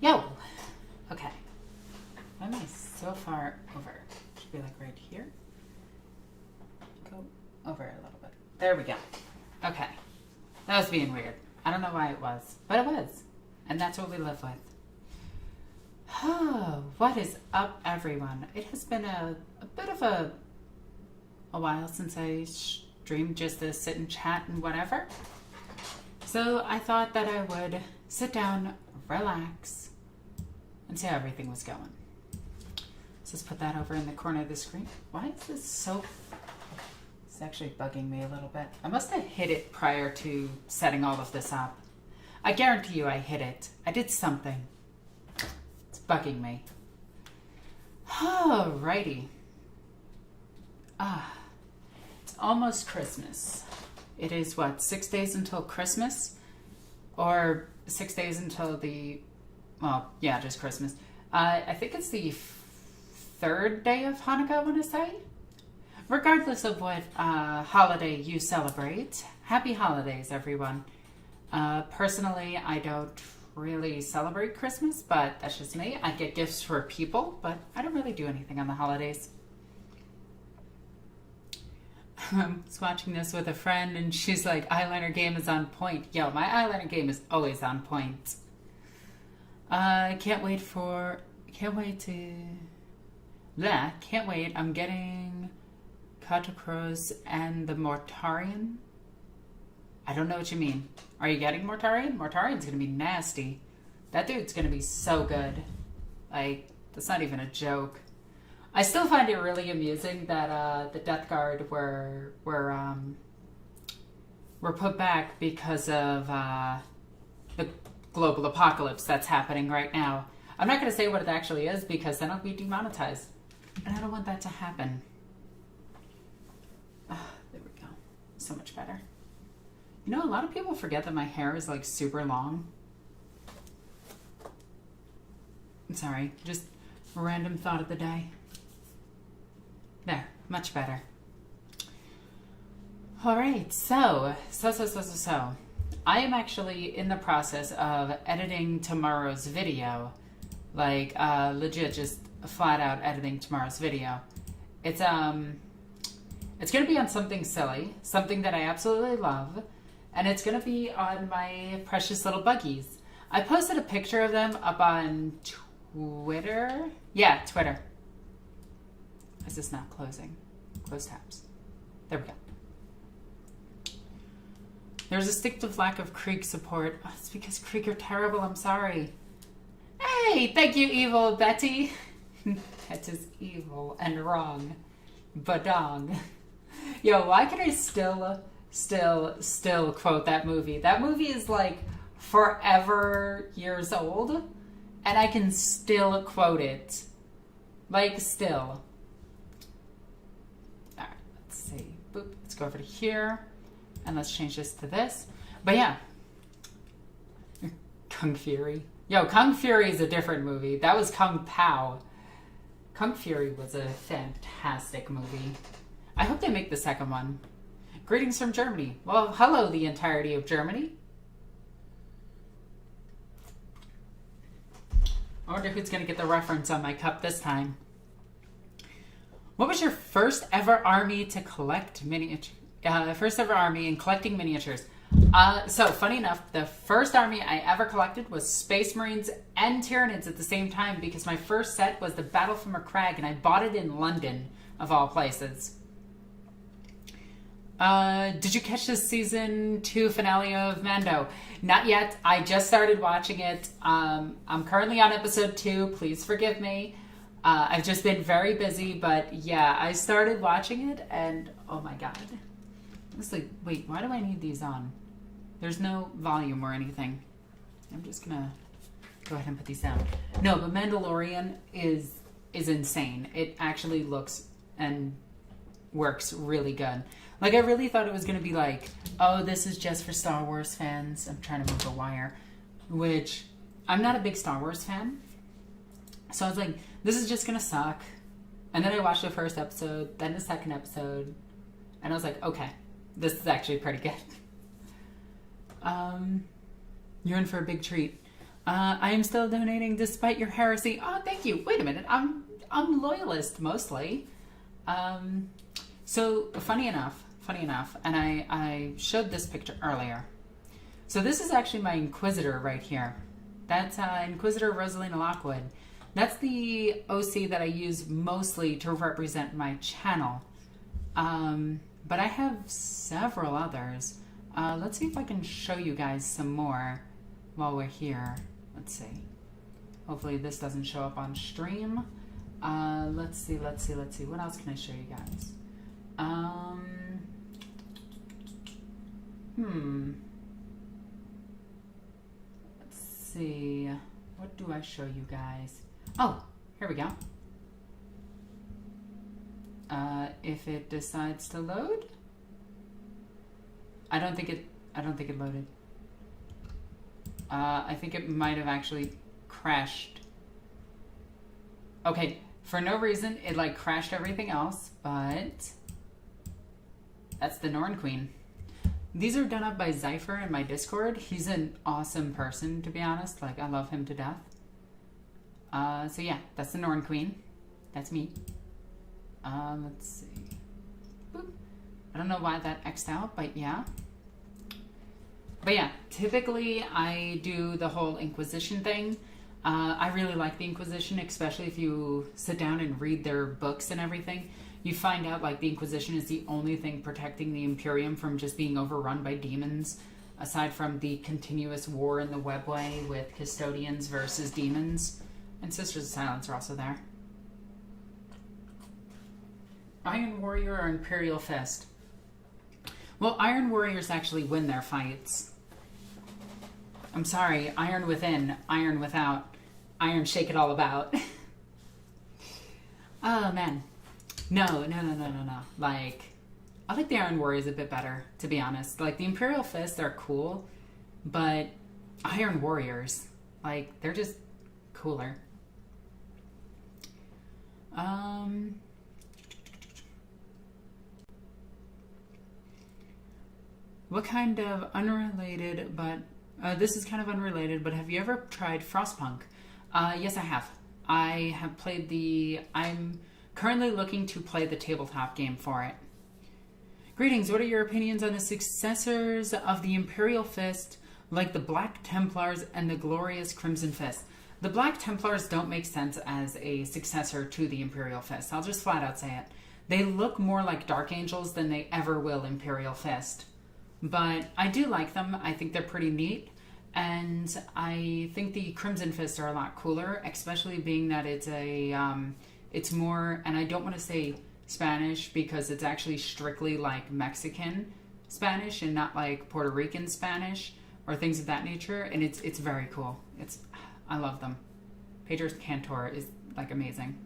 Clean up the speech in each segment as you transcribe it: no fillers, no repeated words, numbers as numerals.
Yo! Okay. Why am I so far over? Should be like right here. Go over a little bit. There we go. Okay. That was being weird. I don't know why it was, but it was. And that's what we live with. Oh, what is up, everyone? It has been a bit of a while since I streamed just to sit and chat and whatever. So I thought that I would sit down, relax, and see how everything was going. So let's put that over in the corner of the screen. Why is this so... It's actually bugging me a little bit. I must have hit it prior to setting all of this up. I guarantee you I hit it. I did something. It's bugging me. Alrighty. It's almost Christmas. It is, what, 6 days until Christmas? Or 6 days until the... Well, yeah, just Christmas. I think it's the third day of Hanukkah, I want to say. Regardless of what holiday you celebrate, happy holidays, everyone. Personally, I don't really celebrate Christmas, but that's just me. I get gifts for people, but I don't really do anything on the holidays. I was watching this with a friend, and she's like, eyeliner game is on point. Yo, my eyeliner game is always on point. Can't wait. I'm getting Catacross and the Mortarion. I don't know what you mean. Are you getting Mortarion? Mortarion's gonna be nasty. That dude's gonna be so good. Like, that's not even a joke. I still find it really amusing that the Death Guard were put back because of the global apocalypse that's happening right now. I'm not going to say what it actually is because then I'll be demonetized. And I don't want that to happen. There we go. So much better. You know, a lot of people forget that my hair is like super long. I'm sorry. Just a random thought of the day. There. Much better. Alright, so. I am actually in the process of editing tomorrow's video. Like, legit, just flat out editing tomorrow's video. It's gonna be on something silly, something that I absolutely love, and it's gonna be on my precious little buggies. I posted a picture of them up on Twitter. Yeah, Twitter. Is this not closing? Close tabs. There we go. There's a distinctive lack of Krieg support. Oh, it's because Krieg are terrible, I'm sorry. Hey, thank you, evil Betty. That is evil and wrong. Badong. Yo, why can I still quote that movie? That movie is like forever years old, and I can still quote it. Like, still. Alright, let's see. Boop, let's go over to here. And let's change this to this. But yeah. Kung Fury. Yo, Kung Fury is a different movie. That was Kung Pao. Kung Fury was a fantastic movie. I hope they make the second one. Greetings from Germany. Well, hello, the entirety of Germany. I wonder who's going to get the reference on my cup this time. What was your first ever army to collect miniatures? First ever army in collecting miniatures. So, funny enough, the first army I ever collected was Space Marines and Tyranids at the same time because my first set was the Battle for Macragge, and I bought it in London, of all places. Did you catch the season 2 finale of Mando? Not yet. I just started watching it. I'm currently on episode 2. Please forgive me. I've just been very busy, but yeah, I started watching it, and oh my god. It's like, wait, why do I need these on? There's no volume or anything. I'm just gonna go ahead and put these down. No, but Mandalorian is insane. It actually looks and works really good. Like, I really thought it was gonna be like, oh, this is just for Star Wars fans. I'm trying to move a wire. Which, I'm not a big Star Wars fan. So I was like, this is just gonna suck. And then I watched the first episode, then the second episode, and I was like, okay. This is actually pretty good. You're in for a big treat. I am still donating despite your heresy. Oh, thank you. Wait a minute. I'm loyalist mostly. So funny enough, and I showed this picture earlier. So this is actually my Inquisitor right here. That's Inquisitor Rosalina Lockwood. That's the OC that I use mostly to represent my channel. But I have several others. Let's see if I can show you guys some more while we're here. Let's see. Hopefully this doesn't show up on stream. Let's see. What else can I show you guys? Let's see. What do I show you guys? Oh, here we go. If it decides to load. I don't think it loaded. I think it might have actually crashed. Okay, for no reason, it like crashed everything else, but that's the Norn Queen. These are done up by Zypher in my Discord. He's an awesome person, to be honest. Like, I love him to death. So yeah, that's the Norn Queen. That's me. Let's see. Boop. I don't know why that X'd out, but yeah. But yeah, typically I do the whole Inquisition thing. I really like the Inquisition, especially if you sit down and read their books and everything. You find out like the Inquisition is the only thing protecting the Imperium from just being overrun by demons, aside from the continuous war in the webway with custodians versus demons. And Sisters of Silence are also there. Iron Warrior or Imperial Fist? Well, Iron Warriors actually win their fights. I'm sorry, Iron within, Iron without, Iron shake it all about. Oh man. No. Like, I like the Iron Warriors a bit better, to be honest. Like, the Imperial Fists are cool, but Iron Warriors, like, they're just cooler. What kind of unrelated, but this is kind of unrelated, but have you ever tried Frostpunk? Yes, I have. I have played I'm currently looking to play the tabletop game for it. Greetings, what are your opinions on the successors of the Imperial Fist, like the Black Templars and the glorious Crimson Fist? The Black Templars don't make sense as a successor to the Imperial Fist. I'll just flat out say it. They look more like Dark Angels than they ever will Imperial Fist. But I do like them. I think they're pretty neat. And I think the Crimson Fists are a lot cooler, especially being that it's more, and I don't want to say Spanish because it's actually strictly like Mexican Spanish and not like Puerto Rican Spanish or things of that nature. And it's very cool. I love them. Pedro's Cantor is like amazing.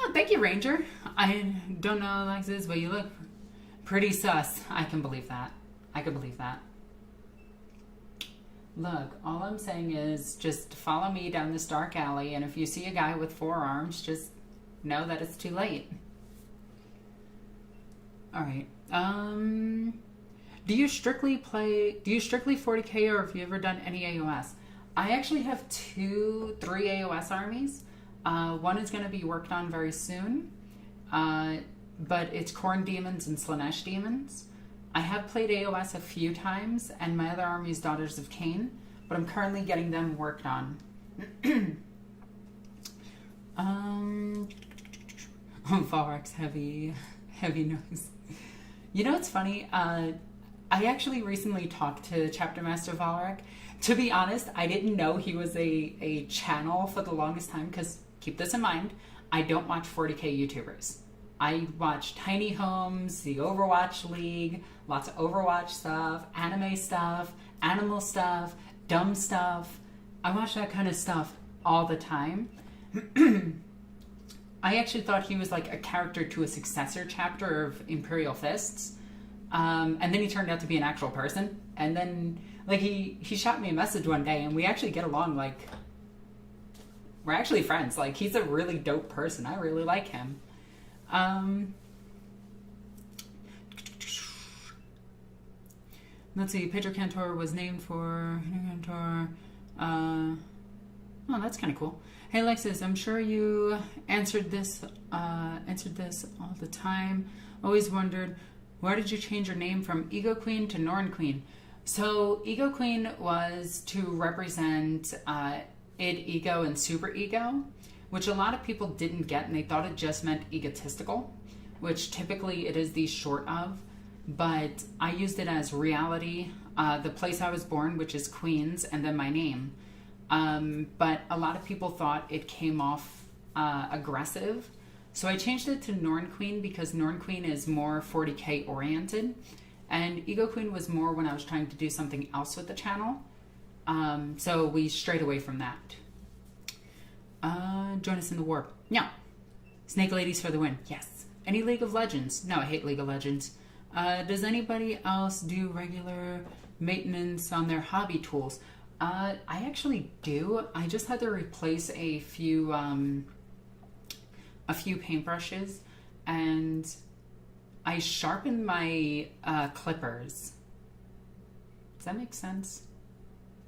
Oh, thank you, Ranger. I don't know Alexis, but you look pretty sus. I can believe that. Look, all I'm saying is just follow me down this dark alley, and if you see a guy with 4 arms, just know that it's too late. All right. Do you strictly 40k, or have you ever done any AOS? I actually have 3 AOS armies. One is going to be worked on very soon, but it's Khorne Demons and Slaanesh Demons. I have played AOS a few times, and my other army is Daughters of Cain, but I'm currently getting them worked on. Valrak's heavy nose. You know what's funny? I actually recently talked to Chapter Master Valrak. To be honest, I didn't know he was a channel for the longest time, because keep this in mind, I don't watch 40k YouTubers. I watch Tiny Homes, the Overwatch League, lots of Overwatch stuff, anime stuff, animal stuff, dumb stuff. I watch that kind of stuff all the time. I actually thought he was like a character to a successor chapter of Imperial Fists. And then he turned out to be an actual person. And then like he shot me a message one day, and we actually get along. Like, we're actually friends. Like, he's a really dope person. I really like him. Let's see. Pedro Cantor was named for Cantor. Oh, that's kind of cool. Hey Alexis, I'm sure you answered this all the time. Always wondered, why did you change your name from Egoqueen to NornQueen? So Egoqueen was to represent id, ego, and super ego, which a lot of people didn't get, and they thought it just meant egotistical, which typically it is the short of. But I used it as reality, the place I was born, which is Queens, and then my name. But a lot of people thought it came off aggressive. So I changed it to NornQueen because NornQueen is more 40k oriented. And Egoqueen was more when I was trying to do something else with the channel. So we strayed away from that. Join us in the warp. No. Snake Ladies for the win. Yes. Any League of Legends? No, I hate League of Legends. Does anybody else do regular maintenance on their hobby tools? I actually do. I just had to replace a few paintbrushes, and I sharpened my clippers. Does that make sense?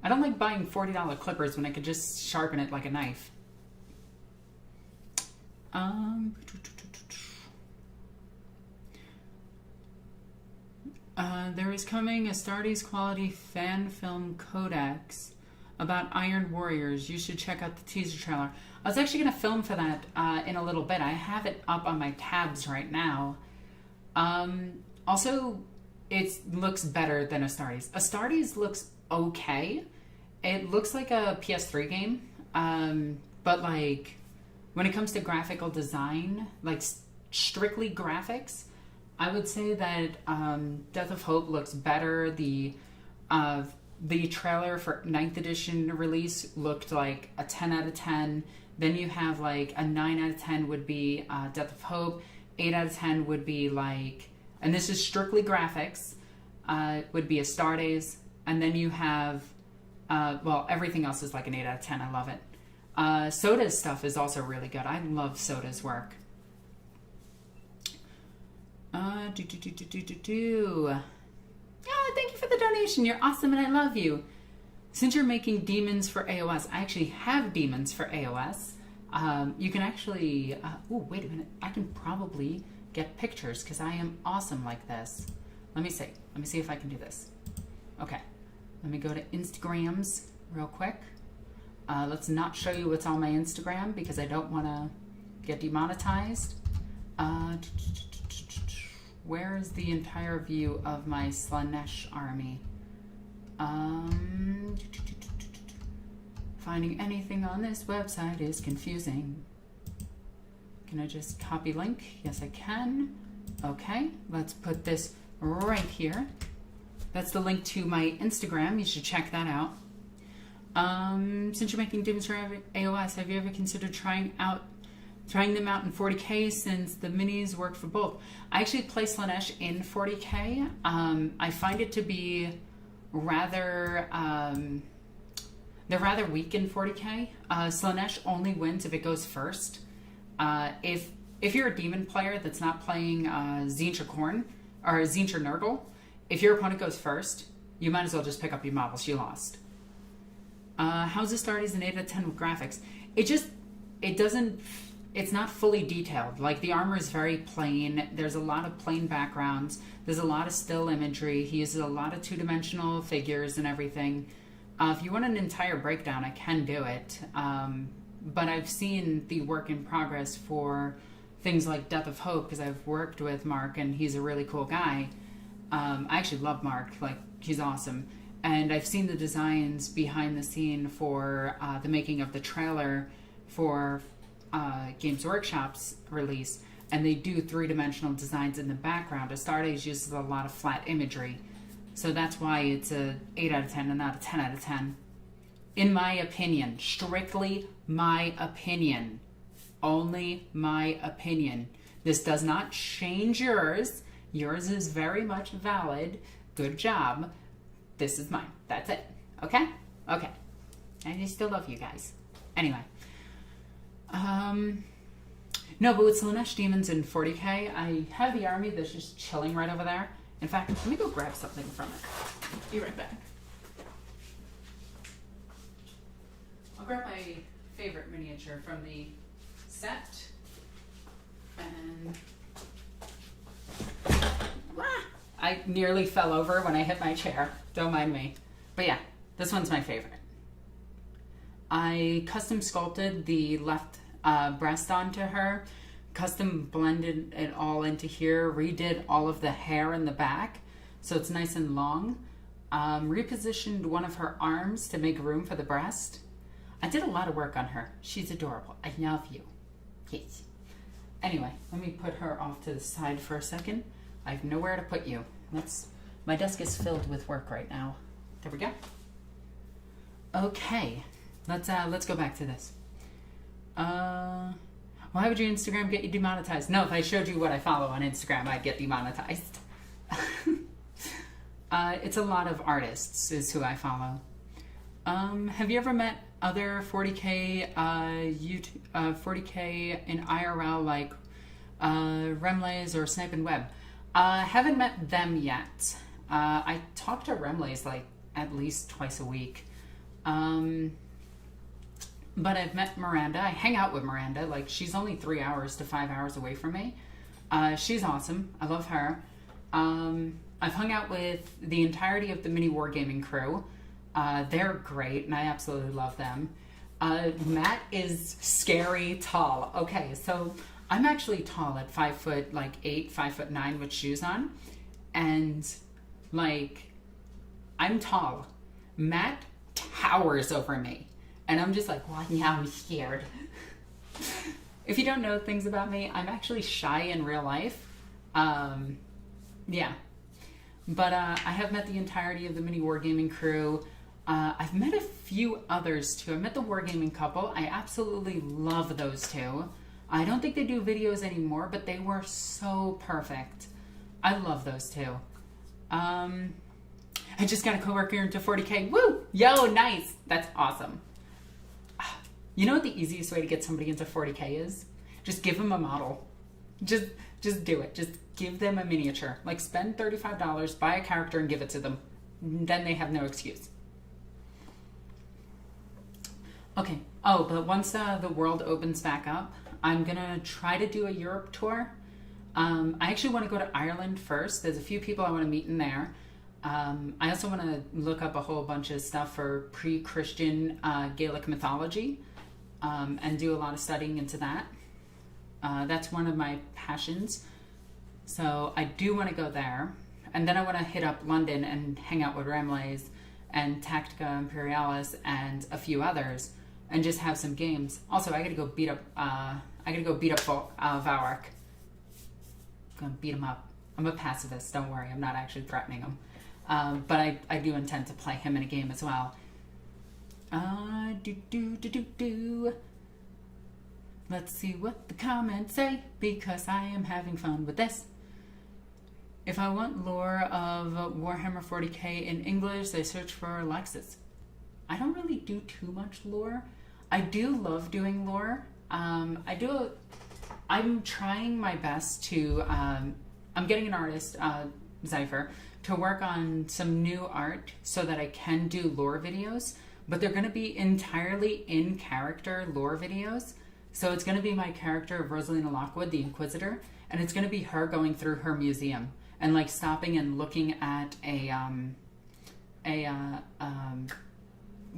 I don't like buying $40 clippers when I could just sharpen it like a knife. There is coming a Astartes quality fan film Codex about Iron Warriors. You should check out the teaser trailer. I was actually going to film for that in a little bit. I have it up on my tabs right now. Also, it looks better than Astartes. Astartes looks okay. It looks like a PS3 game, but like when it comes to graphical design, like strictly graphics, I would say that Death of Hope looks better. The trailer for 9th edition release looked like a 10 out of 10. Then you have like a 9 out of 10 would be Death of Hope. 8 out of 10 would be like, and this is strictly graphics, would be Astartes. And then you have, well, everything else is like an 8 out of 10. I love it. Soda's stuff is also really good. I love Soda's work. Oh, thank you for the donation. You're awesome and I love you. Since you're making demons for AOS, I actually have demons for AOS. You can actually, oh, wait a minute. I can probably get pictures because I am awesome like this. Let me see. Let me see if I can do this. Okay. Let me go to Instagrams real quick. Let's not show you what's on my Instagram because I don't want to get demonetized. Where is the entire view of my Slanesh army? Finding anything on this website is confusing. Can I just copy link? Yes, I can. Okay, let's put this right here. That's the link to my Instagram. You should check that out. Since you're making demons for AOS, have you ever considered trying them out in 40k since the minis work for both? I actually play Slanesh in 40k. I find it to be rather, they're rather weak in 40k. Slanesh only wins if it goes first. If you're a demon player that's not playing Tzeentch or Khorne, or Tzeentch or Nurgle, if your opponent goes first, you might as well just pick up your marbles. You lost. How's Astartes an 8 out of 10 with graphics? It's not fully detailed. Like, the armor is very plain. There's a lot of plain backgrounds. There's a lot of still imagery. He uses a lot of two-dimensional figures and everything. If you want an entire breakdown, I can do it. But I've seen the work in progress for things like Death of Hope because I've worked with Mark and he's a really cool guy. I actually love Mark. Like, he's awesome. And I've seen the designs behind the scene for the making of the trailer for Games Workshop's release, and they do three-dimensional designs in the background. Astartes uses a lot of flat imagery, so that's why it's a 8 out of 10 and not a 10 out of 10. In my opinion, strictly my opinion, only my opinion. This does not change yours. Yours is very much valid. Good job. This is mine. That's it. Okay? Okay. And I still love you guys. Anyway. No, but with Slanesh demons in 40k, I have the army that's just chilling right over there. In fact, let me go grab something from it. Be right back. I'll grab my favorite miniature from the set. And I nearly fell over when I hit my chair. Don't mind me. But yeah, this one's my favorite. I custom sculpted the left breast onto her, custom blended it all into here, redid all of the hair in the back so it's nice and long, repositioned one of her arms to make room for the breast. I did a lot of work on her. She's adorable. I love you. Yes. Anyway, let me put her off to the side for a second. I have nowhere to put you. My desk is filled with work right now. There we go. Okay, let's go back to this. Why would your Instagram get you demonetized? No, if I showed you what I follow on Instagram, I'd get demonetized. It's a lot of artists is who I follow. Have you ever met other 40K 40K in IRL like Remlays or Snipe and Web? Haven't met them yet. I talk to Remlays like at least twice a week. But I've met Miranda. I hang out with Miranda. Like, she's only 3 hours to 5 hours away from me. She's awesome. I love her. I've hung out with the entirety of the mini wargaming crew. They're great, and I absolutely love them. Matt is scary tall. Okay, so I'm actually tall at 5'8", 5'9" with shoes on. And, like, I'm tall. Matt towers over me. And I'm just like, well, yeah, I'm scared. If you don't know things about me, I'm actually shy in real life. Yeah. But I have met the entirety of the mini wargaming crew. I've met a few others too. I met the wargaming couple. I absolutely love those two. I don't think they do videos anymore, but they were so perfect. I love those two. I just got a coworker into 40K. Woo! Yo, nice. That's awesome. You know what the easiest way to get somebody into 40K is? Just give them a model. Just do it. Just give them a miniature. Like, spend $35, buy a character, and give it to them. Then they have no excuse. Okay. Oh, but once the world opens back up, I'm going to try to do a Europe tour. I actually want to go to Ireland first. There's a few people I want to meet in there. I also want to look up a whole bunch of stuff for pre-Christian Gaelic mythology and do a lot of studying into that. That's one of my passions. So I do want to go there. And then I want to hit up London and hang out with Remlays and Tactica Imperialis and a few others and just have some games. Also, I gotta go beat up Valrak. Gonna beat him up. I'm a pacifist, don't worry. I'm not actually threatening him. But I do intend to play him in a game as well. Let's see what the comments say, because I am having fun with this. If I want lore of Warhammer 40K in English, I search for Alexis. I don't really do too much lore. I do love doing lore. I'm trying my best to, I'm getting an artist, Zypher, to work on some new art so that I can do lore videos, but they're going to be entirely in character lore videos. So it's going to be my character of Rosalina Lockwood, the Inquisitor, and it's going to be her going through her museum and like stopping and looking at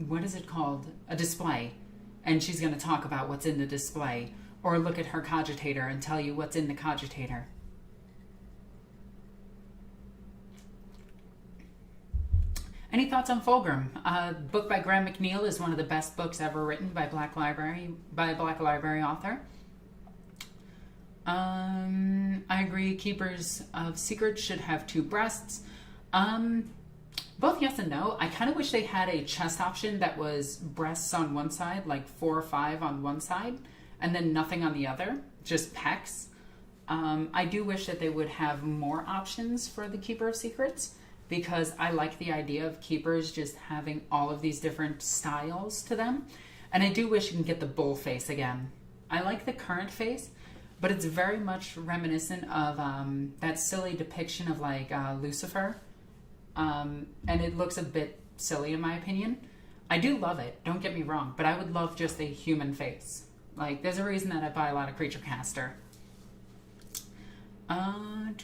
what is it called? A display. And she's going to talk about what's in the display, or look at her cogitator and tell you what's in the cogitator. Any thoughts on Fulgrim? A book by Graham McNeil is one of the best books ever written by a Black Library author. I agree. Keepers of Secrets should have 2 breasts. Both yes and no. I kind of wish they had a chest option that was breasts on one side, like 4 or 5 on one side, and then nothing on the other, just pecs. I do wish that they would have more options for the Keeper of Secrets, because I like the idea of keepers just having all of these different styles to them. And I do wish you can get the bull face again. I like the current face, but it's very much reminiscent of that silly depiction of like Lucifer, and it looks a bit silly in my opinion. I do love it, don't get me wrong, but I would love just a human face. Like, there's a reason that I buy a lot of Creature Caster. Happy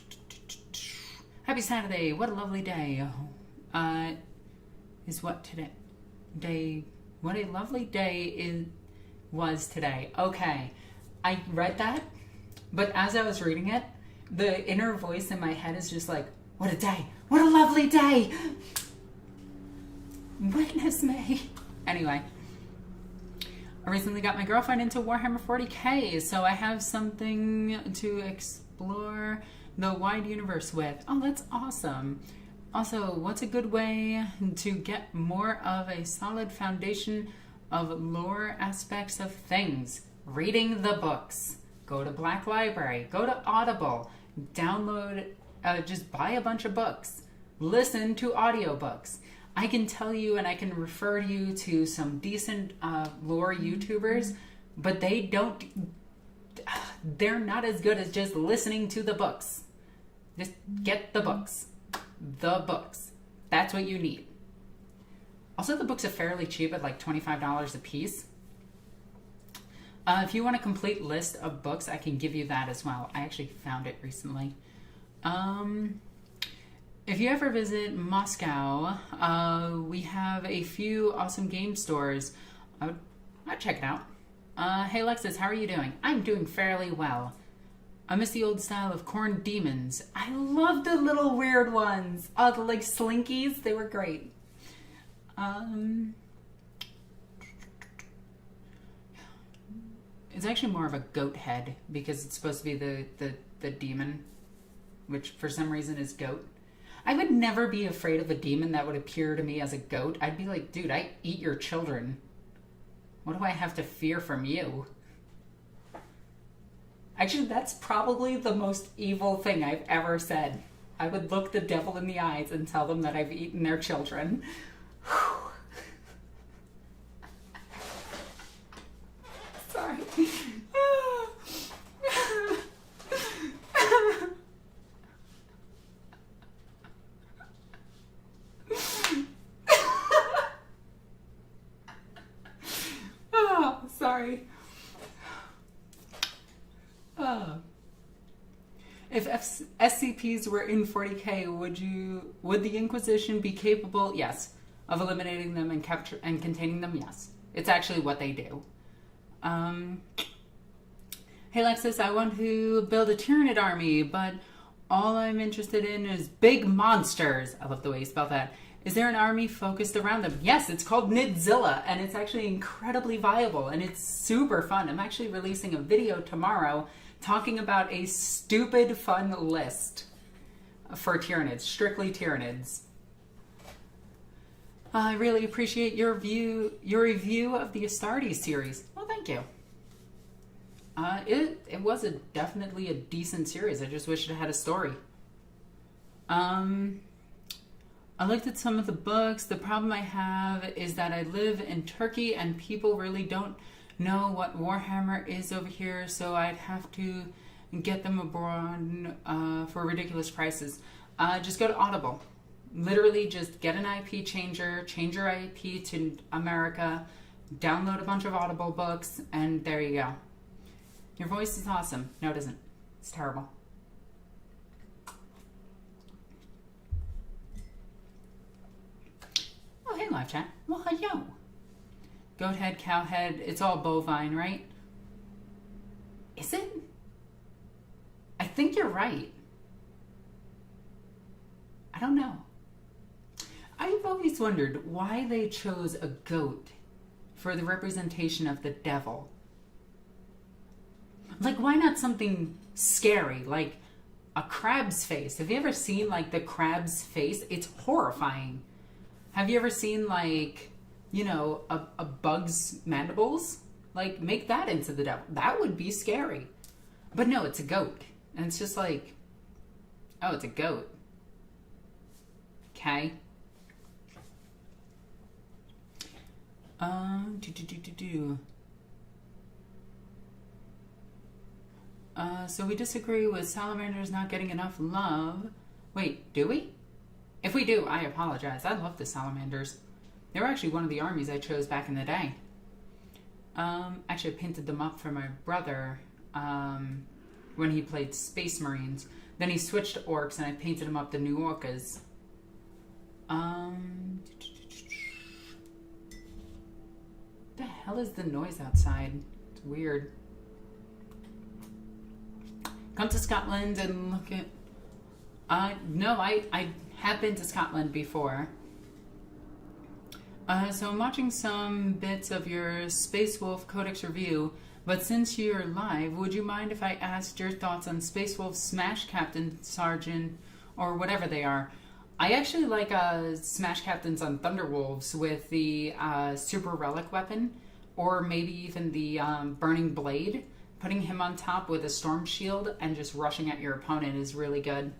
Saturday, what a lovely day. Is what today? What a lovely day was today. Okay, I read that, but as I was reading it, the inner voice in my head is just like, what a day, what a lovely day. Witness me. Anyway, I recently got my girlfriend into Warhammer 40k, so I have something to explore the wide universe with. Oh, that's awesome. Also, what's a good way to get more of a solid foundation of lore aspects of things? Reading the books. Go to Black Library. Go to Audible. Download, just buy a bunch of books. Listen to audiobooks. I can tell you and I can refer you to some decent lore YouTubers, but they're not as good as just listening to the books. Just get the books. The books. That's what you need. Also, the books are fairly cheap at like $25 a piece. If you want a complete list of books, I can give you that as well. I actually found it recently. If you ever visit Moscow, we have a few awesome game stores. I'd check it out. Hey Alexis, how are you doing? I'm doing fairly well. I miss the old style of corn demons. I love the little weird ones. Oh, the like slinkies, they were great. It's actually more of a goat head because it's supposed to be the demon, which for some reason is goat. I would never be afraid of a demon that would appear to me as a goat. I'd be like, dude, I eat your children. What do I have to fear from you? Actually, that's probably the most evil thing I've ever said. I would look the devil in the eyes and tell them that I've eaten their children. Sorry. Oh, sorry. If SCPs were in 40k, would the Inquisition be capable? Yes, of eliminating them and containing them. Yes, it's actually what they do. Hey Alexis, I want to build a Tyranid army, but all I'm interested in is big monsters. I love the way you spell that. Is there an army focused around them? Yes, it's called Nidzilla, and it's actually incredibly viable, and it's super fun. I'm actually releasing a video tomorrow talking about a stupid fun list for Tyranids, strictly Tyranids. I really appreciate your review of the Astartes series. Well, thank you. It was definitely a decent series. I just wish it had a story. I looked at some of the books. The problem I have is that I live in Turkey and people really don't know what Warhammer is over here, so I'd have to get them abroad for ridiculous prices. Just go to Audible. Literally just get an IP changer, change your IP to America, download a bunch of Audible books, and there you go. Your voice is awesome. No, it isn't. It's terrible. Oh, hey, live chat. Well, hello. Goat head, cow head, it's all bovine, right? Is it? I think you're right. I don't know. I've always wondered why they chose a goat for the representation of the devil. Like, why not something scary, like a crab's face? Have you ever seen, like, the crab's face? It's horrifying. Have you ever seen, like, you know, a bug's mandibles? Like, make that into the devil. That would be scary. But no, it's a goat. And it's just like, oh, it's a goat. Okay. So we disagree with salamanders not getting enough love. Wait, do we? If we do, I apologize. I love the salamanders. They were actually one of the armies I chose back in the day. Actually, I painted them up for my brother when he played Space Marines. Then he switched to Orcs, and I painted him up the new Orcas. The hell is the noise outside? It's weird. Come to Scotland and look at... no, I have been to Scotland before. So I'm watching some bits of your Space Wolf Codex review, but since you're live, would you mind if I asked your thoughts on Space Wolf Smash Captain, Sergeant, or whatever they are? I actually like Smash Captains on Thunderwolves with the Super Relic weapon, or maybe even the Burning Blade. Putting him on top with a Storm Shield and just rushing at your opponent is really good.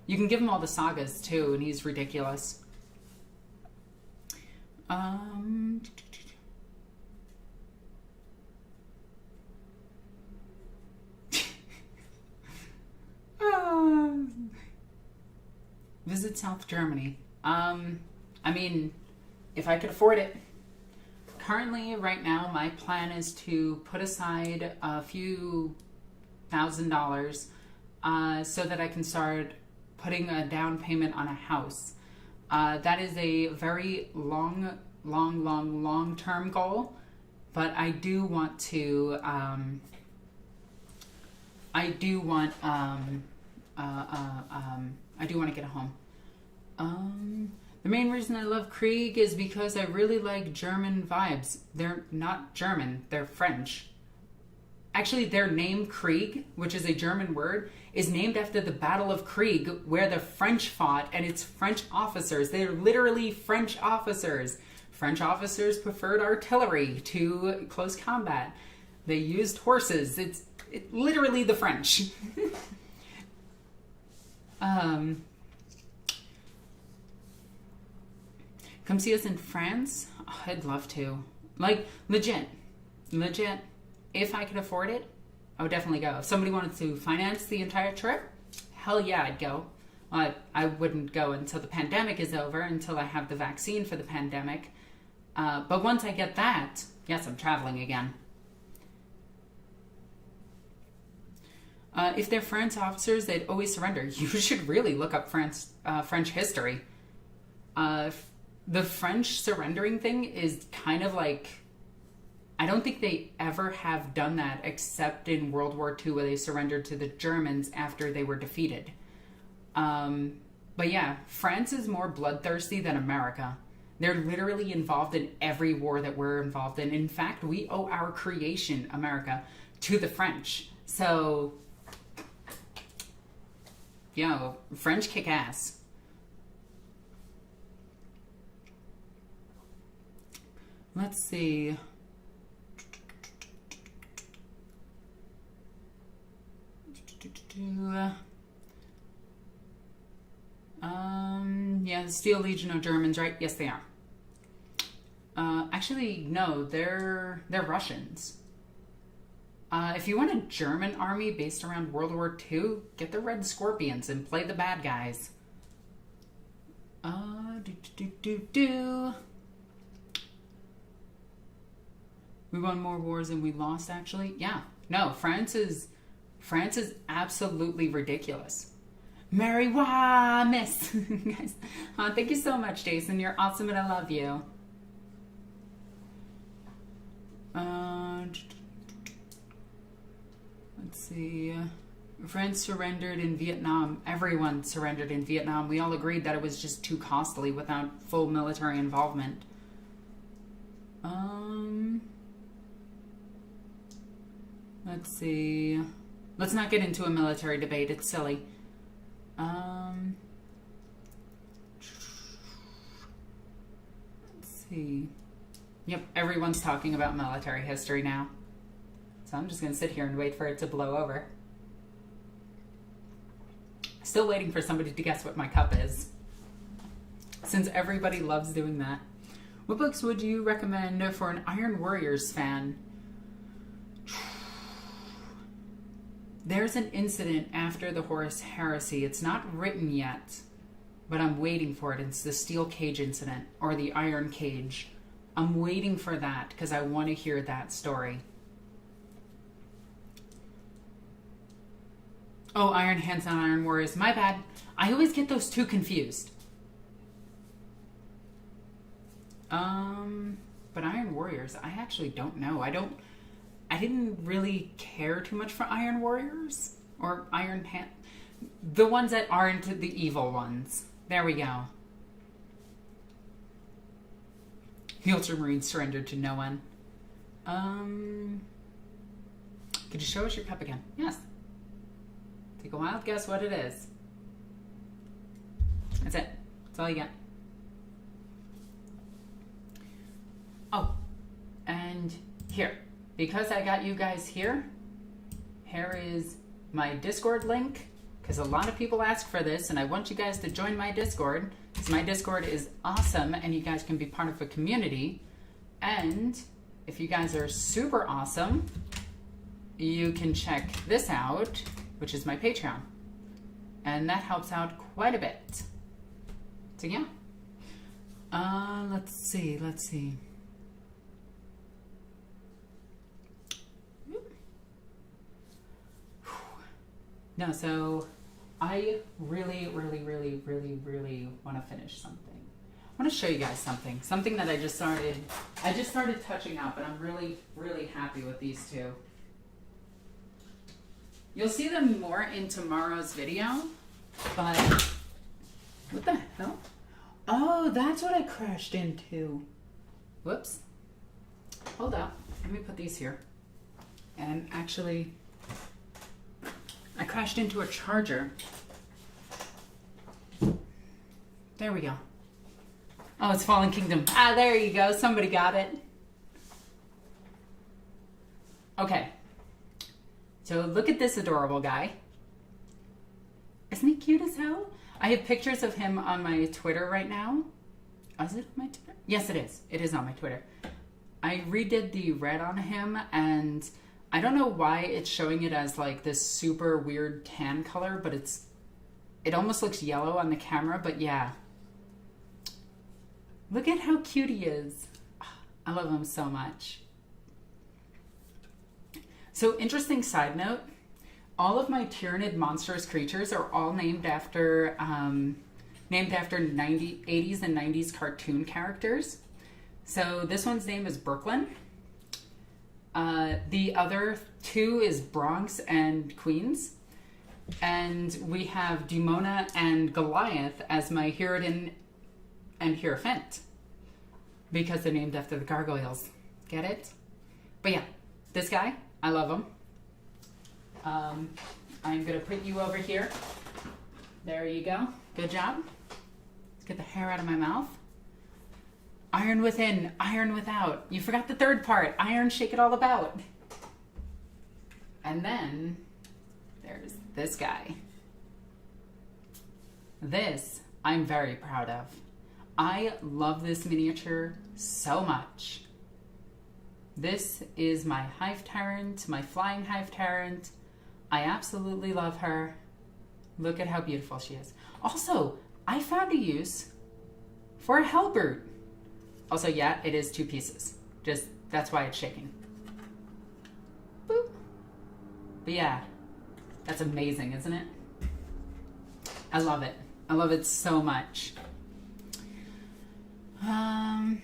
You can give him all the sagas too, and he's ridiculous. Visit South Germany. I mean, if I could afford it. Currently, right now, my plan is to put aside a few $1,000 so that I can start putting a down payment on a house. That is a very long-term goal, but I do want to. I do want to get a home. The main reason I love Krieg is because I really like German vibes. They're not German, they're French. Actually, their name Krieg, which is a German word, is named after the Battle of Krieg, where the French fought, and it's French officers. They're literally French officers. French officers preferred artillery to close combat. They used horses. It's literally the French. Come see us in France? Oh, I'd love to. Like, legit. If I could afford it, I would definitely go. If somebody wanted to finance the entire trip, hell yeah, I'd go. I wouldn't go until the pandemic is over, until I have the vaccine for the pandemic. But once I get that, yes, I'm traveling again. If they're French officers, they'd always surrender. You should really look up French history. The French surrendering thing is kind of like... I don't think they ever have done that except in World War II, where they surrendered to the Germans after they were defeated. But yeah, France is more bloodthirsty than America. They're literally involved in every war that we're involved in. In fact, we owe our creation, America, to the French. So, French kick ass. Let's see. Yeah, the Steel Legion of Germans, right? Yes, they are. Actually, no, they're Russians. If you want a German army based around World War II, get the Red Scorpions and play the bad guys. We won more wars than we lost, actually. Yeah. No, France is absolutely ridiculous. Merry Miss! Guys, thank you so much, Jason. You're awesome and I love you. Let's see. France surrendered in Vietnam. Everyone surrendered in Vietnam. We all agreed that it was just too costly without full military involvement. Let's see. Let's not get into a military debate. It's silly. Let's see. Yep, everyone's talking about military history now. So I'm just going to sit here and wait for it to blow over. Still waiting for somebody to guess what my cup is, since everybody loves doing that. What books would you recommend for an Iron Warriors fan? there's an incident after the Horus Heresy. It's not written yet, but I'm waiting for it. It's the Steel Cage incident, or the Iron Cage. I'm waiting for that because I want to hear that story. Oh, Iron Hands on Iron Warriors. My bad. I always get those two confused. But Iron Warriors, I actually don't know. I didn't really care too much for Iron Warriors or Iron Hand. The ones that aren't the evil ones. There we go. The Ultramarine surrendered to no one. Could you show us your cup again? Yes. Take a wild guess what it is. That's it. That's all you get. Oh, and here. Because I got you guys here, here is my Discord link, because a lot of people ask for this, and I want you guys to join my Discord, because my Discord is awesome, and you guys can be part of a community. And if you guys are super awesome, you can check this out, which is my Patreon. And that helps out quite a bit. So yeah. Let's see. No, so I really want to finish something. I want to show you guys something that I just started touching up, and I'm really happy with these two. You'll see them more in tomorrow's video, but what the hell? Oh, that's what I crashed into. Whoops. Hold up. Let me put these here. And actually, I crashed into a charger. There we go. Oh, it's Fallen Kingdom. Ah, there you go. Somebody got it. Okay. So look at this adorable guy. Isn't he cute as hell? I have pictures of him on my Twitter right now. Oh, is it on my Twitter? Yes, it is. It is on my Twitter. I redid the red on him, and I don't know why it's showing it as like this super weird tan color, but it almost looks yellow on the camera, but yeah. Look at how cute he is. I love him so much. So, interesting side note, all of my Tyranid monstrous creatures are all named after 80s and 90s cartoon characters. So this one's name is Brooklyn. The other two is Bronx and Queens. And we have Demona and Goliath as my Hirudin and Hierophant, because they're named after the gargoyles. Get it? But yeah, this guy, I love him. I'm going to put you over here. There you go. Good job. Let's get the hair out of my mouth. Iron within, iron without. You forgot the third part. Iron, shake it all about. And then there's this guy. This I'm very proud of. I love this miniature so much. This is my Hive Tyrant, my Flying Hive Tyrant. I absolutely love her. Look at how beautiful she is. Also, I found a use for a Hellbrute. Also, yeah, it is 2 pieces. Just, that's why it's shaking. Boop. But yeah, that's amazing, isn't it? I love it. I love it so much. Oh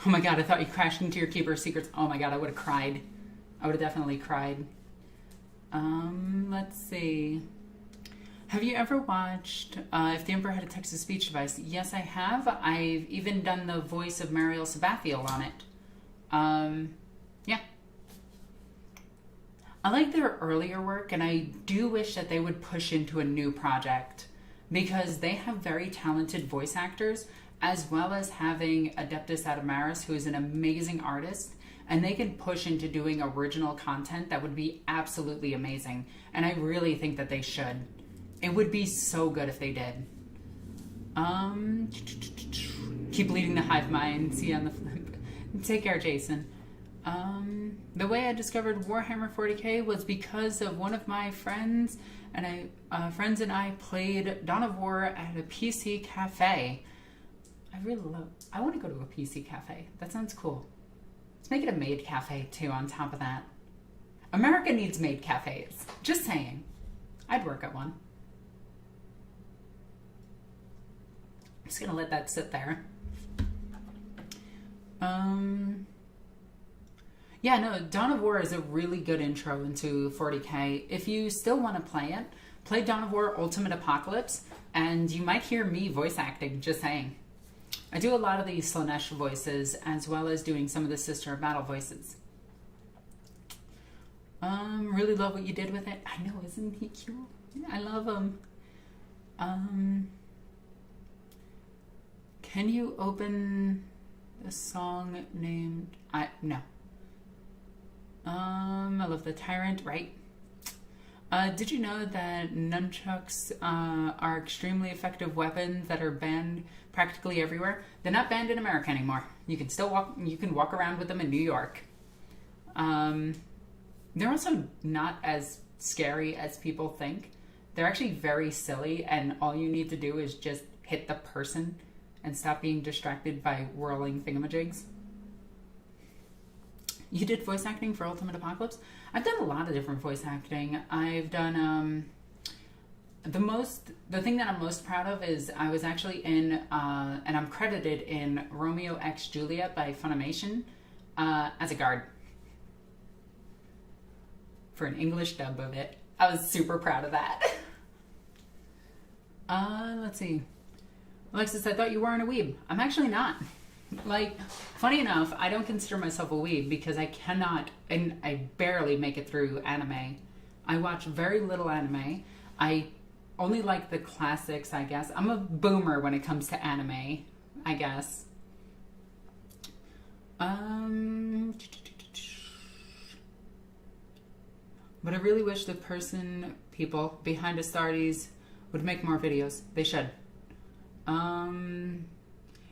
my god, I thought you crashed into your Keeper of Secrets. Oh my god, I would have cried. I would have definitely cried. Let's see. Have you ever watched If the Emperor Had a Text-to-Speech Device? Yes, I have. I've even done the voice of Mariel Sabathiel on it. Yeah. I like their earlier work, and I do wish that they would push into a new project, because they have very talented voice actors, as well as having Adeptus Adamaris, who is an amazing artist, and they can push into doing original content that would be absolutely amazing. And I really think that they should. It would be so good if they did. Keep leading the hive mind. See you on the flip. Take care, Jason. The way I discovered Warhammer 40k was because of one of my friends, and I played Dawn of War at a PC cafe. I want to go to a PC cafe. That sounds cool. Let's make it a maid cafe too on top of that. America needs maid cafes. Just saying. I'd work at one. I'm just gonna let that sit there. Yeah, no, Dawn of War is a really good intro into 40k. If you still want to play it, play Dawn of War Ultimate Apocalypse, and you might hear me voice acting, just saying. I do a lot of the Slaanesh voices, as well as doing some of the Sister of Battle voices. Really love what you did with it. I know, isn't he cute? I love him. Can you open a song named... No. I love the Tyrant, right? Did you know that nunchucks are extremely effective weapons that are banned practically everywhere? They're not banned in America anymore. You can still walk around with them in New York. They're also not as scary as people think. They're actually very silly, and all you need to do is just hit the person and stop being distracted by whirling thingamajigs. You did voice acting for Ultimate Apocalypse? I've done a lot of different voice acting. I've done, the thing that I'm most proud of is I was actually in, and I'm credited in Romeo X Juliet by Funimation as a guard. For an English dub of it. I was super proud of that. Let's see. Alexis, I thought you weren't a weeb. I'm actually not. Like, funny enough, I don't consider myself a weeb because I cannot, and I barely make it through anime. I watch very little anime. I only like the classics, I guess. I'm a boomer when it comes to anime, I guess. But I really wish the people behind Astartes would make more videos. They should.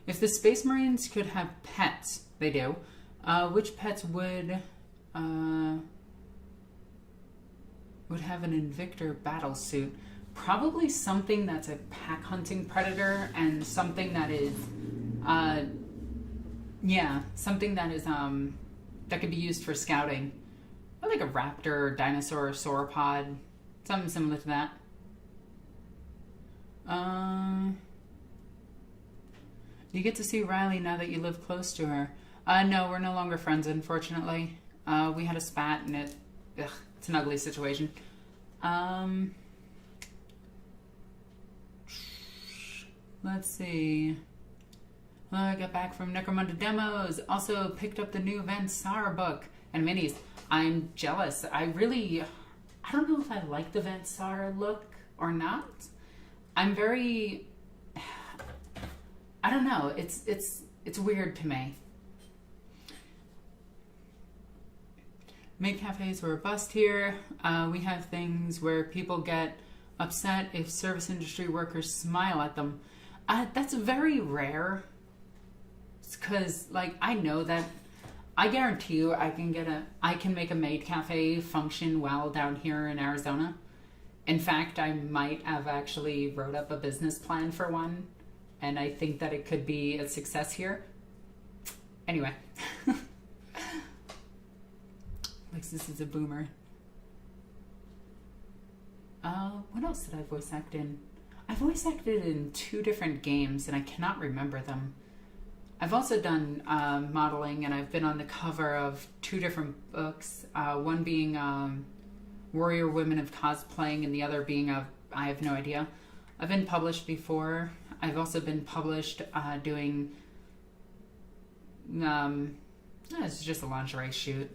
If the Space Marines could have pets, they do, which pets would have an Invictor battle suit? Probably something that's a pack hunting predator, and something that is, something that is, that could be used for scouting. Or like a raptor, dinosaur, or sauropod. Something similar to that. You get to see Riley now that you live close to her. No, we're no longer friends, unfortunately. We had a spat, and it's an ugly situation. Let's see. I got back from Necromunda demos. Also picked up the new Van Sar book and minis. I'm jealous. I don't know if I like the Van Sar look or not. I'm very... I don't know. It's weird to me. Maid cafes were a bust here. We have things where people get upset if service industry workers smile at them. That's very rare. Because, like, I know that. I guarantee you, I can make a maid cafe function well down here in Arizona. In fact, I might have actually wrote up a business plan for one. And I think that it could be a success here. Anyway. Alexis is a boomer. What else did I voice act in? I voice acted in 2 different games, and I cannot remember them. I've also done modeling, and I've been on the cover of 2 different books. One being Warrior Women of Cosplaying, and the other being I have no idea. I've been published before. I've also been published doing... it's just a lingerie shoot.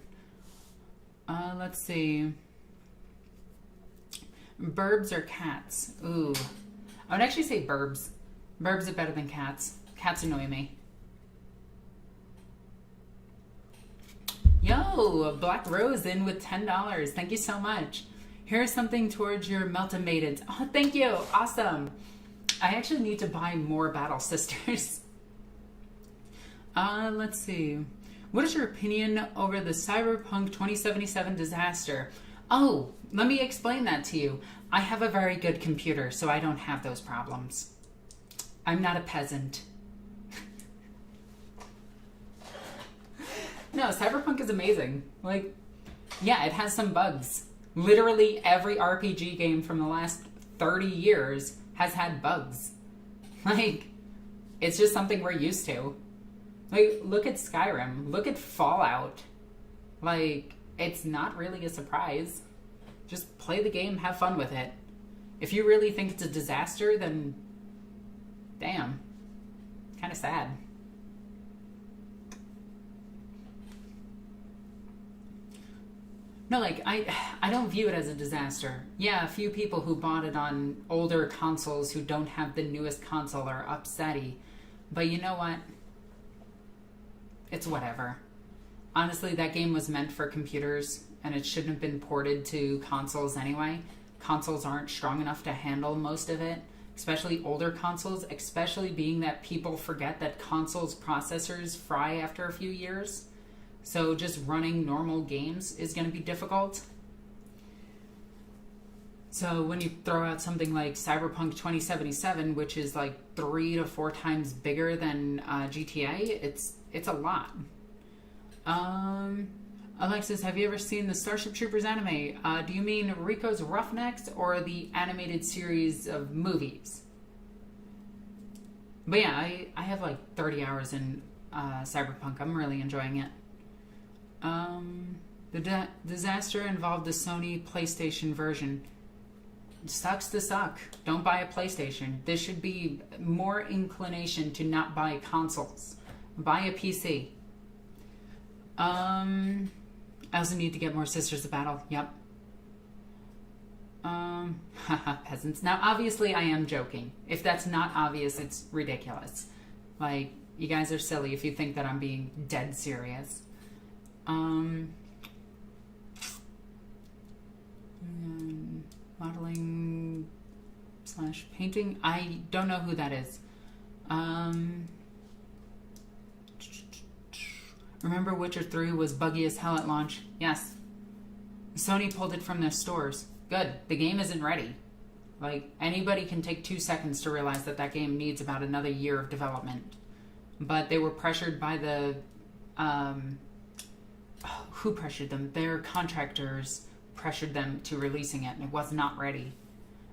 Let's see. Burbs or cats? Ooh. I would actually say burbs. Burbs are better than cats. Cats annoy me. Yo, Black Rose in with $10. Thank you so much. Here's something towards your Melta Maidens. Oh, thank you. Awesome. I actually need to buy more Battle Sisters. Let's see. What is your opinion over the Cyberpunk 2077 disaster? Oh, let me explain that to you. I have a very good computer, so I don't have those problems. I'm not a peasant. No, Cyberpunk is amazing. Like, yeah, it has some bugs. Literally every RPG game from the last 30 years has had bugs. Like, it's just something we're used to. Like, look at Skyrim. Look at Fallout. Like, it's not really a surprise. Just play the game, have fun with it. If you really think it's a disaster, then damn. Kind of sad. No, like, I don't view it as a disaster. Yeah, a few people who bought it on older consoles who don't have the newest console are upsetty. But you know what? It's whatever. Honestly, that game was meant for computers, and it shouldn't have been ported to consoles anyway. Consoles aren't strong enough to handle most of it, especially older consoles, especially being that people forget that consoles' processors fry after a few years. So just running normal games is going to be difficult. So when you throw out something like Cyberpunk 2077, which is like 3 to 4 times bigger than GTA, it's a lot. Alexis, have you ever seen the Starship Troopers anime? Do you mean Rico's Roughnecks or the animated series of movies? But yeah, I have like 30 hours in Cyberpunk. I'm really enjoying it. The disaster involved the Sony PlayStation version. It sucks to suck. Don't buy a PlayStation. There should be more inclination to not buy consoles. Buy a PC. I also need to get more Sisters of Battle. Yep. Peasants. Now, obviously, I am joking. If that's not obvious, it's ridiculous. Like, you guys are silly if you think that I'm being dead serious. Modeling / painting. I don't know who that is. Remember Witcher 3 was buggy as hell at launch? Yes. Sony pulled it from their stores. Good. The game isn't ready. Like, anybody can take 2 seconds to realize that that game needs about another year of development. But they were pressured by the... who pressured them? Their contractors pressured them to releasing it, and it was not ready.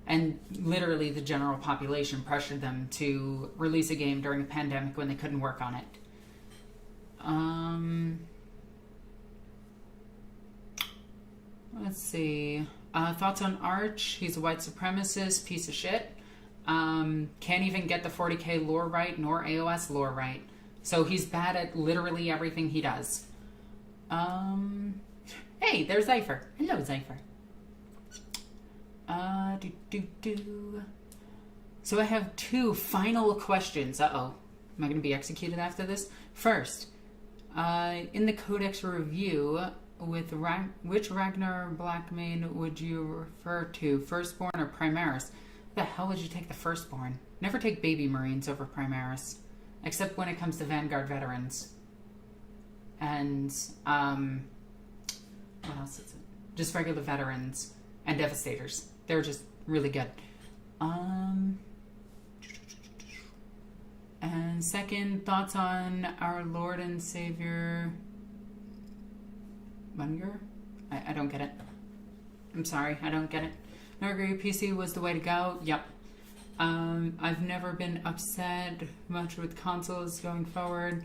And literally the general population pressured them to release a game during a pandemic when they couldn't work on it. Let's see. Thoughts on Arch? He's a white supremacist, piece of shit. Can't even get the 40k lore right, nor AOS lore right. So he's bad at literally everything he does. Hey, there's Zypher. Hello, Zypher. So I have 2 final questions. Uh-oh. Am I going to be executed after this? First, in the Codex review, with which Ragnar Blackmane would you refer to? Firstborn or Primaris? What the hell would you take the Firstborn? Never take baby Marines over Primaris. Except when it comes to Vanguard veterans. And, what else is it? Just regular veterans and Devastators. They're just really good. And second, thoughts on our Lord and Savior Munger? I don't get it. I'm sorry, I don't get it. No, agree, PC was the way to go. Yep. I've never been upset much with consoles going forward.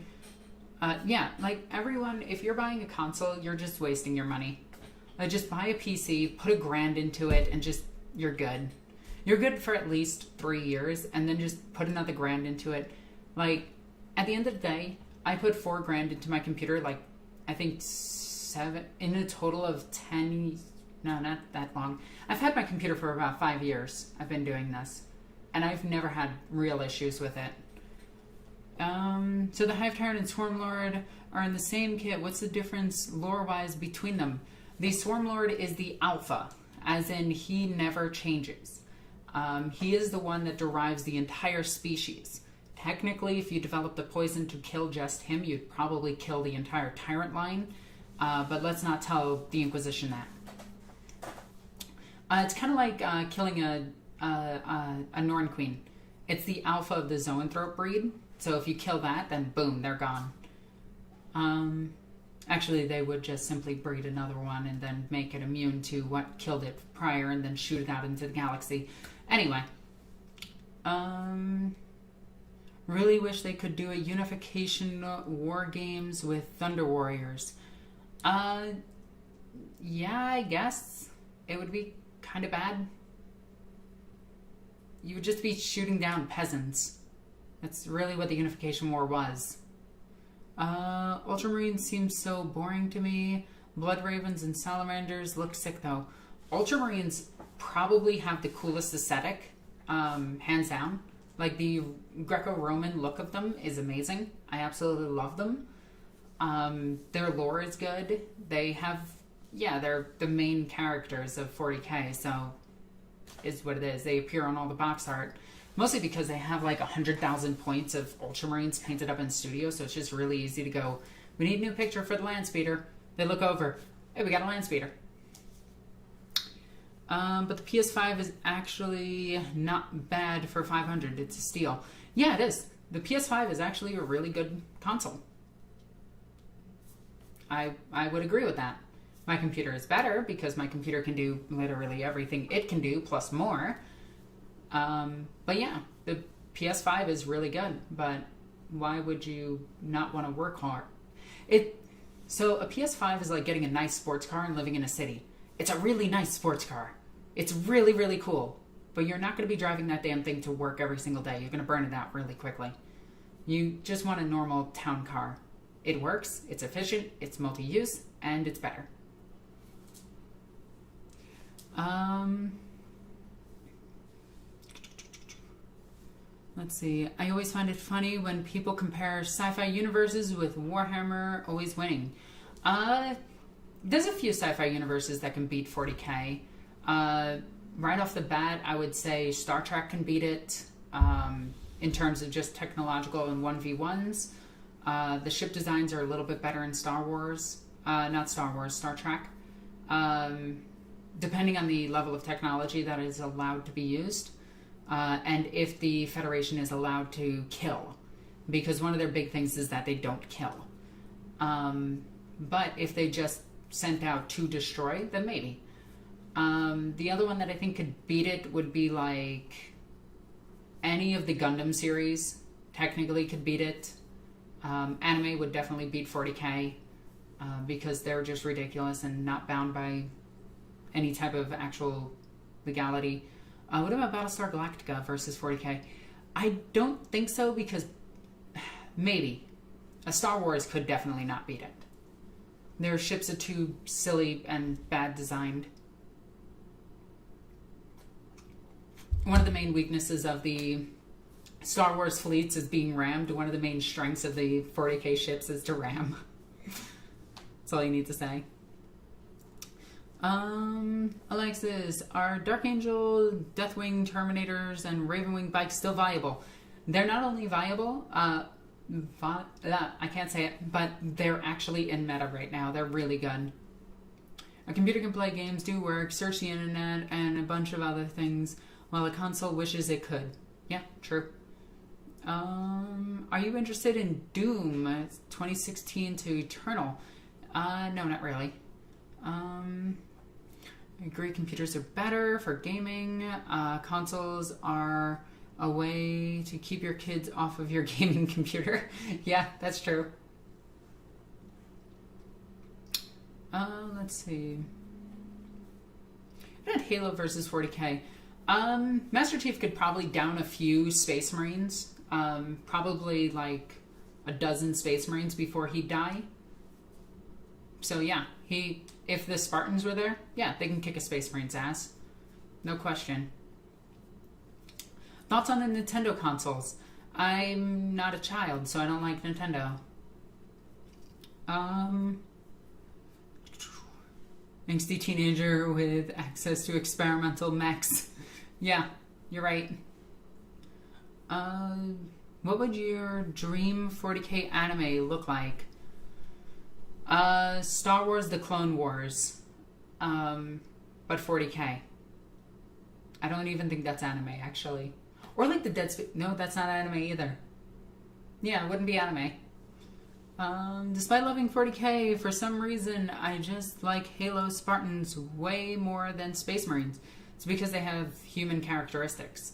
Yeah, like everyone, if you're buying a console, you're just wasting your money. Like, just buy a PC, put $1,000 into it, and just, you're good. You're good for at least 3 years, and then just put another $1,000 into it. Like, at the end of the day, I put $4,000 into my computer, like, I think 7, in a total of 10, no, not that long. I've had my computer for about 5 years. I've been doing this, and I've never had real issues with it. So the Hive Tyrant and Swarmlord are in the same kit. What's the difference lore-wise between them? The Swarmlord is the alpha, as in he never changes. He is the one that derives the entire species. technically, if you develop the poison to kill just him, you'd probably kill the entire Tyrant line. But let's not tell the Inquisition that. It's kind of like killing a Norn Queen. It's the alpha of the Zoanthrope breed. So if you kill that, then boom, they're gone. Actually, they would just simply breed another one and then make it immune to what killed it prior and then shoot it out into the galaxy. Anyway. Really wish they could do a unification war games with Thunder Warriors. Yeah, I guess it would be kind of bad. You would just be shooting down peasants. That's really what the Unification War was. Ultramarines seems so boring to me. Blood Ravens and Salamanders look sick though. Ultramarines probably have the coolest aesthetic, hands down. Like the Greco-Roman look of them is amazing. I absolutely love them. Their lore is good. They have, they're the main characters of 40k, so is what it is. They appear on all the box art. Mostly because they have like 100,000 points of Ultramarines painted up in studio, so it's just really easy to go, we need a new picture for the Landspeeder. They look over, hey, we got a Landspeeder. But the PS5 is actually not bad for 500. It's a steal. Yeah, it is. The PS5 is actually a really good console. I would agree with that. My computer is better because my computer can do literally everything it can do plus more. But yeah, the PS5 is really good, but why would you not want to work hard? So a PS5 is like getting a nice sports car and living in a city. It's a really nice sports car. It's really, really cool, but you're not going to be driving that damn thing to work every single day. You're going to burn it out really quickly. You just want a normal town car. It works, it's efficient, it's multi-use, and it's better. Let's see. I always find it funny when people compare sci-fi universes with Warhammer always winning. There's a few sci-fi universes that can beat 40k. Right off the bat, I would say Star Trek can beat it in terms of just technological and 1v1s. The ship designs are a little bit better in Star Wars. Star Trek. Depending on the level of technology that is allowed to be used. And if the Federation is allowed to kill. Because one of their big things is that they don't kill. But if they just sent out to destroy, then maybe. The other one that I think could beat it would be like any of the Gundam series technically could beat it. Anime would definitely beat 40k because they're just ridiculous and not bound by any type of actual legality. What about Battlestar Galactica versus 40k? I don't think so because maybe. A Star Wars could definitely not beat it. Their ships are too silly and bad designed. One of the main weaknesses of the Star Wars fleets is being rammed. One of the main strengths of the 40k ships is to ram. That's all you need to say. Alexis, are Dark Angel, Deathwing, Terminators, and Ravenwing bikes still viable? They're not only viable, I can't say it, but they're actually in meta right now. They're really good. A computer can play games, do work, search the internet, and a bunch of other things, while a console wishes it could. Yeah, true. Are you interested in Doom 2016 to Eternal? No, not really. I agree computers are better for gaming. Consoles are a way to keep your kids off of your gaming computer. Yeah, that's true. Let's see. I had Halo versus 40k. Master Chief could probably down a few Space Marines. Probably like a dozen Space Marines before he'd die. So yeah, if the Spartans were there, yeah, they can kick a Space Marine's ass. No question. Thoughts on the Nintendo consoles? I'm not a child, so I don't like Nintendo. Angsty teenager with access to experimental mechs. Yeah, you're right. What would your dream 40k anime look like? Star Wars The Clone Wars. But 40k. I don't even think that's anime, actually. Or like the Dead Space. No, that's not anime either. Yeah, it wouldn't be anime. Despite loving 40k, for some reason, I just like Halo Spartans way more than Space Marines. It's because they have human characteristics.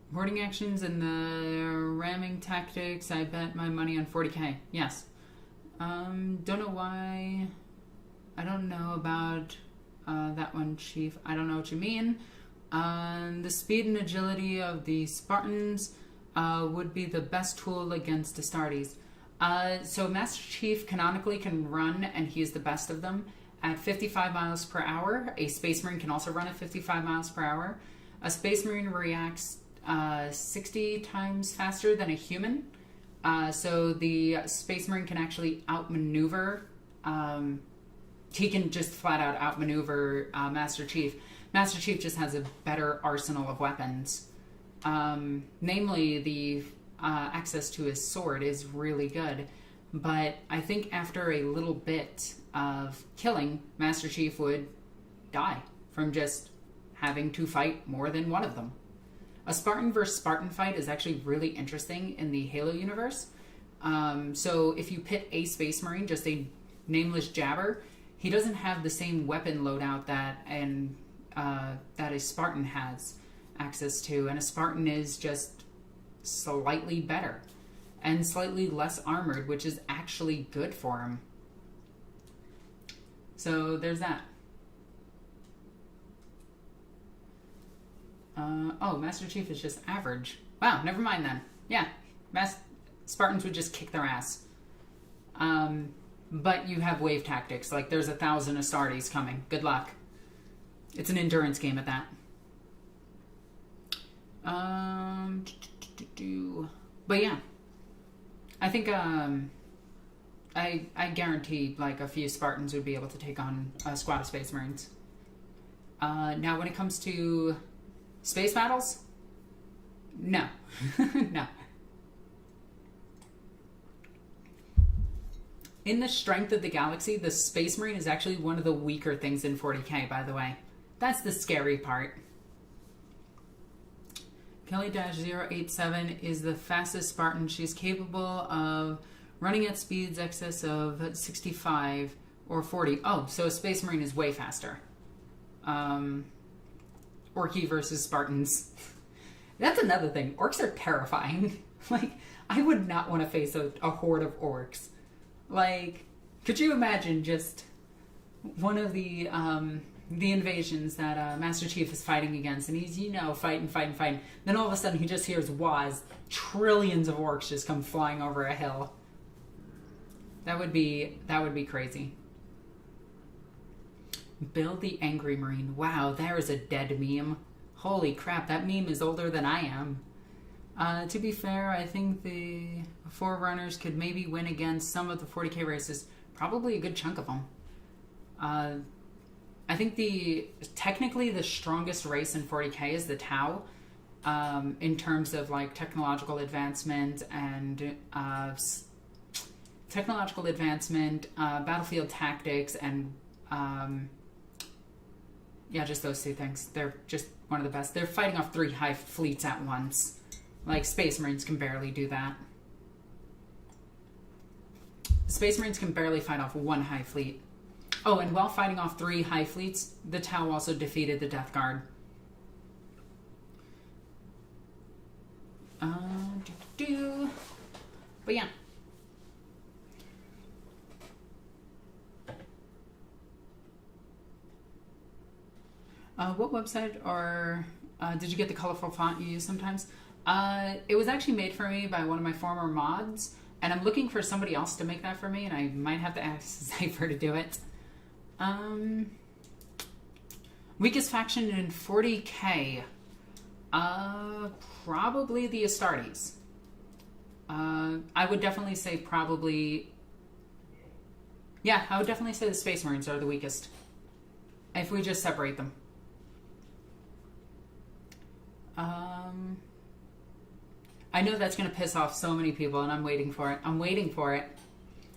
Boarding actions and the ramming tactics, I bet my money on 40k. Yes. Don't know why. I don't know about that one, Chief. I don't know what you mean. The speed and agility of the Spartans would be the best tool against Astartes. So Master Chief canonically can run, and he's the best of them, at 55 miles per hour. A Space Marine can also run at 55 miles per hour. A Space Marine reacts 60 times faster than a human. So the Space Marine can actually outmaneuver. He can just flat out outmaneuver Master Chief. Master Chief just has a better arsenal of weapons. Namely, the access to his sword is really good. But I think after a little bit of killing, Master Chief would die from just having to fight more than one of them. A Spartan versus Spartan fight is actually really interesting in the Halo universe. So if you pit a Space Marine, just a nameless jabber, he doesn't have the same weapon loadout that a Spartan has access to, and a Spartan is just slightly better and slightly less armored, which is actually good for him. So there's that. Oh, Master Chief is just average. Wow, never mind then. Yeah, Spartans would just kick their ass. But you have wave tactics. Like, there's 1,000 Astartes coming. Good luck. It's an endurance game at that. But yeah. I think, I guarantee, like, a few Spartans would be able to take on a squad of Space Marines. Now, when it comes to space battles, no. No. In the strength of the galaxy, the Space Marine is actually one of the weaker things in 40k, by the way. That's the scary part. Kelly-087 is the fastest Spartan. She's capable of running at speeds excess of 65 or 40. Oh, so a Space Marine is way faster. Orky versus Spartans. That's another thing. Orcs are terrifying. Like, I would not want to face a horde of orcs. Like, could you imagine just one of the invasions that Master Chief is fighting against, and he's, fighting. Then all of a sudden he just hears wahs, trillions of orcs just come flying over a hill. That would be crazy. Build the Angry Marine. Wow, there is a dead meme. Holy crap, that meme is older than I am. To be fair, I think the Forerunners could maybe win against some of the 40k races. Probably a good chunk of them. I think technically the strongest race in 40k is the Tau, in terms of like technological advancement and battlefield tactics, and yeah, just those two things. They're just one of the best. They're fighting off 3 hive fleets at once. Like, Space Marines can barely do that. Space Marines can barely fight off 1 hive fleet. Oh, and while fighting off 3 hive fleets, the Tau also defeated the Death Guard. But yeah. What website or did you get the colorful font you use sometimes? It was actually made for me by one of my former mods, and I'm looking for somebody else to make that for me, and I might have to ask Cypher to do it. Weakest faction in 40k? Probably the Astartes. I would definitely say probably... Yeah, I would definitely say the Space Marines are the weakest. If we just separate them. I know that's going to piss off so many people, and I'm waiting for it. I'm waiting for it.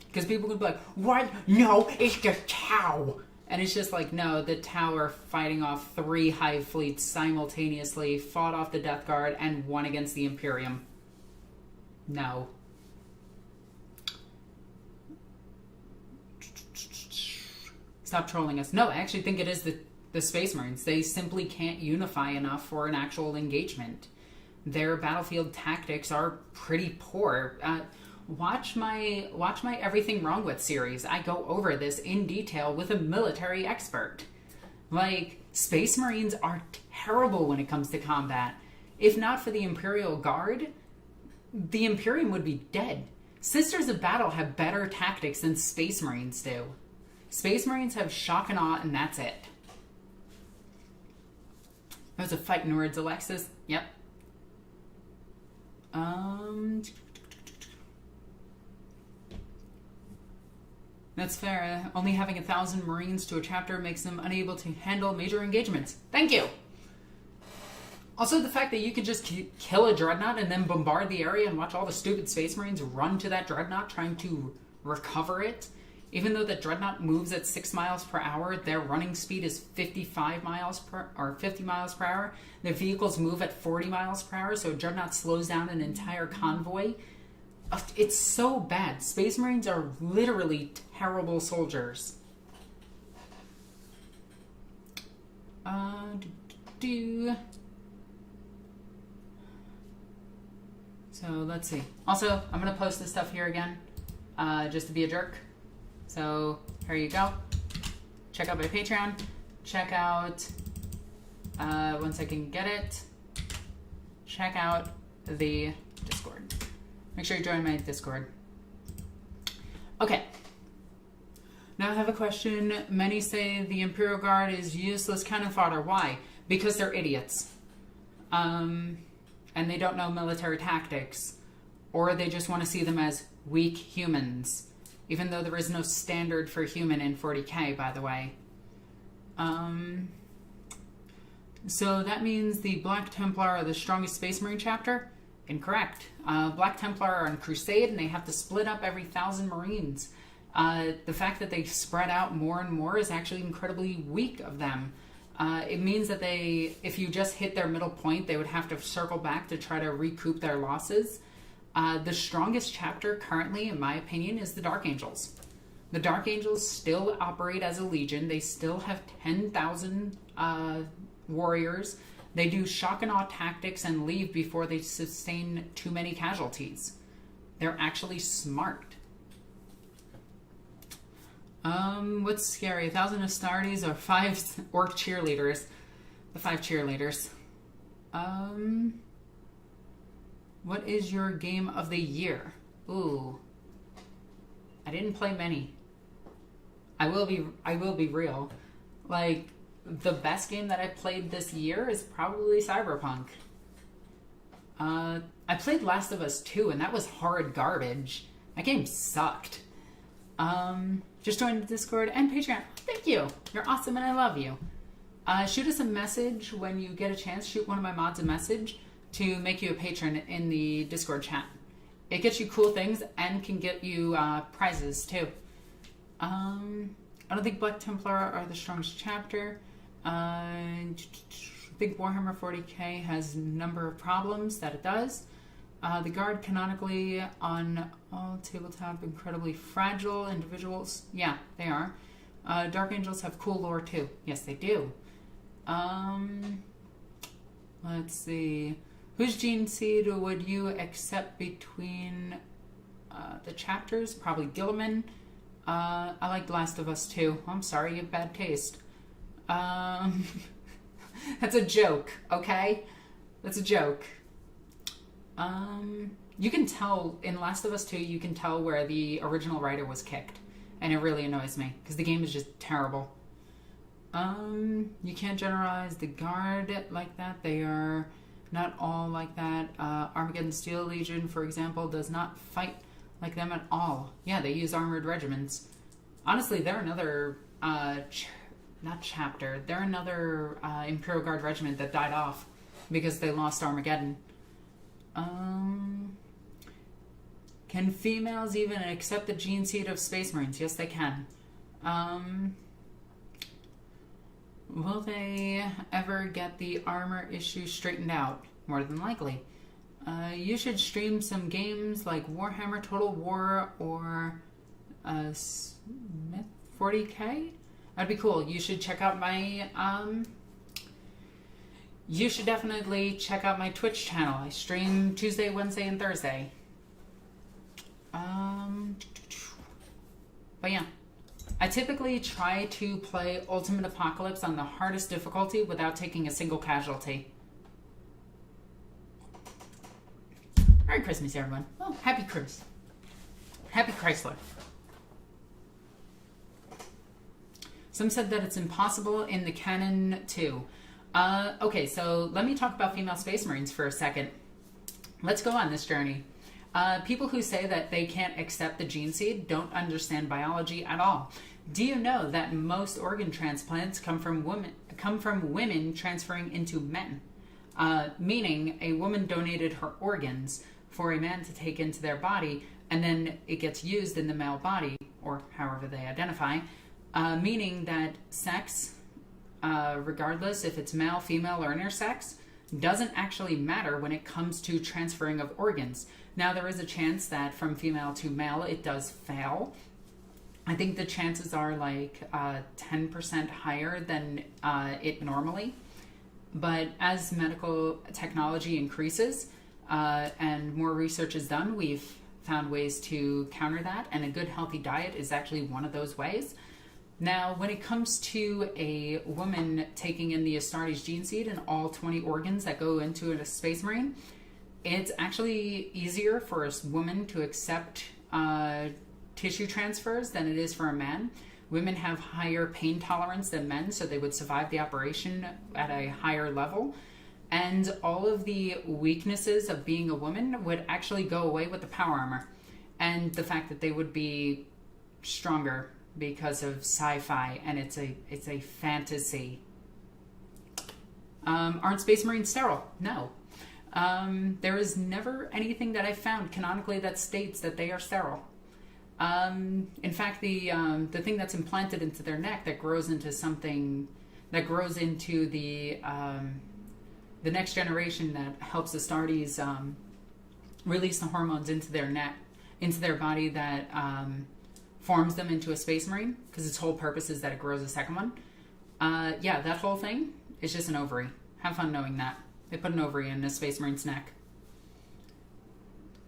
Because people could be like, what? No, it's the Tau. And it's just like, no, the Tau are fighting off 3 hive fleets simultaneously, fought off the Death Guard, and won against the Imperium. No. Stop trolling us. No, I actually think it is the Space Marines. They simply can't unify enough for an actual engagement. Their battlefield tactics are pretty poor. Watch my Everything Wrong With series. I go over this in detail with a military expert. Like, Space Marines are terrible when it comes to combat. If not for the Imperial Guard, the Imperium would be dead. Sisters of Battle have better tactics than Space Marines do. Space Marines have shock and awe, and that's it. That was a fighting words, Alexis. Yep. That's fair. Only having 1,000 Marines to a chapter makes them unable to handle major engagements. Thank you! Also, the fact that you could just kill a Dreadnought and then bombard the area and watch all the stupid Space Marines run to that Dreadnought trying to recover it. Even though the Dreadnought moves at 6 miles per hour, their running speed is 50 miles per hour. Their vehicles move at 40 miles per hour, so a Dreadnought slows down an entire convoy. It's so bad. Space Marines are literally terrible soldiers. So let's see. Also, I'm going to post this stuff here again, just to be a jerk. So here you go. Check out my Patreon. Check out, once I can get it, check out the Discord. Make sure you join my Discord. Okay. Now I have a question. Many say the Imperial Guard is useless cannon fodder. Why? Because they're idiots. And they don't know military tactics. Or they just want to see them as weak humans. Even though there is no standard for human in 40k, by the way. So that means the Black Templar are the strongest Space Marine chapter? Incorrect. Black Templar are on crusade and they have to split up every 1,000 Marines. The fact that they spread out more and more is actually incredibly weak of them. It means that if you just hit their middle point, they would have to circle back to try to recoup their losses. The strongest chapter currently, in my opinion, is the Dark Angels. The Dark Angels still operate as a legion. They still have 10,000 warriors. They do shock and awe tactics and leave before they sustain too many casualties. They're actually smart. What's scary? 1,000 Astartes or 5 Orc cheerleaders? The 5 cheerleaders. What is your game of the year? Ooh. I didn't play many. I will be real. Like, the best game that I played this year is probably Cyberpunk. I played Last of Us 2, and that was horrid garbage. That game sucked. Just join the Discord and Patreon. Thank you. You're awesome, and I love you. Shoot us a message when you get a chance. Shoot one of my mods a message to make you a patron in the Discord chat. It gets you cool things and can get you prizes, too. I don't think Black Templar are the strongest chapter. I think Warhammer 40k has a number of problems that it does. The Guard canonically on all tabletop incredibly fragile individuals. Yeah, they are. Dark Angels have cool lore too. Yes, they do. Let's see. Whose gene seed would you accept between the chapters? Probably Gilliman. I like Last of Us too. I'm sorry, you have bad taste. That's a joke, okay? That's a joke. You can tell, in Last of Us 2, you can tell where the original writer was kicked. And it really annoys me, because the game is just terrible. You can't generalize the Guard like that. They are not all like that. Armageddon Steel Legion, for example, does not fight like them at all. Yeah, they use armored regiments. Honestly, they're another, not chapter, they're another Imperial Guard regiment that died off because they lost Armageddon. Can females even accept the gene seed of Space Marines? Yes, they can. Will they ever get the armor issue straightened out? More than likely. You should stream some games like Warhammer Total War or Smith 40K? That'd be cool. You should check out my you should definitely check out my Twitch channel. I stream Tuesday, Wednesday, and Thursday. But yeah, I typically try to play Ultimate Apocalypse on the hardest difficulty without taking a single casualty. Merry Christmas, everyone. Oh, happy Christmas. Happy Chrysler. Some said that it's impossible in the canon too. Okay, so let me talk about female Space Marines for a second. Let's go on this journey. People who say that they can't accept the gene seed don't understand biology at all. Do you know that most organ transplants come from women transferring into men? Meaning a woman donated her organs for a man to take into their body, and then it gets used in the male body, or however they identify, meaning that sex, regardless if it's male, female, or intersex, doesn't actually matter when it comes to transferring of organs. Now, there is a chance that from female to male it does fail. I think the chances are like 10% higher than it normally. But as medical technology increases and more research is done, we've found ways to counter that, and a good healthy diet is actually one of those ways. Now, when it comes to a woman taking in the Astartes gene seed and all 20 organs that go into a Space Marine, it's actually easier for a woman to accept tissue transfers than it is for a man. Women have higher pain tolerance than men, so they would survive the operation at a higher level. And all of the weaknesses of being a woman would actually go away with the power armor. And the fact that they would be stronger because of sci-fi, and it's a fantasy. Aren't Space Marines sterile? No. There is never anything that I've found canonically that states that they are sterile. In fact, the thing that's implanted into their neck that grows into something that grows into the next generation that helps Astartes release the hormones into their neck, into their body that forms them into a Space Marine, because its whole purpose is that it grows a second one. Yeah, that whole thing is just an ovary. Have fun knowing that. They put an ovary in a Space Marine's neck.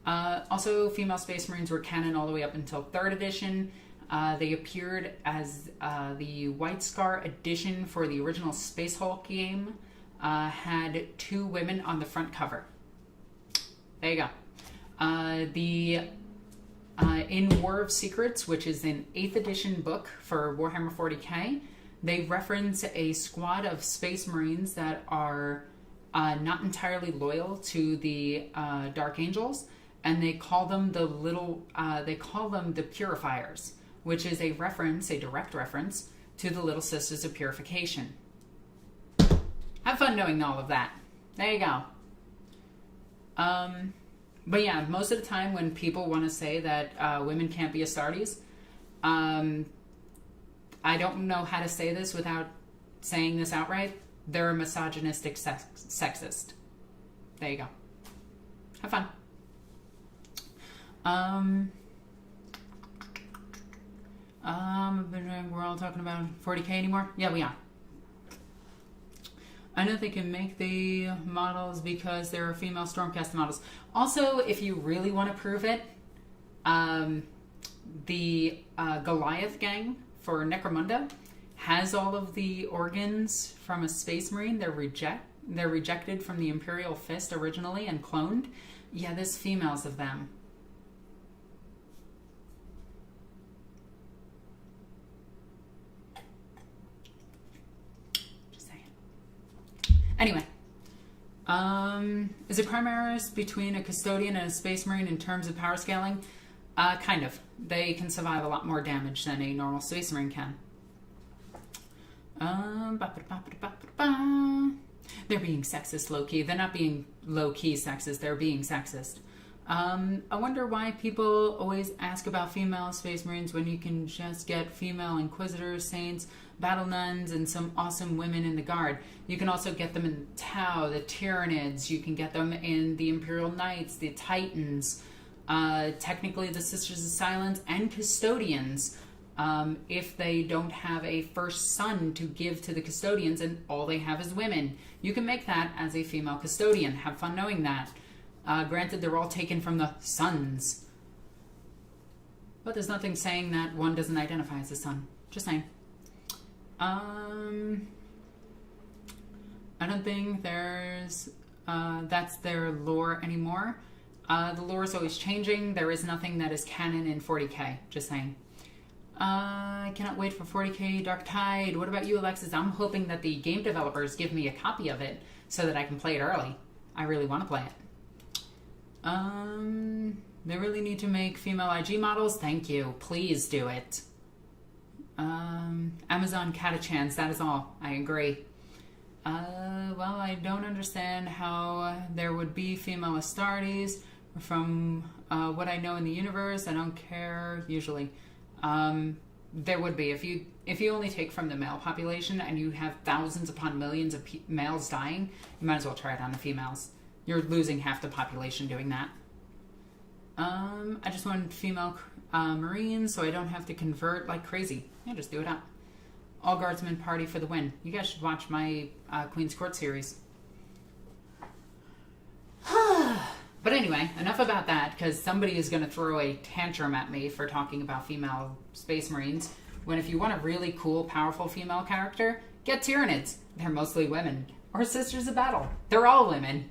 Also, female Space Marines were canon all the way up until 3rd edition. They appeared as the White Scar edition for the original Space Hulk game. Had 2 women on the front cover. There you go. In War of Secrets, which is an 8th edition book for Warhammer 40k, they reference a squad of Space Marines that are not entirely loyal to the Dark Angels, and they call them the Purifiers, which is a direct reference to the Little Sisters of Purification. Have fun knowing all of that. There you go. But yeah, most of the time when people want to say that women can't be Astartes, I don't know how to say this without saying this outright. They're a misogynistic sexist. There you go. Have fun. We're all talking about 40k anymore? Yeah, we are. I know they can make the models because there are female Stormcaster models. Also, if you really want to prove it, the Goliath gang for Necromunda has all of the organs from a Space Marine. They're rejected from the Imperial Fist originally and cloned. Yeah, there's females of them. Anyway, is it Primaris between a Custodian and a Space Marine in terms of power scaling? Kind of. They can survive a lot more damage than a normal Space Marine can. They're being sexist low-key. They're not being low-key sexist. They're being sexist. I wonder why people always ask about female Space Marines when you can just get female Inquisitors, Saints, Battle Nuns, and some awesome women in the Guard. You can also get them in Tau, the Tyranids. You can get them in the Imperial Knights, the Titans, technically the Sisters of Silence, and Custodians. If they don't have a first son to give to the Custodians and all they have is women. You can make that as a female Custodian. Have fun knowing that. Granted, they're all taken from the sons. But there's nothing saying that one doesn't identify as a son. Just saying. I don't think there's... that's their lore anymore. The lore is always changing. There is nothing that is canon in 40k. Just saying. I cannot wait for 40k Dark Tide. What about you, Alexis? I'm hoping that the game developers give me a copy of it so that I can play it early. I really want to play it. They really need to make female IG models. Thank you. Please do it. Amazon Catachans, that is all. I agree. Well, I don't understand how there would be female Astartes. From what I know in the universe, I don't care usually. There would be. If you only take from the male population and you have thousands upon millions of males dying, you might as well try it on the females. You're losing half the population doing that. I just want female Marines so I don't have to convert like crazy. Yeah, just do it up. All Guardsmen party for the win. You guys should watch my Queen's Court series. But anyway, enough about that, because somebody is going to throw a tantrum at me for talking about female Space Marines, when if you want a really cool, powerful female character, get Tyranids. They're mostly women. Or Sisters of Battle. They're all women.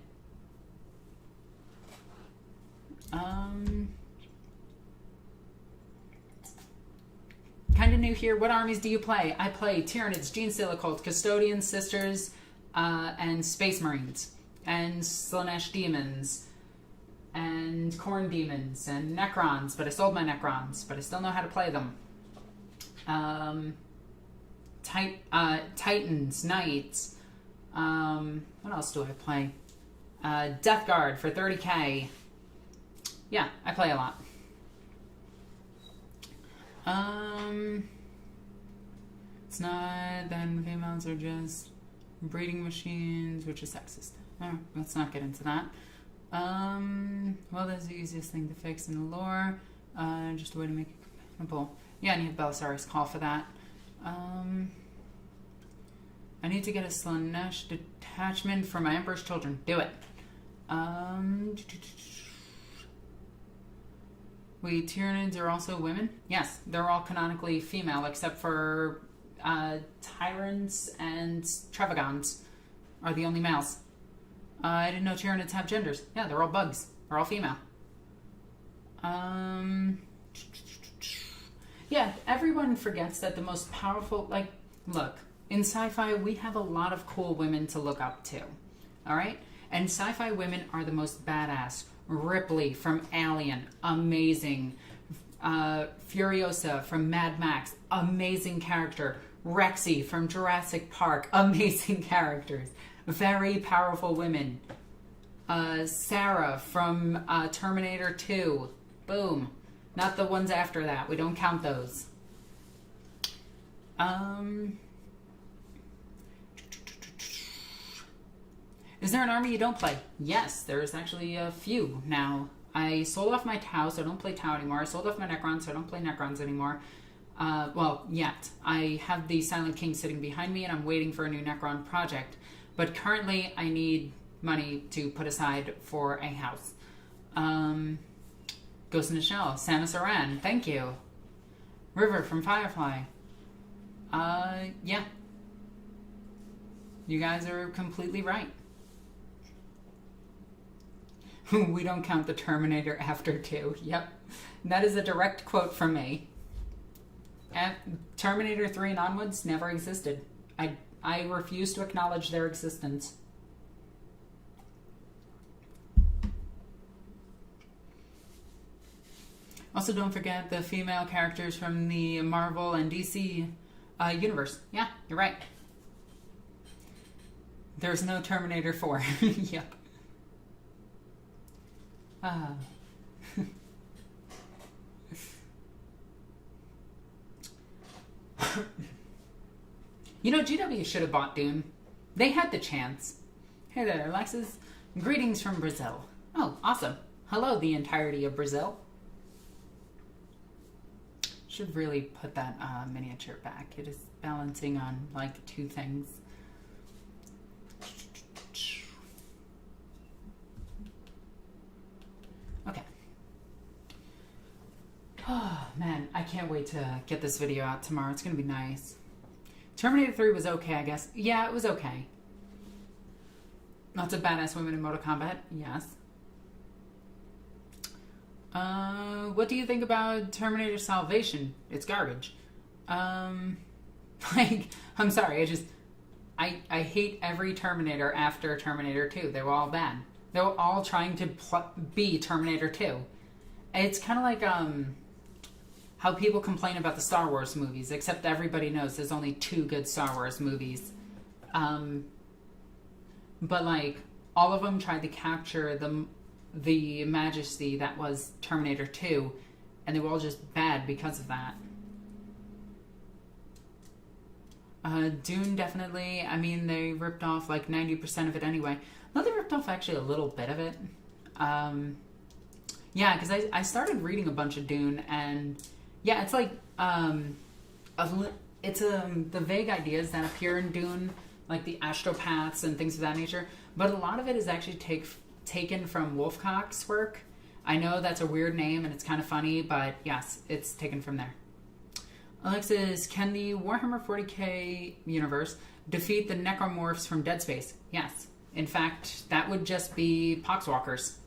Kind of new here. What armies do you play? I play Tyranids, Genestealer Cult, Custodians, Sisters, and Space Marines, and Slanesh Demons, and Khorne Demons, and Necrons, but I sold my Necrons, but I still know how to play them. Titans, Knights, what else do I play? Death Guard for 30k. Yeah, I play a lot. It's not then females are just breeding machines, which is sexist. Oh, let's not get into that. Well, that's the easiest thing to fix in the lore. Just a way to make it compatible. Yeah, and you have Belisarius Call for that. I need to get a Slanesh detachment for my Emperor's Children. Do it. Wait, Tyranids are also women? Yes, they're all canonically female, except for Tyrants and Trevagons are the only males. I didn't know Tyranids have genders. Yeah, they're all bugs. They're all female. Yeah, everyone forgets that the most powerful, like, look, in sci-fi, we have a lot of cool women to look up to. All right? And sci-fi women are the most badass. Ripley from Alien, amazing. Furiosa from Mad Max, amazing character. Rexy from Jurassic Park, amazing characters. Very powerful women. Sarah from Terminator 2, boom. Not the ones after that, we don't count those. Is there an army you don't play? Yes, there's actually a few now. I sold off my Tau, so I don't play Tau anymore. I sold off my Necrons, so I don't play Necrons anymore. Well, yet. I have the Silent King sitting behind me, and I'm waiting for a new Necron project. But currently, I need money to put aside for a house. Ghost in a Shell, Samus Aran, thank you. River from Firefly. Yeah. You guys are completely right. We don't count the Terminator after 2. Yep. That is a direct quote from me. Terminator 3 and onwards never existed. I refuse to acknowledge their existence. Also, don't forget the female characters from the Marvel and DC universe. Yeah, you're right. There's no Terminator 4. Yep. You know, GW should have bought Dune. They had the chance. Hey there, Alexis. Greetings from Brazil. Oh, awesome. Hello, the entirety of Brazil. Should really put that miniature back. It is balancing on like two things. Okay. Oh man, I can't wait to get this video out tomorrow. It's gonna be nice. Terminator 3 was okay, I guess. Yeah, it was okay. Lots of badass women in Mortal Kombat. Yes. What do you think about Terminator Salvation? It's garbage. Like, I'm sorry, I hate every Terminator after Terminator 2. They were all bad. They were all trying to be Terminator 2. It's kind of like, how people complain about the Star Wars movies, except everybody knows there's only 2 good Star Wars movies. But, like, all of them tried to capture the majesty that was Terminator 2, and they were all just bad because of that. Dune, definitely. I mean, they ripped off like 90% of it anyway. No, they ripped off actually a little bit of it. Yeah, because I started reading a bunch of Dune, and yeah, it's like it's the vague ideas that appear in Dune, like the astropaths and things of that nature. But a lot of it is actually taken from Wolfcock's work. I know that's a weird name and it's kind of funny, but yes, it's taken from there. Alexis, can the Warhammer 40k universe defeat the Necromorphs from Dead Space? Yes. In fact, that would just be Poxwalkers.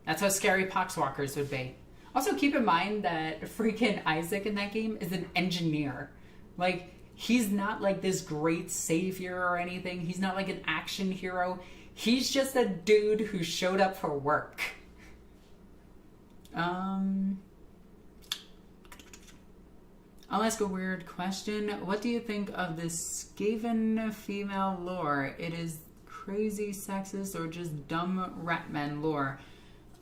That's how scary Poxwalkers would be. Also, keep in mind that freaking Isaac in that game is an engineer. Like, he's not like this great savior or anything. He's not like an action hero. He's just a dude who showed up for work. I'll ask a weird question. What do you think of this Skaven female lore? It is crazy sexist or just dumb ratman lore?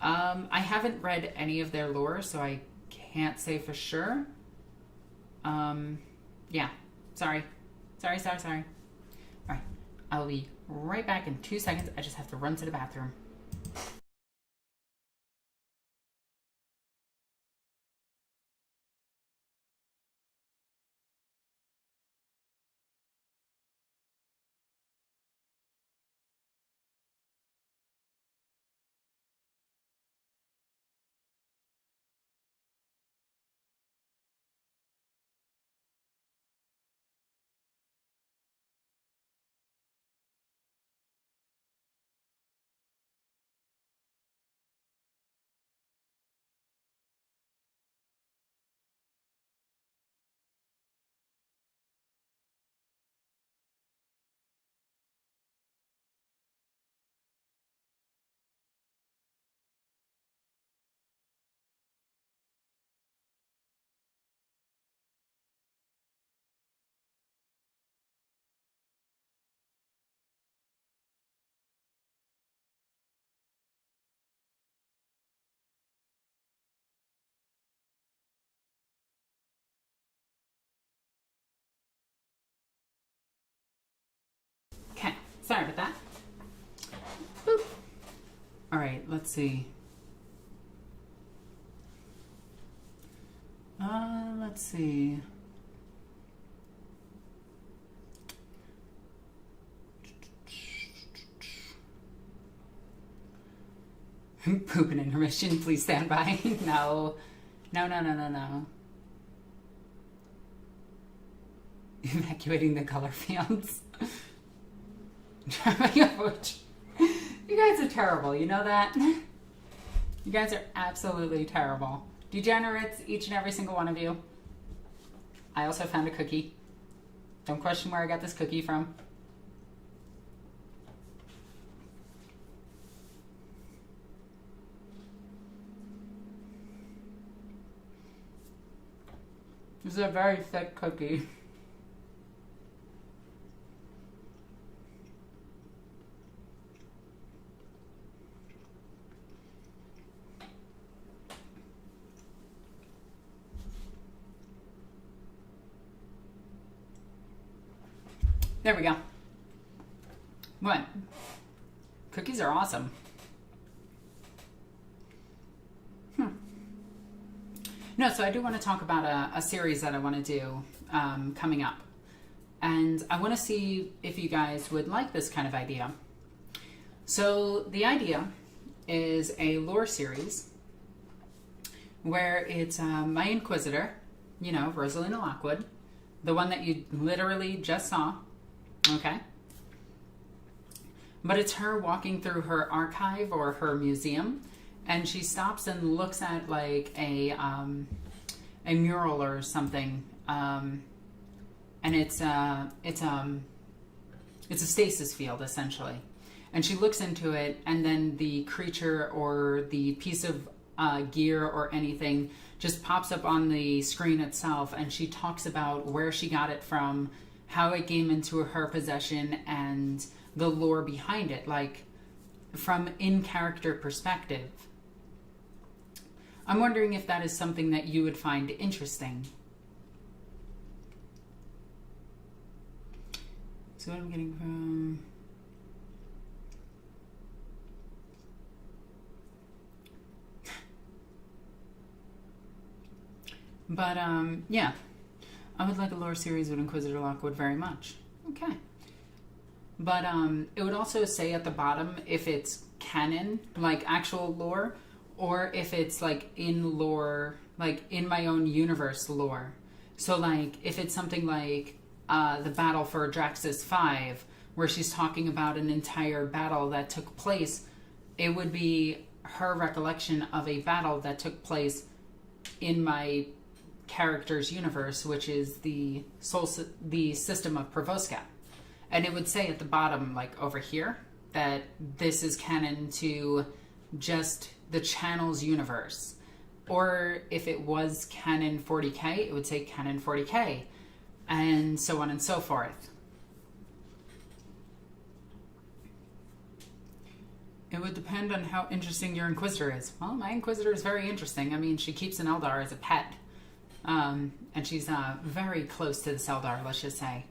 I haven't read any of their lore, so I can't say for sure. Yeah. Sorry. Sorry. Alright. I'll be right back in 2 seconds. I just have to run to the bathroom. Okay, sorry about that. Boop. All right, let's see. Let's see. Poop and intermission, please stand by. No. Evacuating the color fields. You guys are terrible, you know that? You guys are absolutely terrible. Degenerates, each and every single one of you. I also found a cookie. Don't question where I got this cookie from. This is a very thick cookie. There we go. What? Cookies are awesome. No, so I do want to talk about a series that I want to do coming up. And I want to see if you guys would like this kind of idea. So the idea is a lore series where it's my Inquisitor, you know, Rosalina Lockwood, the one that you literally just saw, okay? But it's her walking through her archive or her museum, and she stops and looks at like a mural or something, and it's a stasis field essentially. And she looks into it, and then the creature or the piece of gear or anything just pops up on the screen itself, and she talks about where she got it from, how it came into her possession, and the lore behind it, like from in-character perspective. I'm wondering if that is something that you would find interesting. So what I'm getting from... But, yeah. I would like a lore series with Inquisitor Lockwood very much. Okay. But, it would also say at the bottom if it's canon, like actual lore, or if it's like in lore, like in my own universe lore. So, like, if it's something like the battle for Draxus 5, where she's talking about an entire battle that took place, it would be her recollection of a battle that took place in my character's universe, which is the system of Provoska. And it would say at the bottom, like over here, that this is canon to just the channel's universe. Or if it was canon 40k, it would say canon 40k, and so on and so forth. It would depend on how interesting your Inquisitor is. Well, my Inquisitor is very interesting. I mean, she keeps an Eldar as a pet. And she's very close to this Eldar, let's just say.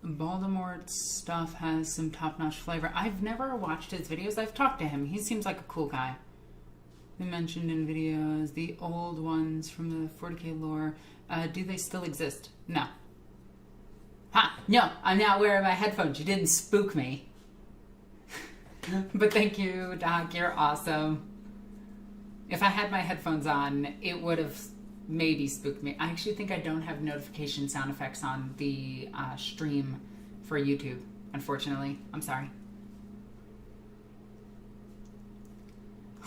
Voldemort's stuff has some top-notch flavor. I've never watched his videos. I've talked to him. He seems like a cool guy. They mentioned in videos the old ones from the 40k lore. Do they still exist? No. Ha! No, I'm not wearing my headphones. You didn't spook me. But thank you, Doc. You're awesome. If I had my headphones on, it would have maybe spooked me. I actually think I don't have notification sound effects on the stream for YouTube, unfortunately. I'm sorry.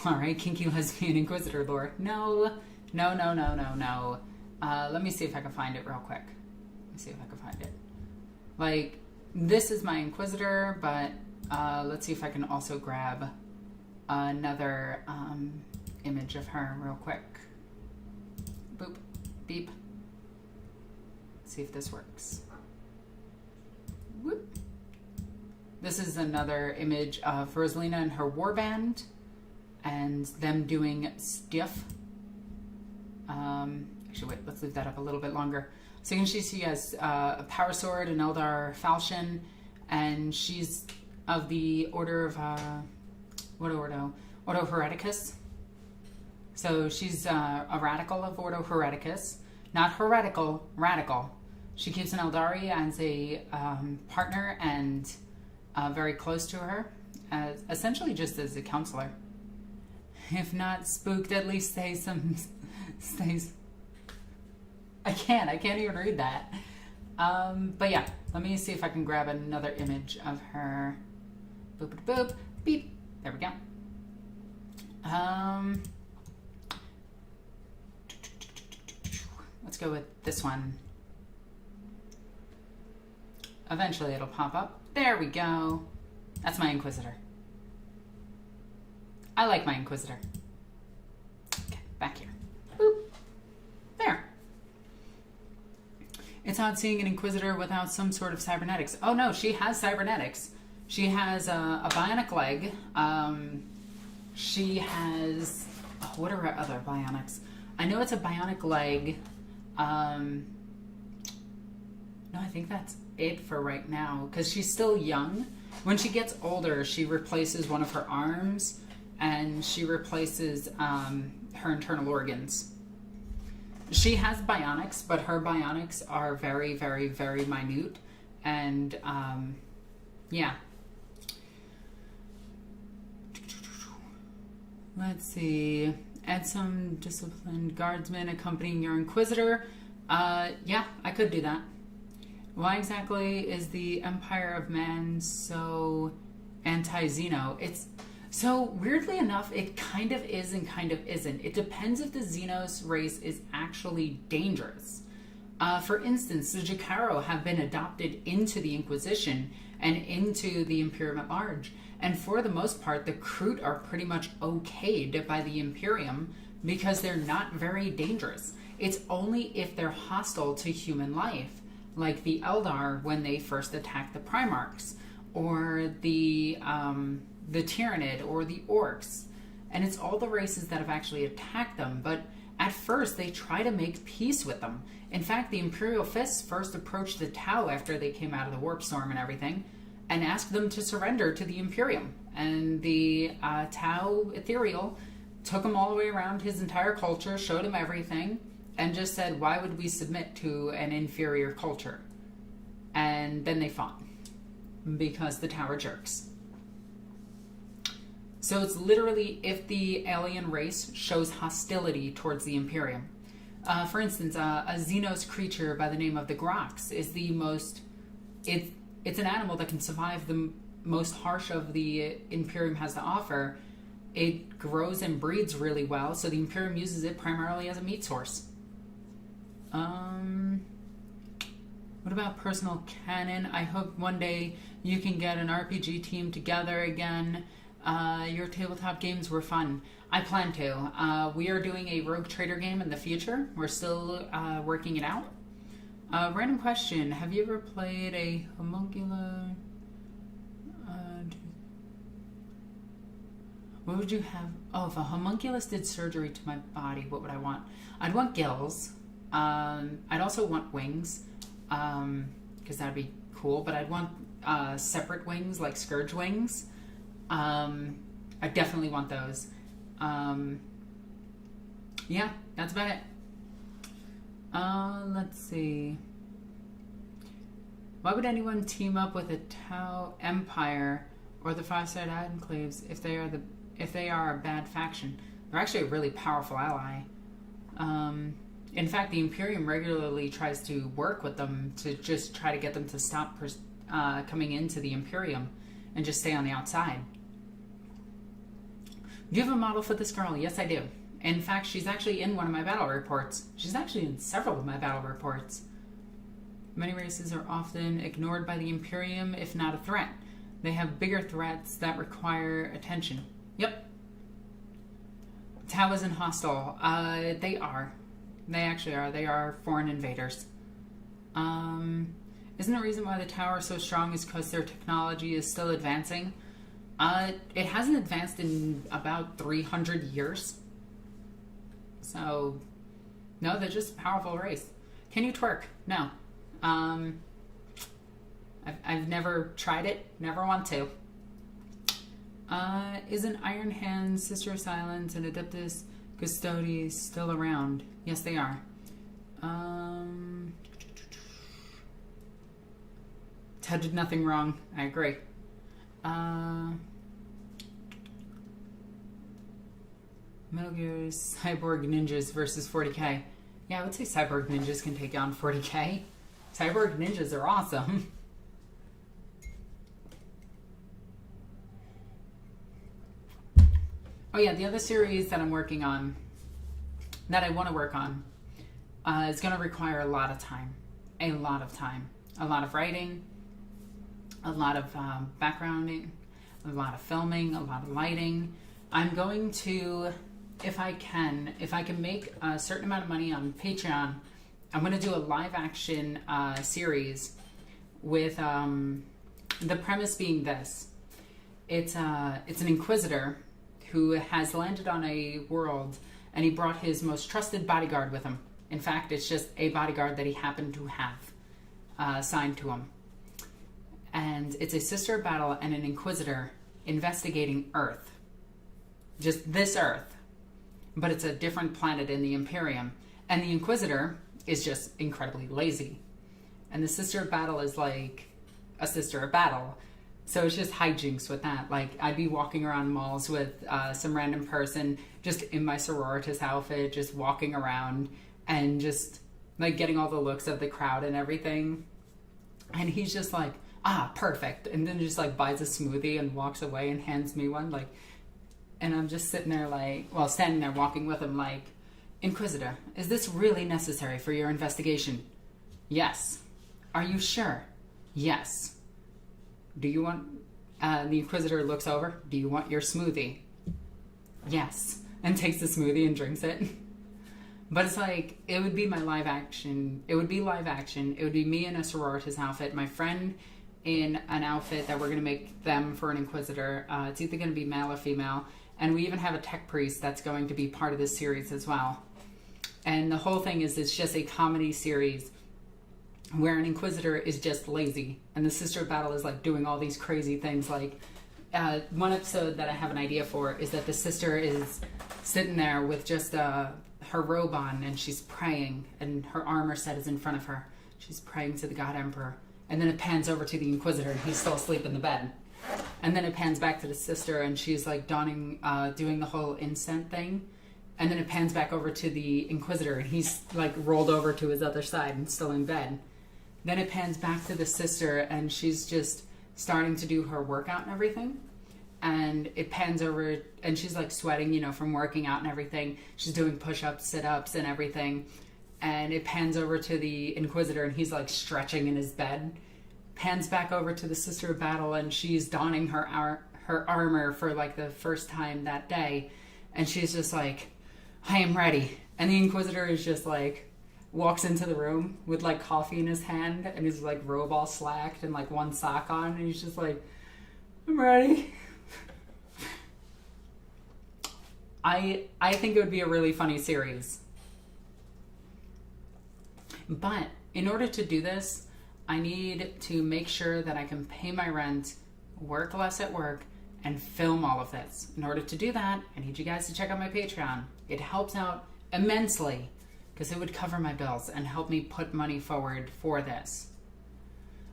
Alright, kinky lesbian Inquisitor lore. No. Let me see if I can find it real quick. Let me see if I can find it. Like, this is my Inquisitor, but let's see if I can also grab another image of her real quick. Boop. Beep. Let's see if this works. Whoop. This is another image of Rosalina and her warband and them doing stuff. Actually, wait, let's leave that up a little bit longer. So you can see she has a power sword, an Eldar falchion, and she's of the order of, what ordo? Ordo Hereticus. So she's a radical of Ordo Hereticus. Not heretical, radical. She keeps an Eldari as a partner and very close to her, as essentially just as a counselor. If not spooked, at least stays. I can't even read that. But yeah, let me see if I can grab another image of her. Boop, boop, boop, beep. There we go. Let's go with this one. Eventually it'll pop up. There we go. That's my Inquisitor. I like my Inquisitor. Okay, back here. Boop. There. It's odd seeing an Inquisitor without some sort of cybernetics. Oh no, she has cybernetics. She has a bionic leg. She has... Oh, what are her other bionics? I know it's a bionic leg. No, I think that's it for right now, because she's still young. When she gets older, she replaces one of her arms, and she replaces her internal organs. She has bionics, but her bionics are very, very, very minute. And, yeah. Let's see. Add some disciplined guardsmen accompanying your Inquisitor. Yeah, I could do that. Why exactly is the Empire of Man so anti-Xeno? It's so, weirdly enough, it kind of is and kind of isn't. It depends if the Xenos race is actually dangerous. For instance, the Jacaro have been adopted into the Inquisition and into the Imperium at large. And for the most part, the Kroot are pretty much okayed by the Imperium because they're not very dangerous. It's only if they're hostile to human life, like the Eldar when they first attacked the Primarchs, or the Tyranid, or the Orks. And it's all the races that have actually attacked them, but at first they try to make peace with them. In fact, the Imperial Fists first approached the Tau after they came out of the Warp Storm and everything, and asked them to surrender to the Imperium. And the Tau Ethereal took him all the way around his entire culture, showed him everything, and just said, why would we submit to an inferior culture? And then they fought, because the Tau are jerks. So it's literally if the alien race shows hostility towards the Imperium. For instance, a Xenos creature by the name of the Grox is the most... It's an animal that can survive the most harsh of the Imperium has to offer. It grows and breeds really well, so the Imperium uses it primarily as a meat source. What about personal canon? I hope one day you can get an RPG team together again. Your tabletop games were fun. I plan to. We are doing a Rogue Trader game in the future. We're still working it out. Random question. Have you ever played a homuncular? What would you have? Oh, if a homunculus did surgery to my body, what would I want? I'd want gills. I'd also want wings, because that'd be cool. But I'd want separate wings, like scourge wings. I definitely want those. Yeah, that's about it. Let's see. Why would anyone team up with a Tau Empire or the Five-Sided Enclaves if they are a bad faction? They're actually a really powerful ally. In fact, the Imperium regularly tries to work with them to just try to get them to stop coming into the Imperium and just stay on the outside. Do you have a model for this girl? Yes, I do. In fact, she's actually in one of my battle reports. She's actually in several of my battle reports. Many races are often ignored by the Imperium, if not a threat. They have bigger threats that require attention. Yep. Tau isn't hostile. They are. They actually are. They are foreign invaders. Isn't the reason why the Tau are so strong is because their technology is still advancing? It hasn't advanced in about 300 years. So, no, they're just a powerful race. Can you twerk? No. I've never tried it. Never want to. Isn't Iron Hand, Sister of Silence, and Adeptus Custodes still around? Yes, they are. Ted did nothing wrong. I agree. Metal Gear Cyborg Ninjas versus 40k. Yeah, I would say Cyborg Ninjas can take on 40k. Cyborg Ninjas are awesome. Oh yeah, the other series that I'm working on, that I want to work on, is going to require a lot of time. A lot of time. A lot of writing, a lot of backgrounding, a lot of filming, a lot of lighting. I'm going to, if I can make a certain amount of money on Patreon, I'm going to do a live action series with the premise being this. It's an Inquisitor who has landed on a world, and he brought his most trusted bodyguard with him. In fact, it's just a bodyguard that he happened to have assigned to him. And it's a sister of battle and an inquisitor investigating Earth. Just this Earth. But it's a different planet in the Imperium. And the inquisitor is just incredibly lazy. And the sister of battle is like a sister of battle. So it's just hijinks with that. Like, I'd be walking around malls with some random person just in my sororitas outfit, just walking around and just like getting all the looks of the crowd and everything. And he's just like, perfect. And then just like buys a smoothie and walks away and hands me one. Like, and I'm just sitting there like, well, standing there walking with him like, Inquisitor, is this really necessary for your investigation? Yes. Are you sure? Yes. Do you want, the Inquisitor looks over, do you want your smoothie? Yes. And takes the smoothie and drinks it. But it's like, it would be my live action. It would be live action. It would be me in a sororitas outfit, my friend in an outfit that we're going to make them for an Inquisitor. It's either going to be male or female. And we even have a tech priest that's going to be part of this series as well. And the whole thing is it's just a comedy series where an Inquisitor is just lazy. And the Sister of Battle is like doing all these crazy things. Like one episode that I have an idea for is that the sister is sitting there with just her robe on and she's praying and her armor set is in front of her. She's praying to the God Emperor. And then it pans over to the Inquisitor and he's still asleep in the bed. And then it pans back to the sister and she's like doing the whole incense thing. And then it pans back over to the Inquisitor and he's like rolled over to his other side and still in bed. Then it pans back to the sister and she's just starting to do her workout and everything. And it pans over and she's like sweating, you know, from working out and everything. She's doing push-ups, sit-ups and everything. And it pans over to the Inquisitor and he's like stretching in his bed. Pans back over to the Sister of Battle and she's donning her armor for like the first time that day. And she's just like, I am ready. And the Inquisitor is just like, walks into the room with like coffee in his hand and his like robe all slacked and like one sock on. And he's just like, I'm ready. I think it would be a really funny series. But in order to do this, I need to make sure that I can pay my rent, work less at work, and film all of this. In order to do that, I need you guys to check out my Patreon. It helps out immensely because it would cover my bills and help me put money forward for this.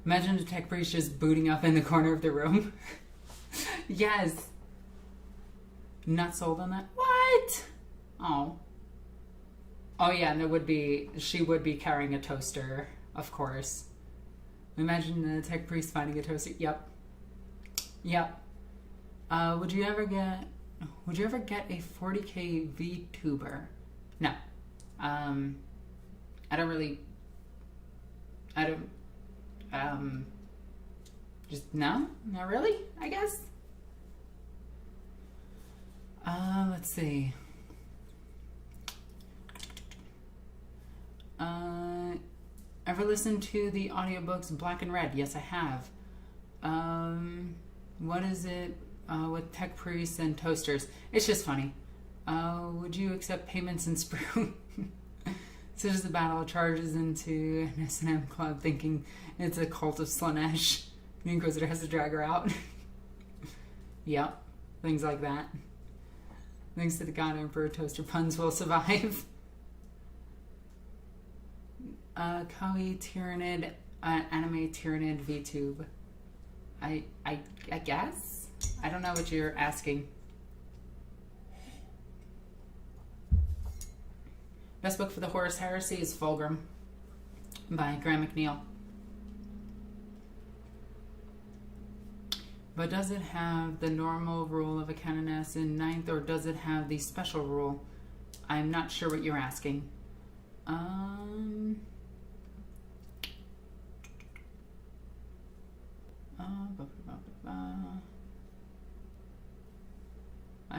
Imagine a tech priest just booting up in the corner of the room. Yes. Not sold on that? What? Oh. Oh yeah, and she would be carrying a toaster, of course. Imagine the tech priest finding a toaster. Yep. Would you ever get a 40k VTuber? No. No, not really, I guess. Let's see. Ever listened to the audiobooks Black and Red? Yes, I have. What is it with tech priests and toasters? It's just funny. Would you accept payments in Sprue? So as the battle charges into an S&M club thinking it's a cult of Slanesh. The Inquisitor has to drag her out. Yep, things like that. Thanks to the God Emperor, toaster puns will survive. Kawi Tyranid, anime Tyranid VTube. I guess? I don't know what you're asking. Best book for the Horus Heresy is Fulgrim by Graham McNeil. But does it have the normal rule of a canoness in 9th, or does it have the special rule? I'm not sure what you're asking. I'm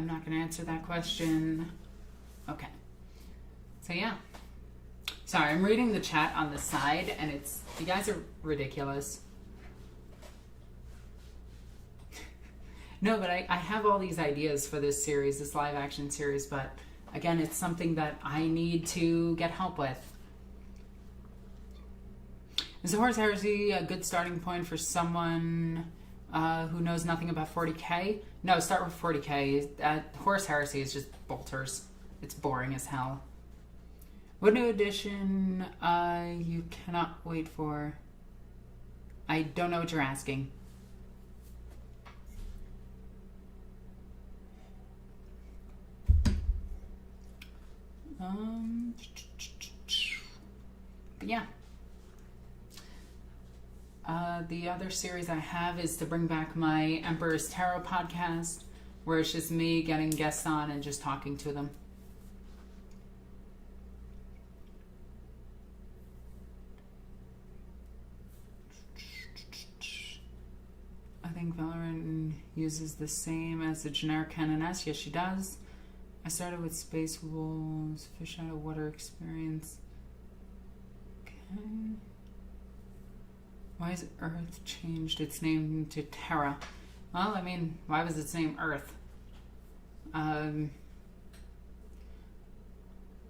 not going to answer that question. Okay. So yeah. Sorry, I'm reading the chat on the side, and you guys are ridiculous. No, but I have all these ideas for this series, this live action series, but Again, it's something that I need to get help with. Is the Horus Heresy a good starting point for someone who knows nothing about 40k? No, start with 40k. Horus Heresy is just bolters. It's boring as hell. What new edition you cannot wait for? I don't know what you're asking. But yeah. The other series I have is to bring back my Emperor's Tarot podcast, where it's just me getting guests on and just talking to them. I think Valorant uses the same as the generic Canon S. Yes, she does. I started with Space Wolves, Fish Out of Water Experience. Okay. Why has Earth changed its name to Terra? Well, I mean, why was its name Earth? Do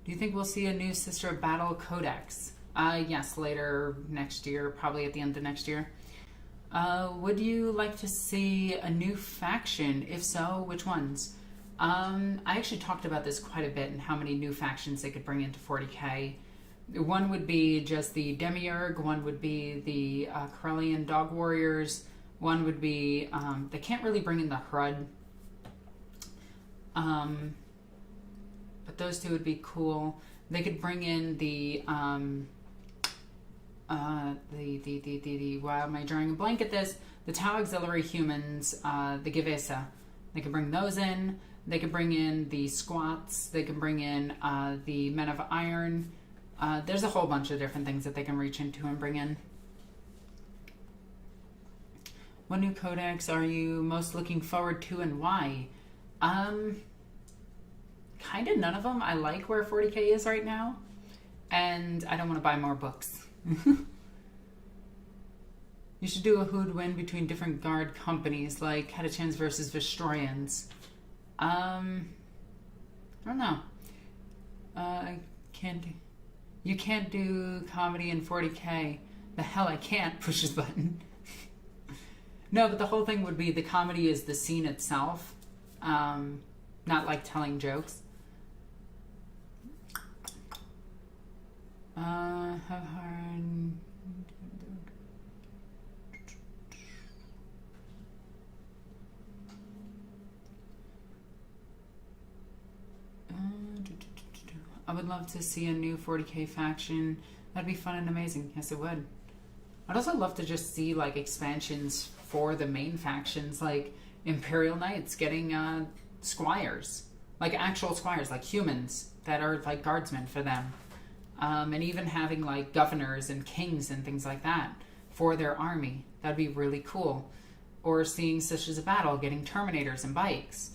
you think we'll see a new Sister of Battle Codex? Yes, later next year, probably at the end of next year. Would you like to see a new faction? If so, which ones? I actually talked about this quite a bit and how many new factions they could bring into 40k. One would be just the Demiurge, one would be the Corellian Dog Warriors, one would be, they can't really bring in the Hrud. But those two would be cool. They could bring in the why am I drawing a blank at this? The Tau Auxiliary Humans, the Givesa. They could bring those in. They could bring in the Squats. They could bring in the Men of Iron. There's a whole bunch of different things that they can reach into and bring in. What new codex are you most looking forward to and why? Kind of none of them. I like where 40k is right now, and I don't want to buy more books. You should do a who'd win between different guard companies, like Catachans versus Vistorians. I don't know. You can't do comedy in 40k. The hell I can't. Pushes button. No, but the whole thing would be the comedy is the scene itself, not like telling jokes. How hard? I would love to see a new 40k faction. That'd be fun and amazing. Yes, it would. I'd also love to just see like expansions for the main factions, like Imperial Knights getting squires, like actual squires, like humans that are like guardsmen for them, and even having like governors and kings and things like that for their army. That'd be really cool. Or seeing Sisters of Battle getting Terminators and bikes,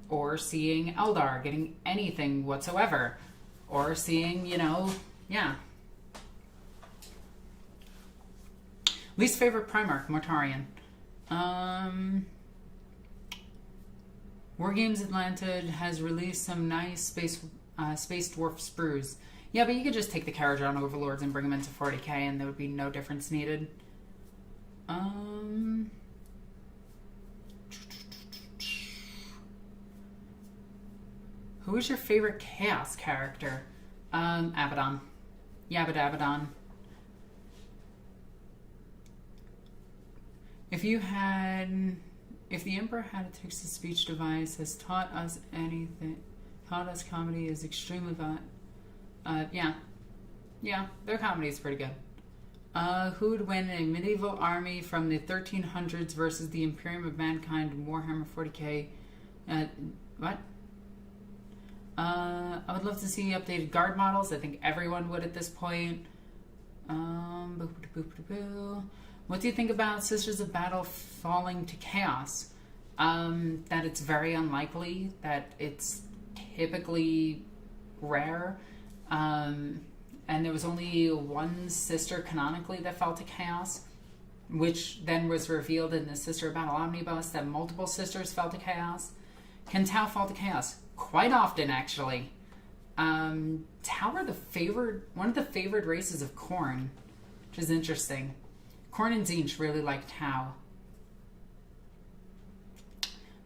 or seeing Eldar getting anything whatsoever, or seeing, yeah. Least favorite Primarch, Mortarion. Wargames Atlanta has released some nice space dwarf sprues. Yeah, but you could just take the Karajan Overlords and bring them into 40k and there would be no difference needed. Who is your favorite Chaos character? Abaddon. Yabba Abaddon. If the Emperor had a text-to-speech device has taught us comedy is extremely yeah, their comedy is pretty good. Who would win a medieval army from the 1300s versus the Imperium of Mankind in Warhammer 40k? What? I would love to see updated guard models. I think everyone would at this point. What do you think about Sisters of Battle falling to Chaos? That it's very unlikely, that it's typically rare, and there was only one sister canonically that fell to Chaos, which then was revealed in the Sister of Battle Omnibus that multiple sisters fell to Chaos. Can Tau fall to Chaos? Quite often, actually. Tau are one of the favored races of Khorne, which is interesting. Khorne and Tzeentch really like Tau.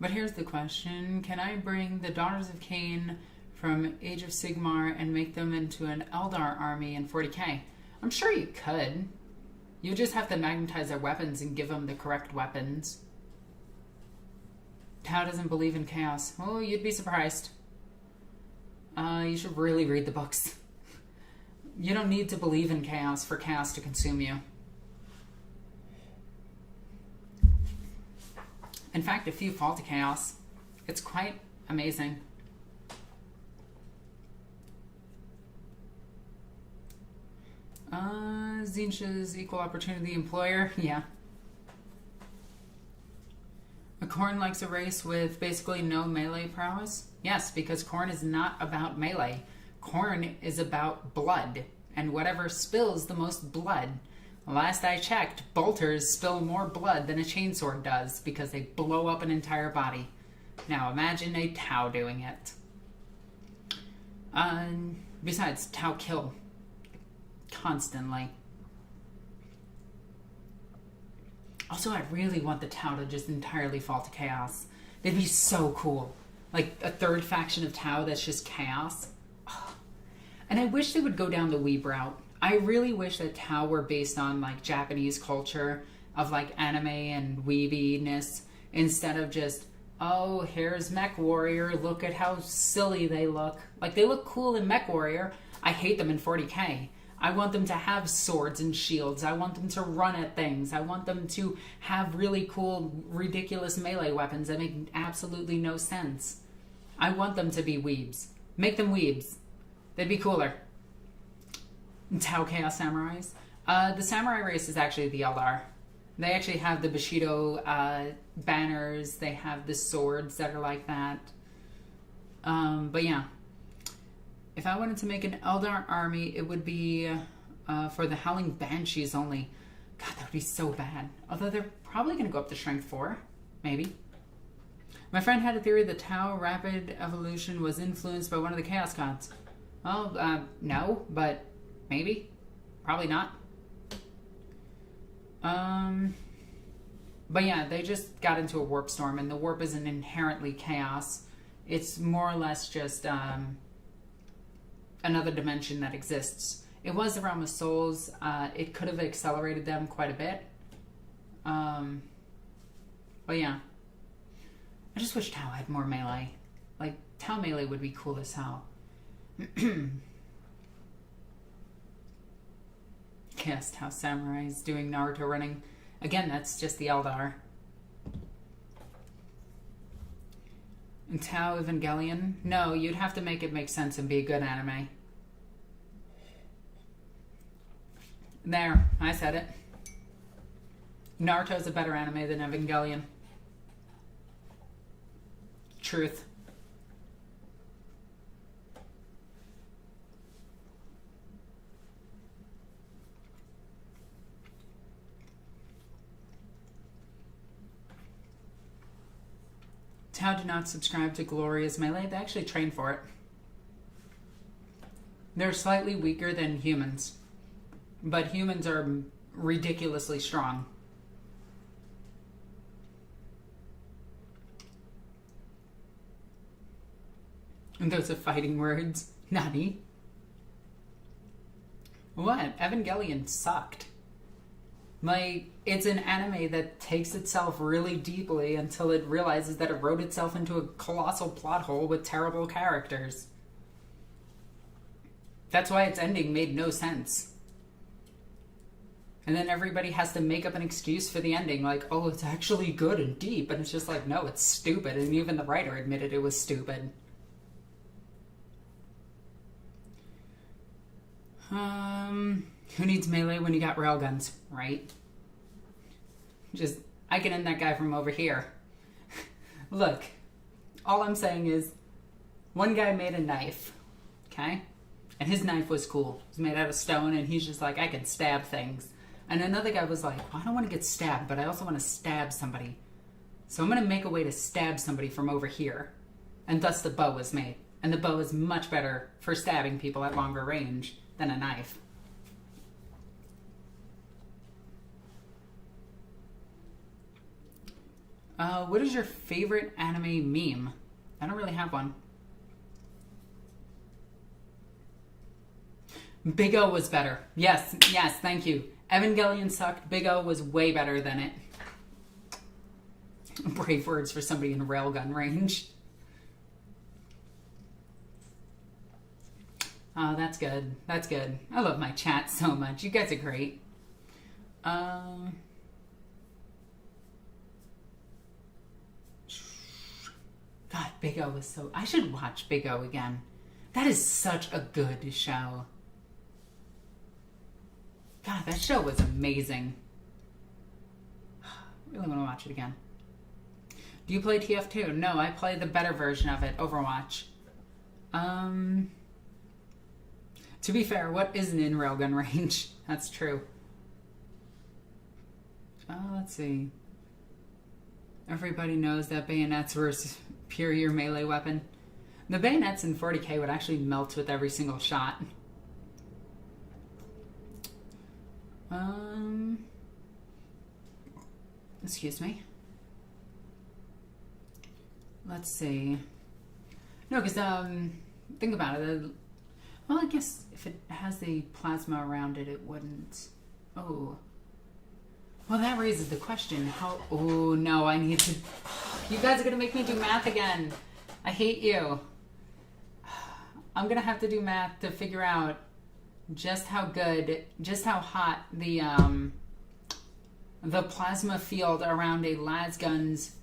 But here's the question. Can I bring the Daughters of Cain from Age of Sigmar and make them into an Eldar army in 40k? I'm sure you could. You just have to magnetize their weapons and give them the correct weapons. Tau doesn't believe in chaos. Oh, you'd be surprised. You should really read the books. You don't need to believe in chaos for chaos to consume you. In fact, if you fall to chaos, it's quite amazing. Tzeentch's equal opportunity employer. Yeah. A Khorne likes a race with basically no melee prowess. Yes, because Khorne is not about melee. Khorne is about blood, and whatever spills the most blood. Last I checked, bolters spill more blood than a chainsword does because they blow up an entire body. Now imagine a Tau doing it. Besides, Tau kill constantly. Also, I really want the Tau to just entirely fall to chaos. They'd be so cool. Like a third faction of Tau that's just chaos. Oh. And I wish they would go down the weeb route. I really wish that Tau were based on like Japanese culture of like anime and weebiness instead of just, oh, here's Mech Warrior, look at how silly they look. Like, they look cool in Mech Warrior. I hate them in 40k. I want them to have swords and shields. I want them to run at things. I want them to have really cool, ridiculous melee weapons that make absolutely no sense. I want them to be weebs. Make them weebs. They'd be cooler. Tau Chaos Samurais. The samurai race is actually the Eldar. They actually have the Bushido banners. They have the swords that are like that. But yeah. If I wanted to make an Eldar army, it would be for the Howling Banshees only. God, that would be so bad. Although they're probably going to go up to Strength 4. Maybe. My friend had a theory that Tau Rapid Evolution was influenced by one of the Chaos Gods. Well, no, but maybe. Probably not. But yeah, they just got into a warp storm, and the warp isn't inherently chaos. It's more or less just another dimension that exists. It was the Realm of Souls. It could have accelerated them quite a bit. But yeah. I just wish Tau had more melee. Like, Tau melee would be cool as hell. Yes, Tau Samurais doing Naruto running. Again, that's just the Eldar. And Tau Evangelion? No, you'd have to make it make sense and be a good anime. There, I said it. Naruto's a better anime than Evangelion. Truth. Tau do not subscribe to Gloria's melee. They actually train for it. They're slightly weaker than humans, but humans are ridiculously strong. And those are fighting words. Nani? What? Evangelion sucked. Like, it's an anime that takes itself really deeply until it realizes that it wrote itself into a colossal plot hole with terrible characters. That's why its ending made no sense. And then everybody has to make up an excuse for the ending, like, oh, it's actually good and deep. And it's just like, no, it's stupid. And even the writer admitted it was stupid. Who needs melee when you got railguns, right? Just, I can end that guy from over here. Look, all I'm saying is, one guy made a knife, okay? And his knife was cool. It was made out of stone, and he's just like, I can stab things. And another guy was like, well, I don't want to get stabbed, but I also want to stab somebody. So I'm going to make a way to stab somebody from over here. And thus the bow was made. And the bow is much better for stabbing people at longer range than a knife. What is your favorite anime meme? I don't really have one. Big O was better. Yes, thank you. Evangelion sucked. Big O was way better than it. Brave words for somebody in railgun range. Oh, that's good. That's good. I love my chat so much. You guys are great. God, Big O was so... I should watch Big O again. That is such a good show. God, that show was amazing. I really want to watch it again. Do you play TF2? No, I play the better version of it, Overwatch. To be fair, what isn't in railgun range? That's true. Let's see. Everybody knows that bayonets were a superior melee weapon. The bayonets in 40k would actually melt with every single shot. Excuse me. Let's see. No, because, think about it. Well, I guess if it has the plasma around it, it wouldn't. Oh. Well, that raises the question. How... Oh, no, I need to... You guys are going to make me do math again. I hate you. I'm going to have to do math to figure out just how good, just how hot the plasma field around a lasgun's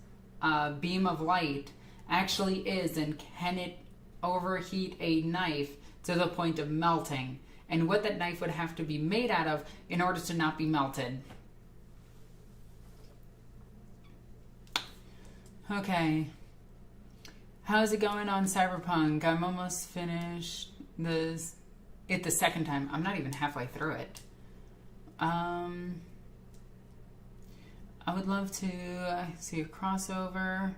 beam of light actually is, and can it overheat a knife to the point of melting, and what that knife would have to be made out of in order to not be melted. Okay. How's it going on Cyberpunk? I'm almost finished it the second time. I'm not even halfway through it. I would love to see a crossover.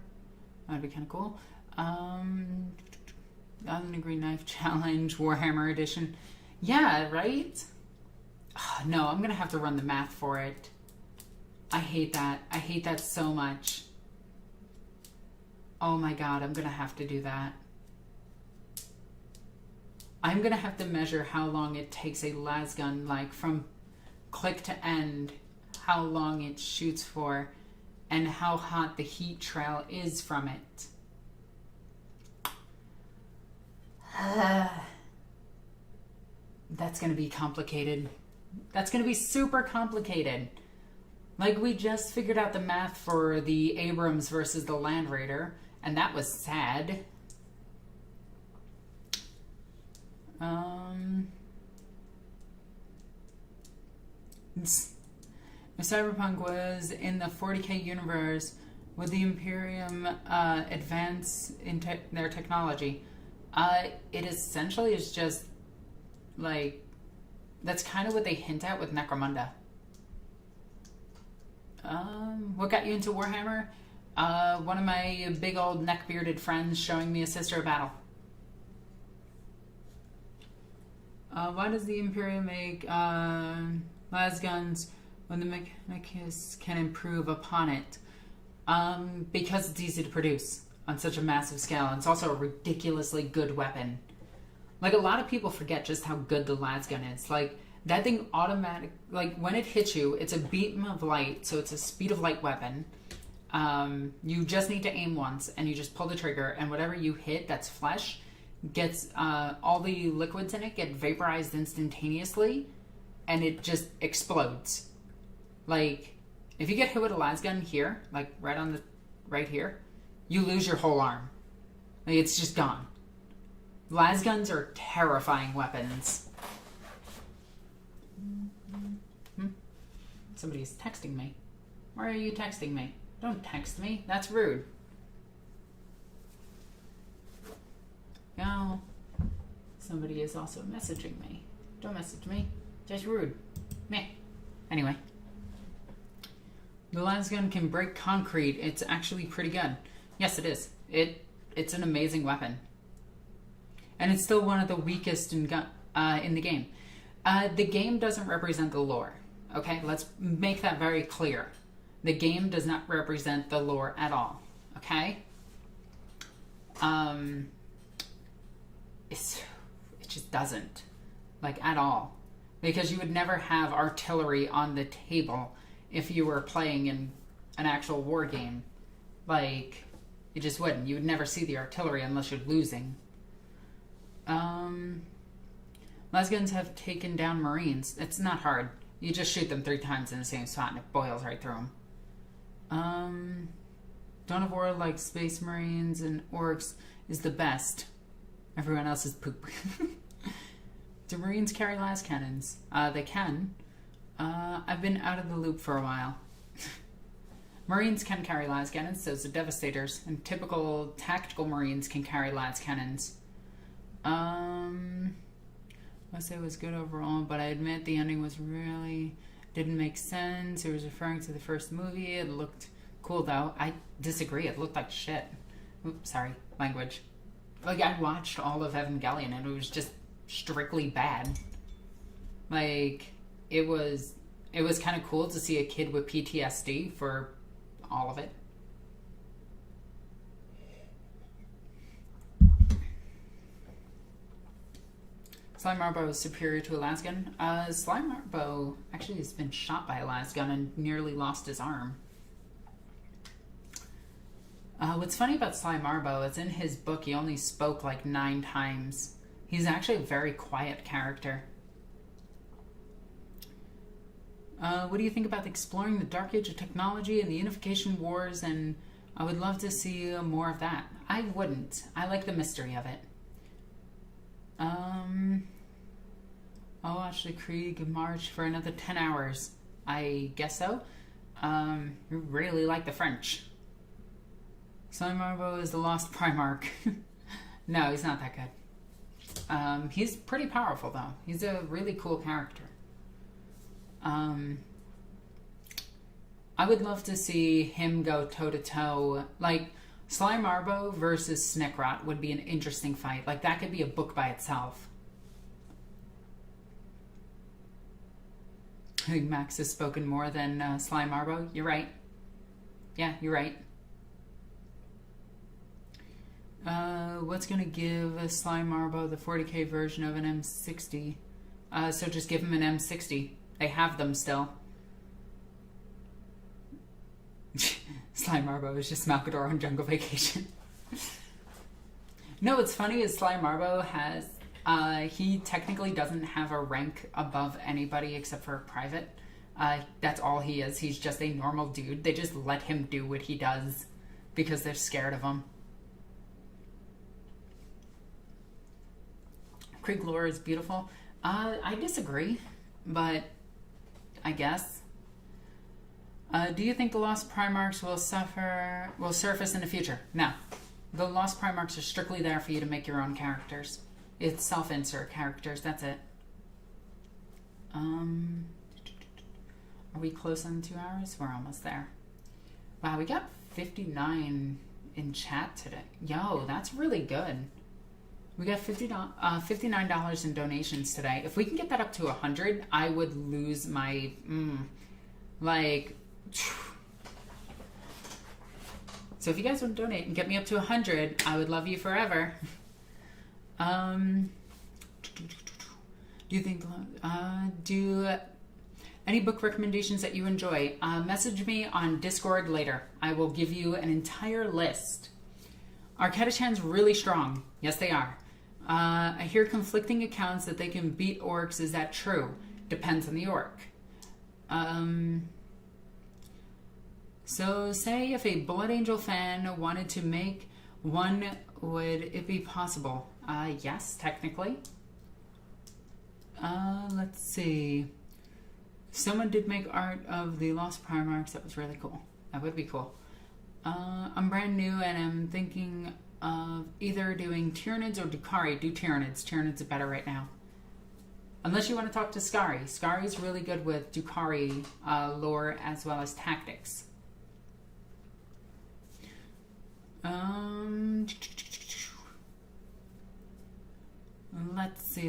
That'd be kind of cool. Thousand Degree Knife Challenge, Warhammer Edition. Yeah, right? Oh, no, I'm going to have to run the math for it. I hate that. I hate that so much. Oh my god, I'm going to have to do that. I'm going to have to measure how long it takes a lasgun, like from click to end, how long it shoots for, and how hot the heat trail is from it. That's going to be complicated. That's going to be super complicated. Like, we just figured out the math for the Abrams versus the Land Raider, and that was sad. If Cyberpunk was in the 40k universe, would the Imperium advance in their technology? It essentially is just, like, that's kind of what they hint at with Necromunda. What got you into Warhammer? One of my big old neck-bearded friends showing me a Sister of Battle. Why does the Imperium make lasguns when the mechanics can improve upon it? Because it's easy to produce on such a massive scale, and it's also a ridiculously good weapon. Like, a lot of people forget just how good the lasgun is. Like, that thing like, when it hits you, it's a beam of light, so it's a speed of light weapon. You just need to aim once, and you just pull the trigger, and whatever you hit that's flesh gets, all the liquids in it get vaporized instantaneously, and it just explodes. Like, if you get hit with a lasgun here, like right here, you lose your whole arm. Like, it's just gone. Lasguns are terrifying weapons. Somebody's texting me. Why are you texting me? Don't text me. That's rude. No. Somebody is also messaging me. Don't message me. Just rude. Meh. Anyway. The lasgun can break concrete. It's actually pretty good. Yes, it is. It's an amazing weapon. and it's still one of the weakest in the game. The game doesn't represent the lore. Okay, let's make that very clear. The game does not represent the lore at all. Okay, it just doesn't, like, at all, because you would never have artillery on the table if you were playing in an actual war game. Like, you just wouldn't. You would never see the artillery unless you're losing. Lesgans have taken down Marines. It's not hard. You just shoot them 3 times in the same spot and it boils right through them. Dawn of War, like Space Marines and Orks, is the best. Everyone else is poop. Do Marines carry las cannons? They can. I've been out of the loop for a while. Marines can carry las cannons, so do Devastators, and typical tactical Marines can carry las cannons. I say it was good overall, but I admit the ending was really didn't make sense. It was referring to the first movie. It looked cool though. I disagree. It looked like shit. Oops, sorry, language. Like, I watched all of Evangelion and it was just strictly bad. Like, it was kind of cool to see a kid with PTSD for all of it. Slime Marbo is superior to a lasgun. Slime Marbo actually has been shot by a lasgun and nearly lost his arm. What's funny about Slime Marbo is in his book he only spoke like 9 times. He's actually a very quiet character. What do you think about exploring the Dark Age of technology and the Unification Wars? And I would love to see more of that. I wouldn't. I like the mystery of it. I'll watch the Krieg March for another 10 hours. I guess so. You really like the French. Slime Marbo is the lost Primarch. No, he's not that good. He's pretty powerful, though. He's a really cool character. I would love to see him go toe-to-toe. Like, Slime Marbo versus Snickrot would be an interesting fight. Like, that could be a book by itself. I think Max has spoken more than Slime Marbo. You're right. Yeah, you're right. What's going to give Slime Marbo the 40k version of an M60? So just give him an M60. They have them still. Slime Marbo is just Malkador on Jungle Vacation. No, what's funny is Slime Marbo has... he technically doesn't have a rank above anybody except for a private. That's all he is. He's just a normal dude. They just let him do what he does because they're scared of him. Krieg lore is beautiful. I disagree, but I guess. Do you think the Lost Primarchs will surface in the future? No. The Lost Primarchs are strictly there for you to make your own characters. It's self-insert characters, that's it. Are we close on 2 hours? We're almost there. Wow, we got 59 in chat today. Yo, that's really good. We got $59 in donations today. If we can get that up to 100, I would lose my... So if you guys want to donate and get me up to 100, I would love you forever. Do you think... do any book recommendations that you enjoy? Message me on Discord later. I will give you an entire list. Are Catachans really strong? Yes, they are. I hear conflicting accounts that they can beat orcs. Is that true? Depends on the orc. So say if a Blood Angel fan wanted to make one, would it be possible? Yes, technically. Let's see. Someone did make art of the Lost Primarchs. That was really cool. That would be cool. I'm brand new and I'm thinking of either doing Tyranids or Drukhari. Do Tyranids. Tyranids are better right now. Unless you want to talk to Skari. Skari's really good with Drukhari lore as well as tactics.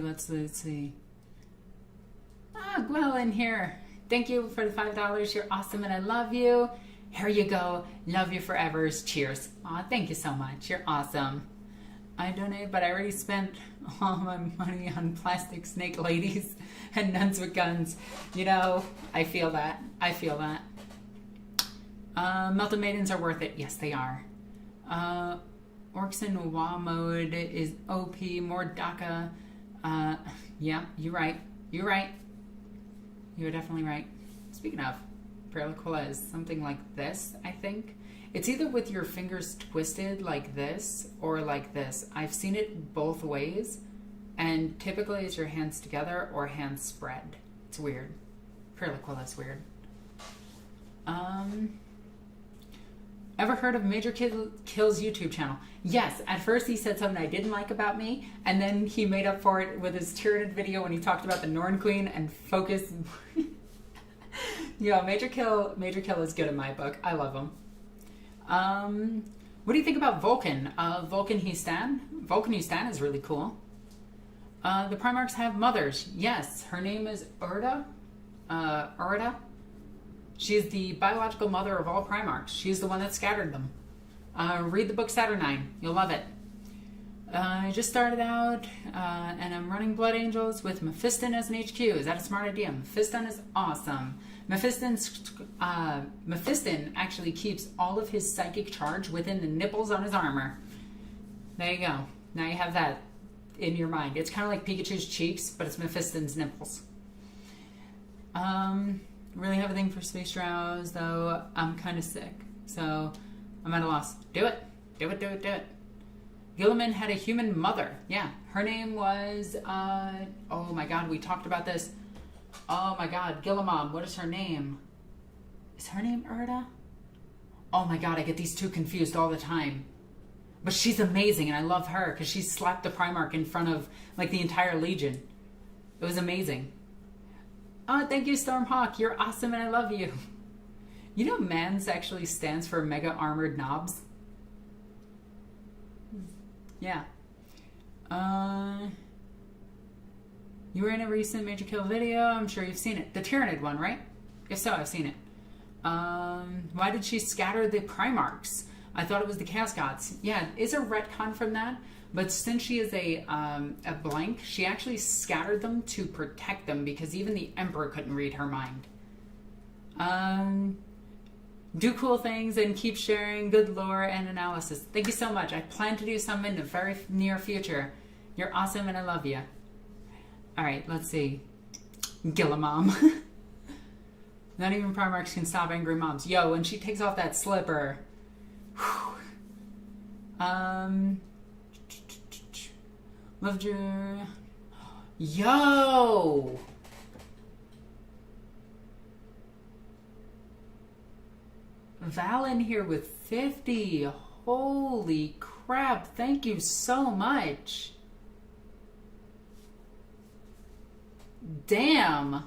let's see. Ah, Gwellen here. Thank you for the $5. You're awesome and I love you. Here you go. Love you forever. Cheers. Aw, thank you so much. You're awesome. I donate, but I already spent all my money on plastic snake ladies and nuns with guns. You know, I feel that. I feel that. Melted Maidens are worth it. Yes, they are. Orcs in WoW mode is OP, more DACA. Yeah, you're right. You're right. You're definitely right. Speaking of, Periquilla is something like this, I think. It's either with your fingers twisted like this or like this. I've seen it both ways, and typically it's your hands together or hands spread. It's weird. Periquilla is weird. Ever heard of Major Kill's YouTube channel? Yes, at first he said something I didn't like about me, and then he made up for it with his Tyranid video when he talked about the Norn Queen and focus. Yeah, Major Kill is good in my book. I love him. What do you think about Vulcan? Vulcan Hustan is really cool. The Primarchs have mothers. Yes, her name is Urda. Urda. She's the biological mother of all Primarchs. She's the one that scattered them. Read the book Saturnine. You'll love it. I just started out, and I'm running Blood Angels with Mephiston as an HQ. Is that a smart idea? Mephiston is awesome. Mephiston actually keeps all of his psychic charge within the nipples on his armor. There you go. Now you have that in your mind. It's kind of like Pikachu's cheeks, but it's Mephiston's nipples. Really have a thing for Space Drows, though I'm kind of sick. So I'm at a loss. Do it. Do it, do it, do it. Gilliman had a human mother. Yeah. Her name was, oh my god, we talked about this. Oh my god, Gillimam, what is her name? Is her name Urda? Oh my god, I get these two confused all the time. But she's amazing, and I love her, because she slapped the Primarch in front of, like, the entire Legion. It was amazing. Oh, thank you, Stormhawk. You're awesome, and I love you. You know MANS actually stands for Mega Armored Knobs? Yeah. You were in a recent Major Kill video. I'm sure you've seen it. The Tyranid one, right? If so, I've seen it. Why did she scatter the Primarchs? I thought it was the Chaos Gods. Yeah, it's a retcon from that. But since she is a blank, she actually scattered them to protect them because even the Emperor couldn't read her mind. Do cool things and keep sharing good lore and analysis. Thank you so much. I plan to do some in the very near future. You're awesome and I love you. All right, let's see. Gillimam. Not even Primarchs can stop angry moms. Yo, when she takes off that slipper. Whew. Loved your... Yo! Val in here with 50. Holy crap. Thank you so much. Damn.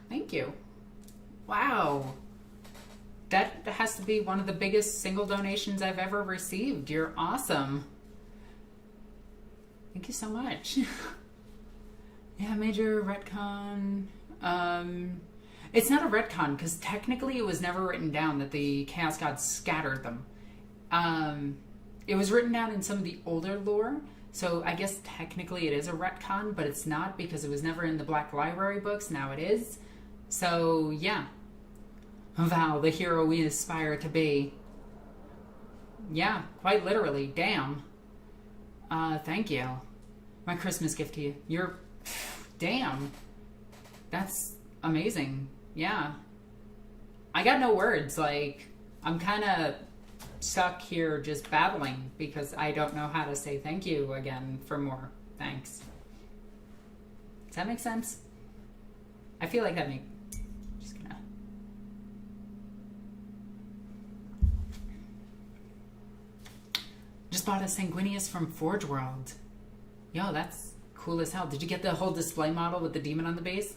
Thank you. Wow. That has to be one of the biggest single donations I've ever received. You're awesome. Thank you so much. Yeah, major retcon. It's not a retcon because technically it was never written down that the Chaos Gods scattered them. It was written down in some of the older lore, so I guess technically it is a retcon, but it's not because it was never in the Black Library books. Now it is. So, yeah. Val, the hero we aspire to be. Yeah, quite literally. Damn. Thank you. My Christmas gift to you. You're... Damn. That's amazing. Yeah. I got no words. Like, I'm kind of stuck here just babbling because I don't know how to say thank you again for more. Thanks. Does that make sense? I feel like that makes... Just gonna... Just bought a Sanguinius from Forge World. Yo, that's cool as hell. Did you get the whole display model with the demon on the base?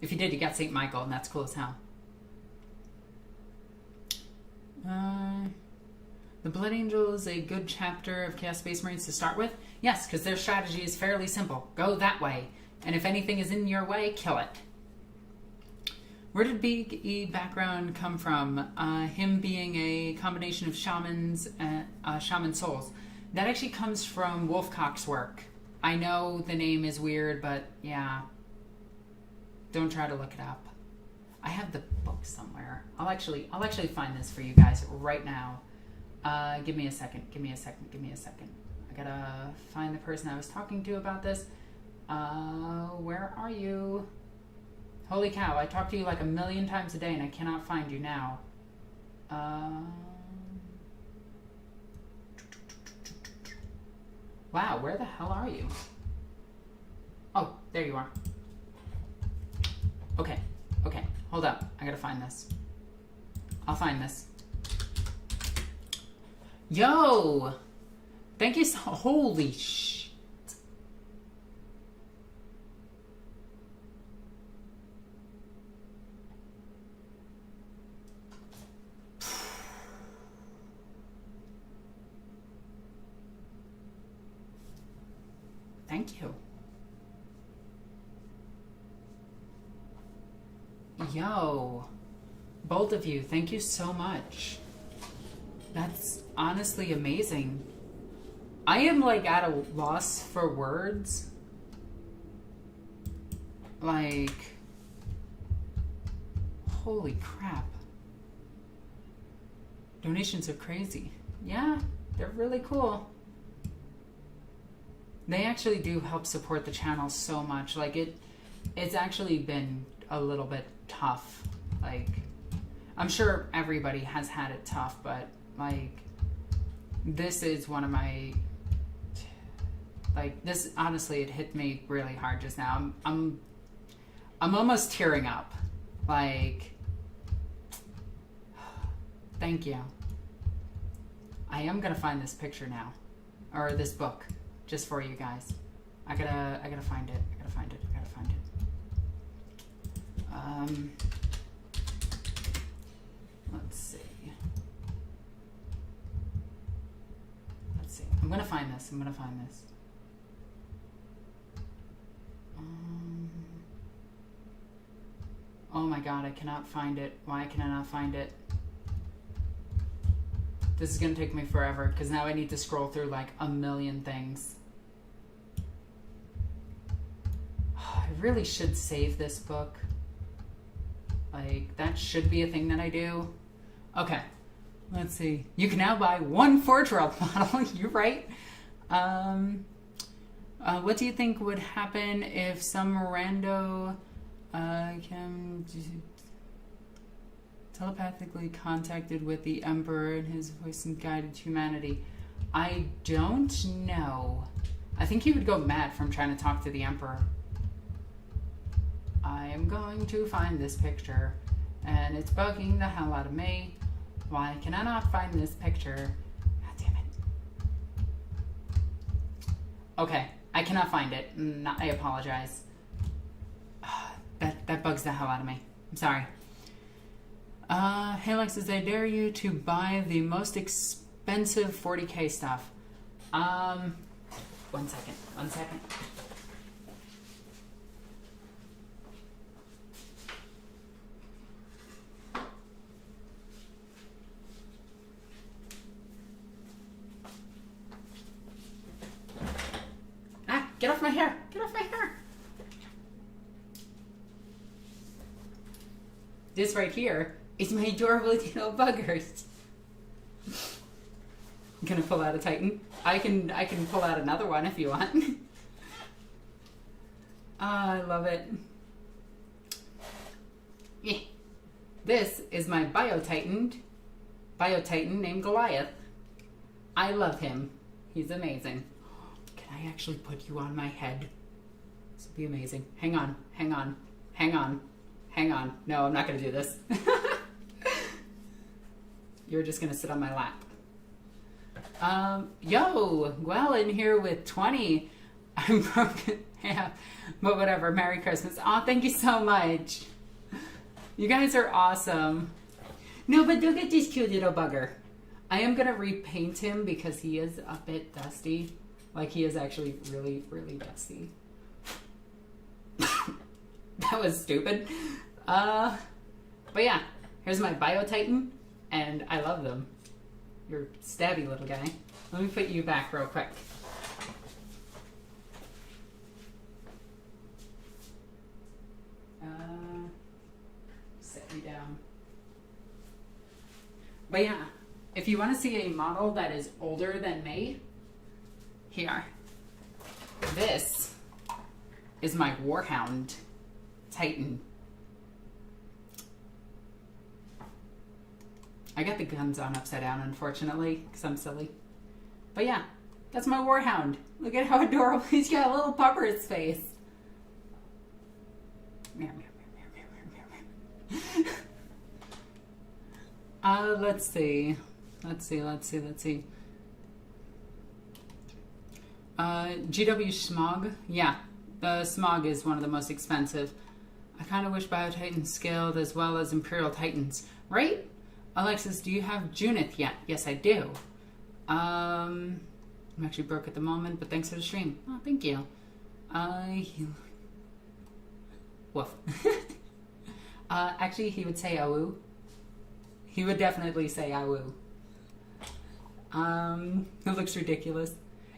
If you did, you got St. Michael, and that's cool as hell. The Blood Angel is a good chapter of Chaos Space Marines to start with. Yes, because their strategy is fairly simple. Go that way. And if anything is in your way, kill it. Where did Big E background come from? Him being a combination of shamans and shaman souls. That actually comes from Wolfcock's work. I know the name is weird, but yeah. Don't try to look it up. I have the book somewhere. I'll actually find this for you guys right now. Give me a second. I gotta find the person I was talking to about this. Where are you? Holy cow, I talk to you like a million times a day and I cannot find you now. Wow, where the hell are you? Oh, there you are. Okay, hold up. I gotta find this. I'll find this. Yo! Thank you so... Holy shit. Thank you. Yo. Both of you, thank you so much. That's honestly amazing. I am like at a loss for words. Like, holy crap. Donations are crazy. Yeah, they're really cool. They actually do help support the channel so much. Like it's actually been a little bit tough. Like, I'm sure everybody has had it tough, but like, this is one of my, like, this, honestly, it hit me really hard just now. I'm almost tearing up. Like, thank you. I am gonna find this picture now, or this book, just for you guys. I gotta find it. I gotta find it. Let's see. I'm gonna find this. Oh my god, I cannot find it. Why can I not find it? This is gonna take me forever, because now I need to scroll through like a million things. I really should save this book. Like, that should be a thing that I do. Okay, let's see. You can now buy one Forge World model. You're right. What do you think would happen if some rando can telepathically contacted with the Emperor and his voice and guided humanity? I don't know. I think he would go mad from trying to talk to the Emperor. I am going to find this picture, and it's bugging the hell out of me. Why can I not find this picture? God damn it. Okay, I cannot find it. I apologize. That bugs the hell out of me. I'm sorry. Hey Alexis, I dare you to buy the most expensive 40k stuff. One second. Get off my hair! This right here is my adorable little buggers. I'm gonna pull out a Titan. I can pull out another one if you want. I love it. Yeah. This is my Bio-Titan named Goliath. I love him. He's amazing. I actually put you on my head. This would be amazing. Hang on. No, I'm not going to do this. You're just going to sit on my lap. Yo, well, in here with 20. I'm broken half. But whatever. Merry Christmas. Oh, thank you so much. You guys are awesome. No, but look at this cute little bugger. I am going to repaint him because he is a bit dusty. Like, he is actually really, really dusty. That was stupid. But yeah, here's my Bio Titan, and I love them. You're stabby little guy. Let me put you back real quick. Set me down. But yeah, if you want to see a model that is older than me, here. This is my Warhound Titan. I got the guns on upside down, unfortunately, because I'm silly. But yeah, that's my Warhound. Look at how adorable. He's got a little pupper in his face. Meow, meow, meow, meow, meow, meow, meow. Let's see. GW Smog. Yeah, the Smog is one of the most expensive. I kind of wish Bio Titans scaled as well as Imperial Titans. Right? Alexis, do you have Junith yet? Yes, I do. I'm actually broke at the moment, but thanks for the stream. Oh, thank you. Woof. Actually, he would say awoo. He would definitely say awoo. It looks ridiculous.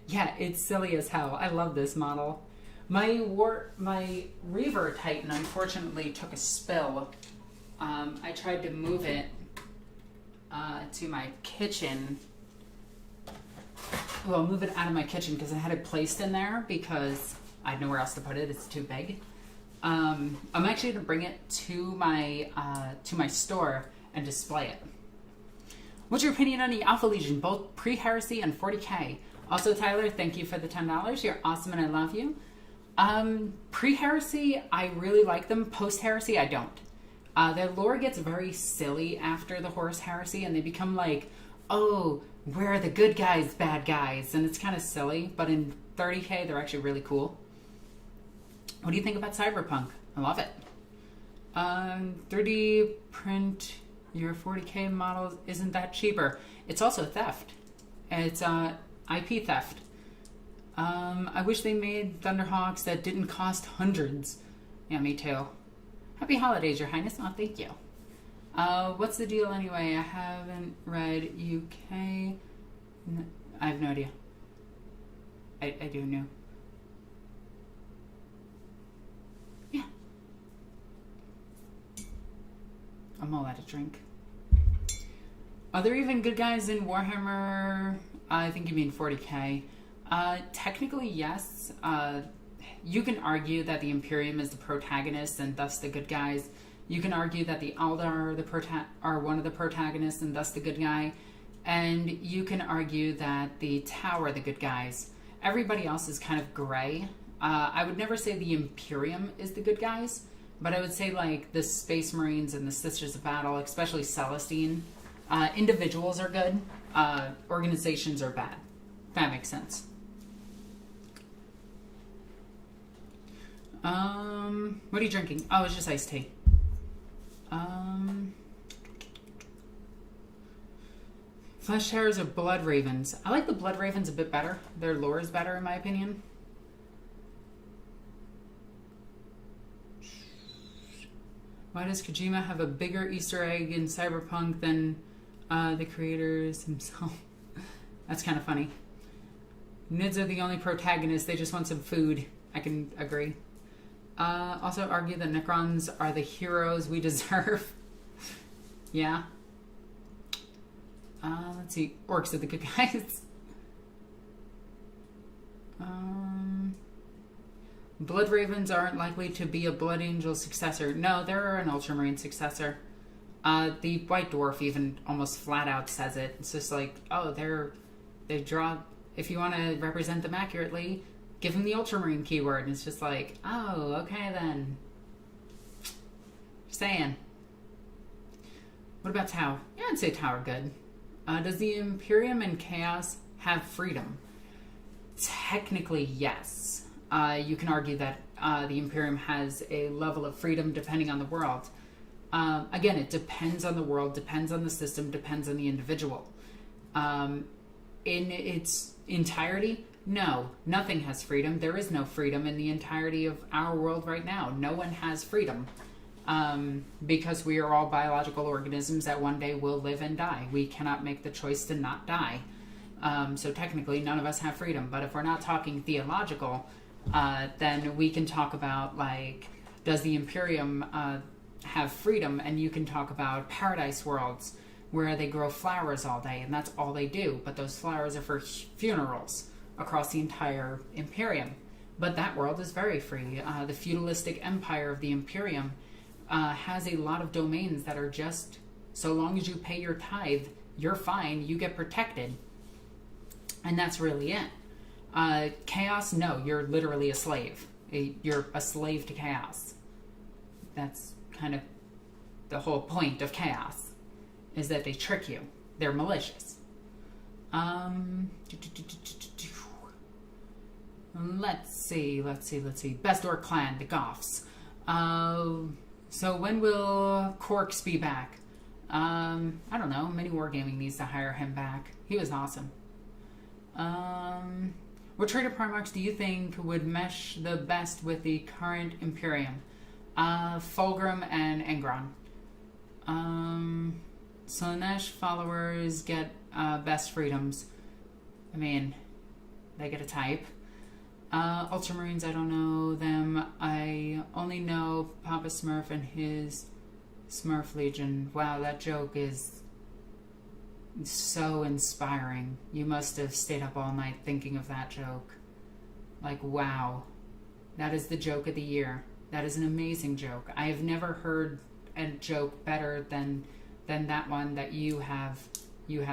Yeah, it's silly as hell. I love this model. My Reaver Titan unfortunately took a spill. I tried to move it to my kitchen. Well, move it out of my kitchen because I had it placed in there because I had nowhere else to put it. It's too big. I'm actually going to bring it to my store and display it. What's your opinion on the Alpha Legion, both pre-heresy and 40k? Also, Tyler, thank you for the $10. You're awesome and I love you. Pre-heresy, I really like them. Post-heresy, I don't. Their lore gets very silly after the Horus Heresy, and they become like, oh, we're the good guys, bad guys, and it's kind of silly, but in 30k, they're actually really cool. What do you think about Cyberpunk? I love it. 3D print your 40k models, isn't that cheaper? It's also theft. It's IP theft. I wish they made Thunderhawks that didn't cost hundreds. Yeah, me too. Happy holidays, Your Highness. Oh, thank you. What's the deal anyway? I haven't read UK. No, I have no idea. I do know. Yeah. I'm all out of drink. Are there even good guys in Warhammer? I think you mean 40k. Technically, yes. You can argue that the Imperium is the protagonist and thus the good guys. You can argue that the Eldar are one of the protagonists and thus the good guy. And you can argue that the Tower are the good guys. Everybody else is kind of gray. I would never say the Imperium is the good guys, but I would say like the Space Marines and the Sisters of Battle, especially Celestine. Individuals are good. Organizations are bad. That makes sense. What are you drinking? Oh, it's just iced tea. Flesh Terrors or Blood Ravens? I like the Blood Ravens a bit better. Their lore is better in my opinion. Why does Kojima have a bigger Easter egg in Cyberpunk than the creators himself? That's kind of funny. Nids are the only protagonists. They just want some food. I can agree. Also argue that Necrons are the heroes we deserve. Yeah. Let's see. Orcs are the good guys. Blood Ravens aren't likely to be a Blood Angel successor. No, they're an Ultramarine successor. The White Dwarf even almost flat out says it. It's just like, oh, they draw... If you want to represent them accurately, give them the Ultramarine keyword. And it's just like, oh, okay then. Just saying. What about Tau? Yeah, I'd say Tau are good. Does the Imperium and Chaos have freedom? Technically, yes. You can argue that the Imperium has a level of freedom depending on the world. Again, it depends on the world, depends on the system, depends on the individual. In its entirety, no, nothing has freedom. There is no freedom in the entirety of our world right now. No one has freedom. Because we are all biological organisms that one day will live and die. We cannot make the choice to not die. So technically, none of us have freedom. But if we're not talking theological, then we can talk about, like, does the Imperium have freedom? And you can talk about paradise worlds where they grow flowers all day, and that's all they do. But those flowers are for funerals across the entire Imperium. But that world is very free. The feudalistic empire of the Imperium has a lot of domains that are just, so long as you pay your tithe, you're fine, you get protected. And that's really it. Chaos, no, you're literally a slave. You're a slave to chaos. That's kind of the whole point of chaos, is that they trick you. They're malicious. Let's see. Best Orc clan, the Goths. So when will Corks be back? I don't know. Mini Wargaming needs to hire him back. He was awesome. What trait of Primarchs do you think would mesh the best with the current Imperium? Fulgrim and Engron. Slanesh followers get best freedoms. I mean, they get a type. Ultramarines, I don't know them. I only know Papa Smurf and his Smurf Legion. Wow, that joke is so inspiring. You must have stayed up all night thinking of that joke. Like, wow. That is the joke of the year. That is an amazing joke. I have never heard a joke better than that one that you have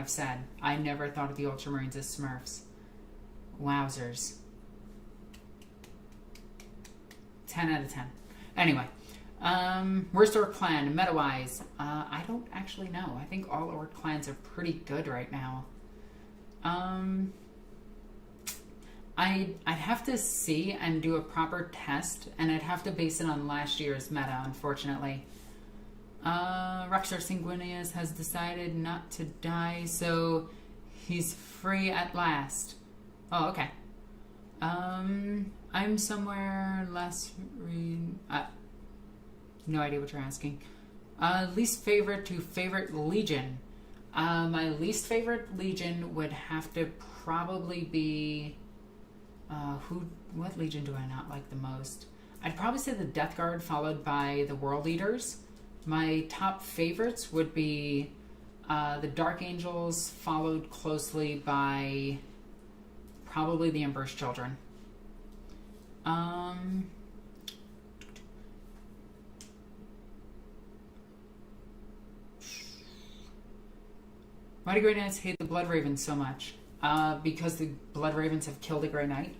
said. I never thought of the Ultramarines as Smurfs. Wowzers. 10 out of 10. Anyway, worst Orc clan, meta-wise. I don't actually know. I think all Orc clans are pretty good right now. I'd have to see and do a proper test, and I'd have to base it on last year's meta, unfortunately. Rexar Sanguinius has decided not to die, so he's free at last. Oh, okay. I'm somewhere less... no idea what you're asking. Least favorite to favorite legion. My least favorite legion would have to probably be... what legion do I not like the most? I'd probably say the Death Guard, followed by the World Eaters. My top favorites would be the Dark Angels, followed closely by probably the Emperor's Children. Why do Grey Knights hate the Blood Ravens so much? Because the Blood Ravens have killed a Grey Knight.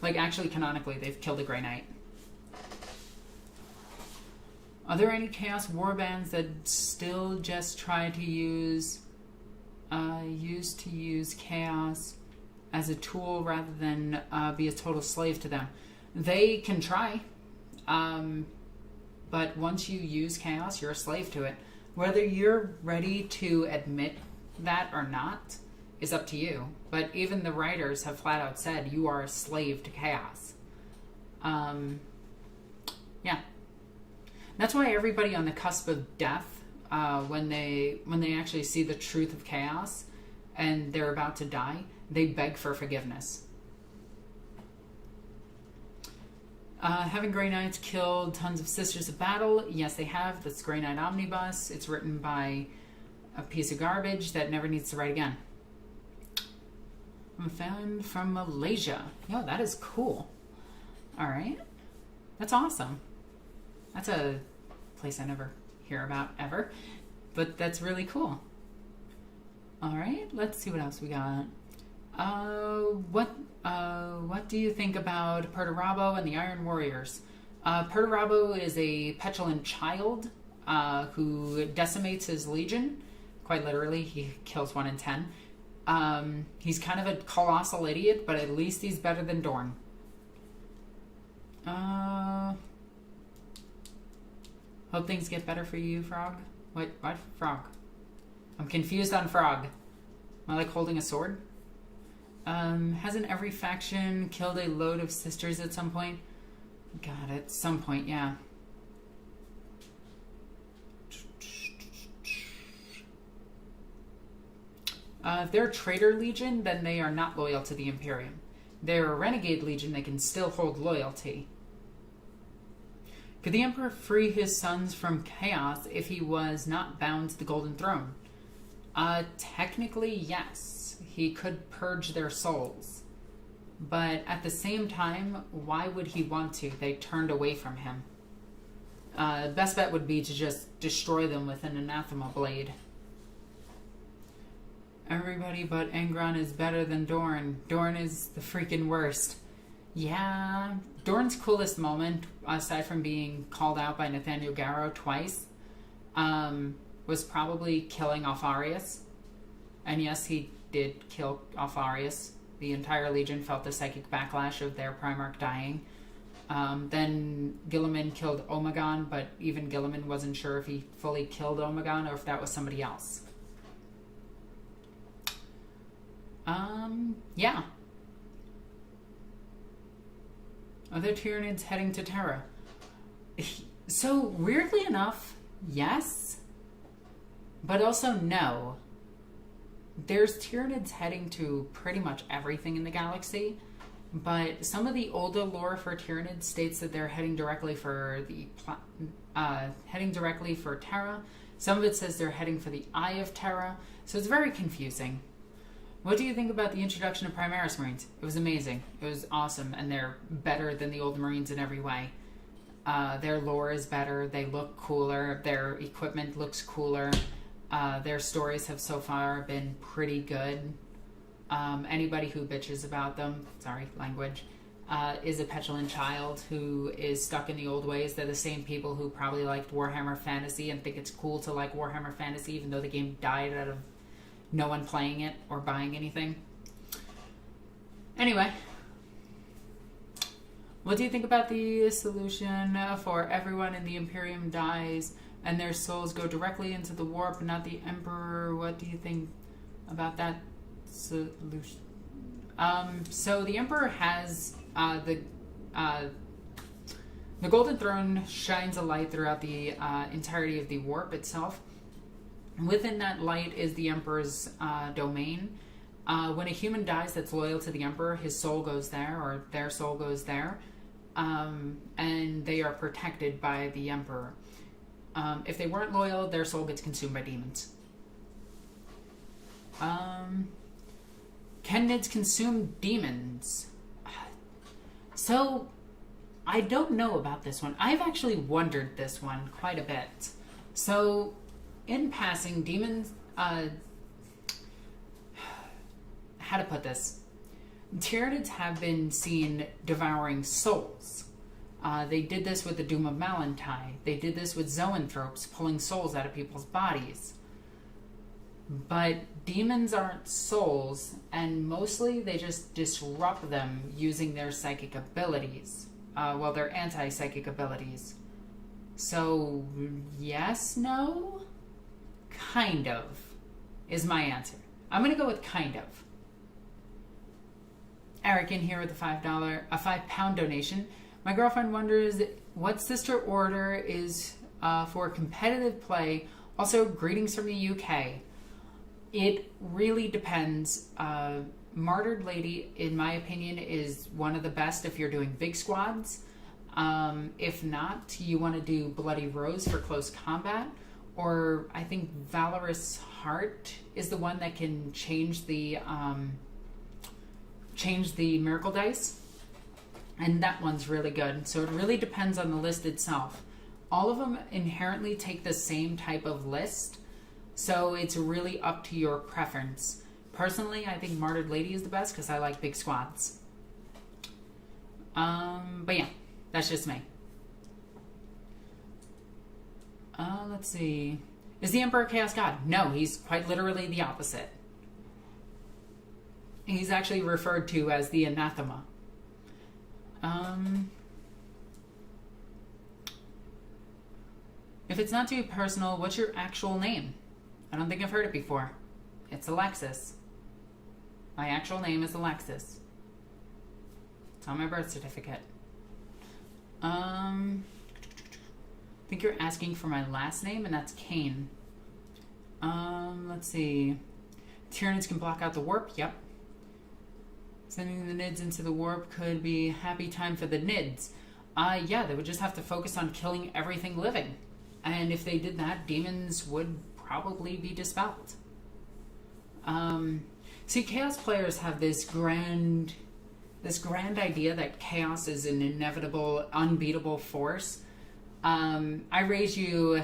Like, actually, canonically, they've killed a Grey Knight. Are there any Chaos Warbands that still just try to use Chaos as a tool rather than be a total slave to them? They can try, but once you use Chaos, you're a slave to it. Whether you're ready to admit that or not is up to you. But even the writers have flat out said you are a slave to Chaos. Yeah. That's why everybody on the cusp of death, when they actually see the truth of Chaos and they're about to die, they beg for forgiveness. Having Grey Knights killed tons of Sisters of Battle? Yes, they have. That's Grey Knight Omnibus. It's written by a piece of garbage that never needs to write again. I'm a fan from Malaysia. Yo, that is cool. All right. That's awesome. That's a place I never hear about ever. But that's really cool. All right. Let's see what else we got. What do you think about Perturabo and the Iron Warriors? Perturabo is a petulant child who decimates his legion. Quite literally, he kills 1 in 10. He's kind of a colossal idiot, but at least he's better than Dorn. Hope things get better for you, Frog. What? Frog? I'm confused on Frog. I like holding a sword. Hasn't every faction killed a load of sisters at some point? God, at some point, yeah. If they're a traitor legion, then they are not loyal to the Imperium. If they're a renegade legion, they can still hold loyalty. Could the Emperor free his sons from chaos if he was not bound to the Golden Throne? Technically, yes. He could purge their souls. But at the same time, why would he want to? They turned away from him. Best bet would be to just destroy them with an anathema blade. Everybody but Angron is better than Dorn. Dorn is the freaking worst. Yeah, Dorn's coolest moment, aside from being called out by Nathaniel Garrow twice, was probably killing Alfarius. And yes, he did kill Alfarius. The entire Legion felt the psychic backlash of their Primarch dying. Then Guilliman killed Omegon, but even Guilliman wasn't sure if he fully killed Omegon or if that was somebody else. Yeah. Are there Tyranids heading to Terra? So, weirdly enough, yes. But also no. There's Tyranids heading to pretty much everything in the galaxy. But some of the older lore for Tyranids states that they're heading directly for Terra. Some of it says they're heading for the Eye of Terra. So it's very confusing. What do you think about the introduction of Primaris Marines? It was amazing. It was awesome, and they're better than the old Marines in every way. Their lore is better. They look cooler. Their equipment looks cooler. Their stories have so far been pretty good. Anybody who bitches about them, sorry, language, is a petulant child who is stuck in the old ways. They're the same people who probably liked Warhammer Fantasy and think it's cool to like Warhammer Fantasy, even though the game died out of no one playing it or buying anything. Anyway, what do you think about the solution for everyone in the Imperium dies and their souls go directly into the warp, not the Emperor? What do you think about that solution? So the Emperor has the Golden Throne shines a light throughout the entirety of the warp itself. Within that light is the Emperor's domain. When a human dies that's loyal to the Emperor, his soul goes there, or their soul goes there, and they are protected by the Emperor. If they weren't loyal, their soul gets consumed by demons. Can Nids consume demons? So, I don't know about this one. I've actually wondered this one quite a bit. So, in passing, demons, how to put this? Tyranids have been seen devouring souls. They did this with the Doom of Malantai. They did this with zoanthropes, pulling souls out of people's bodies. But demons aren't souls, and mostly they just disrupt them using their psychic abilities. Their anti-psychic abilities. So, yes, no? Kind of is my answer. I'm going to go with kind of. Eric in here with a £5 donation. My girlfriend wonders what sister order is for competitive play. Also, greetings from the UK. It really depends. Martyred Lady, in my opinion, is one of the best if you're doing big squads. If not, you want to do Bloody Rose for close combat. Or I think Valorous Heart is the one that can change the miracle dice. And that one's really good. So it really depends on the list itself. All of them inherently take the same type of list. So it's really up to your preference. Personally, I think Martyred Lady is the best because I like big squads. But yeah, that's just me. Let's see. Is the Emperor a Chaos God? No, he's quite literally the opposite. He's actually referred to as the Anathema. If it's not too personal, what's your actual name? I don't think I've heard it before. It's Alexis. My actual name is Alexis. It's on my birth certificate. I think you're asking for my last name, and that's Kane. Let's see. Tyranids can block out the warp. Yep. Sending the Nids into the warp could be happy time for the Nids. Yeah, they would just have to focus on killing everything living. And if they did that, demons would probably be dispelled. See, Chaos players have this grand idea that Chaos is an inevitable, unbeatable force. I raise you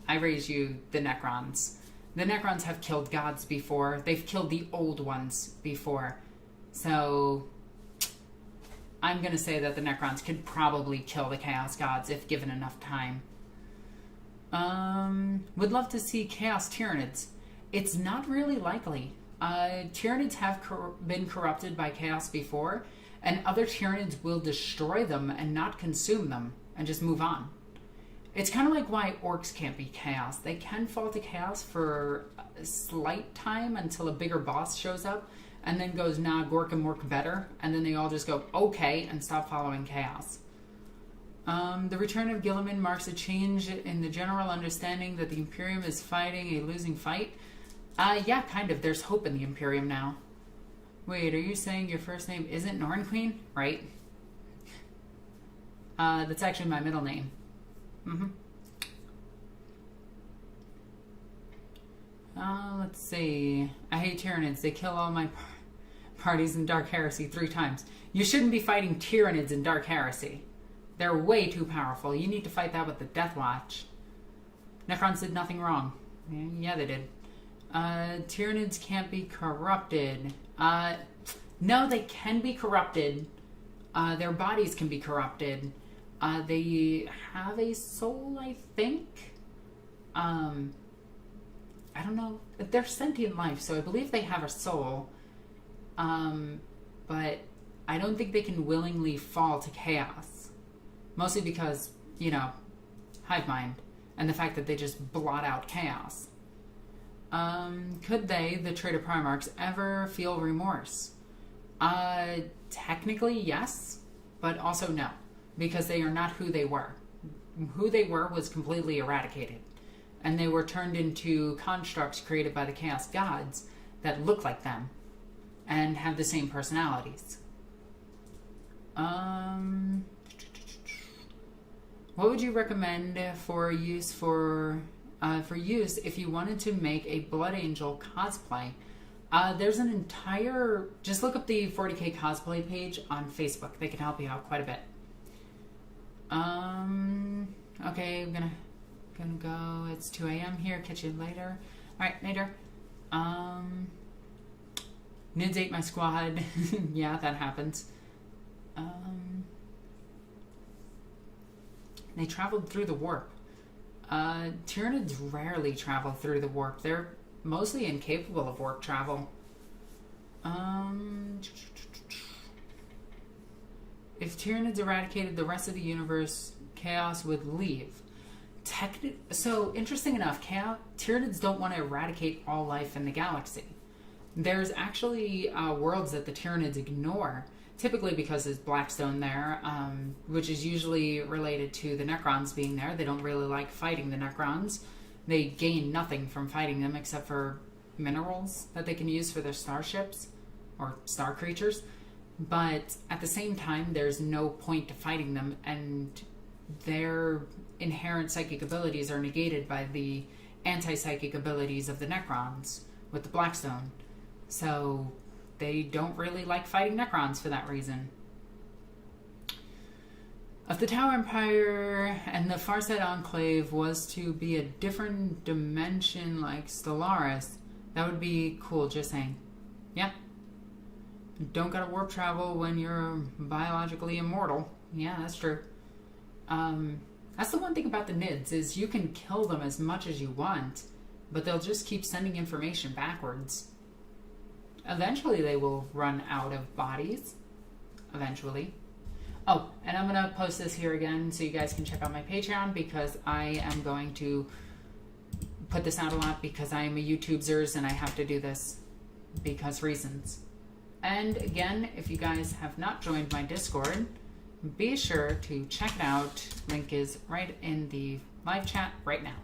the Necrons. The Necrons have killed gods before. They've killed the old ones before. So I'm going to say that the Necrons could probably kill the Chaos gods if given enough time. Would love to see Chaos Tyranids. It's not really likely. Tyranids have been corrupted by Chaos before, and other Tyranids will destroy them and not consume them and just move on. It's kind of like why Orcs can't be Chaos. They can fall to Chaos for a slight time until a bigger boss shows up and then goes, nah, Gork and Mork better, and then they all just go, okay, and stop following Chaos. The return of Gilliman marks a change in the general understanding that the Imperium is fighting a losing fight. Yeah, kind of. There's hope in the Imperium now. Wait, are you saying your first name isn't Nornqueen? Right. That's actually my middle name. Let's see. I hate Tyranids. They kill all my parties in Dark Heresy 3 times. You shouldn't be fighting Tyranids in Dark Heresy. They're way too powerful. You need to fight that with the Deathwatch. Necrons did nothing wrong. Yeah, they did. Tyranids can't be corrupted. No, they can be corrupted. Their bodies can be corrupted. They have a soul, I think. I don't know. They're sentient life, so I believe they have a soul. But I don't think they can willingly fall to Chaos. Mostly because, you know, hive mind. And the fact that they just blot out Chaos. Could they, the traitor Primarchs, ever feel remorse? Technically, yes. But also no. Because they are not who they were. Who they were was completely eradicated. And they were turned into constructs created by the Chaos Gods that look like them. And have the same personalities. What would you recommend for use if you wanted to make a Blood Angel cosplay? There's an entire... Just look up the 40k cosplay page on Facebook. They can help you out quite a bit. Okay, I'm gonna go. It's 2 a.m. here. Catch you later. Alright, later. Nids ate my squad. Yeah, that happens. They traveled through the warp. Tyranids rarely travel through the warp. They're mostly incapable of warp travel. If Tyranids eradicated the rest of the universe, Chaos would leave. So, interesting enough, Tyranids don't want to eradicate all life in the galaxy. There's actually worlds that the Tyranids ignore, typically because there's Blackstone there, which is usually related to the Necrons being there. They don't really like fighting the Necrons. They gain nothing from fighting them except for minerals that they can use for their starships or star creatures. But at the same time, there's no point to fighting them, and their inherent psychic abilities are negated by the anti-psychic abilities of the Necrons with the Blackstone. So they don't really like fighting Necrons for that reason. If the Tower Empire and the Farsight Enclave was to be a different dimension like Stellaris, that would be cool, just saying. Yeah. Don't gotta warp travel when you're biologically immortal. Yeah, that's true. That's the one thing about the Nids, is you can kill them as much as you want, but they'll just keep sending information backwards. Eventually they will run out of bodies. Eventually. Oh, and I'm going to post this here again so you guys can check out my Patreon, because I am going to put this out a lot because I am a YouTuber and I have to do this. because reasons. And again, if you guys have not joined my Discord, be sure to check it out. Link is right in the live chat right now.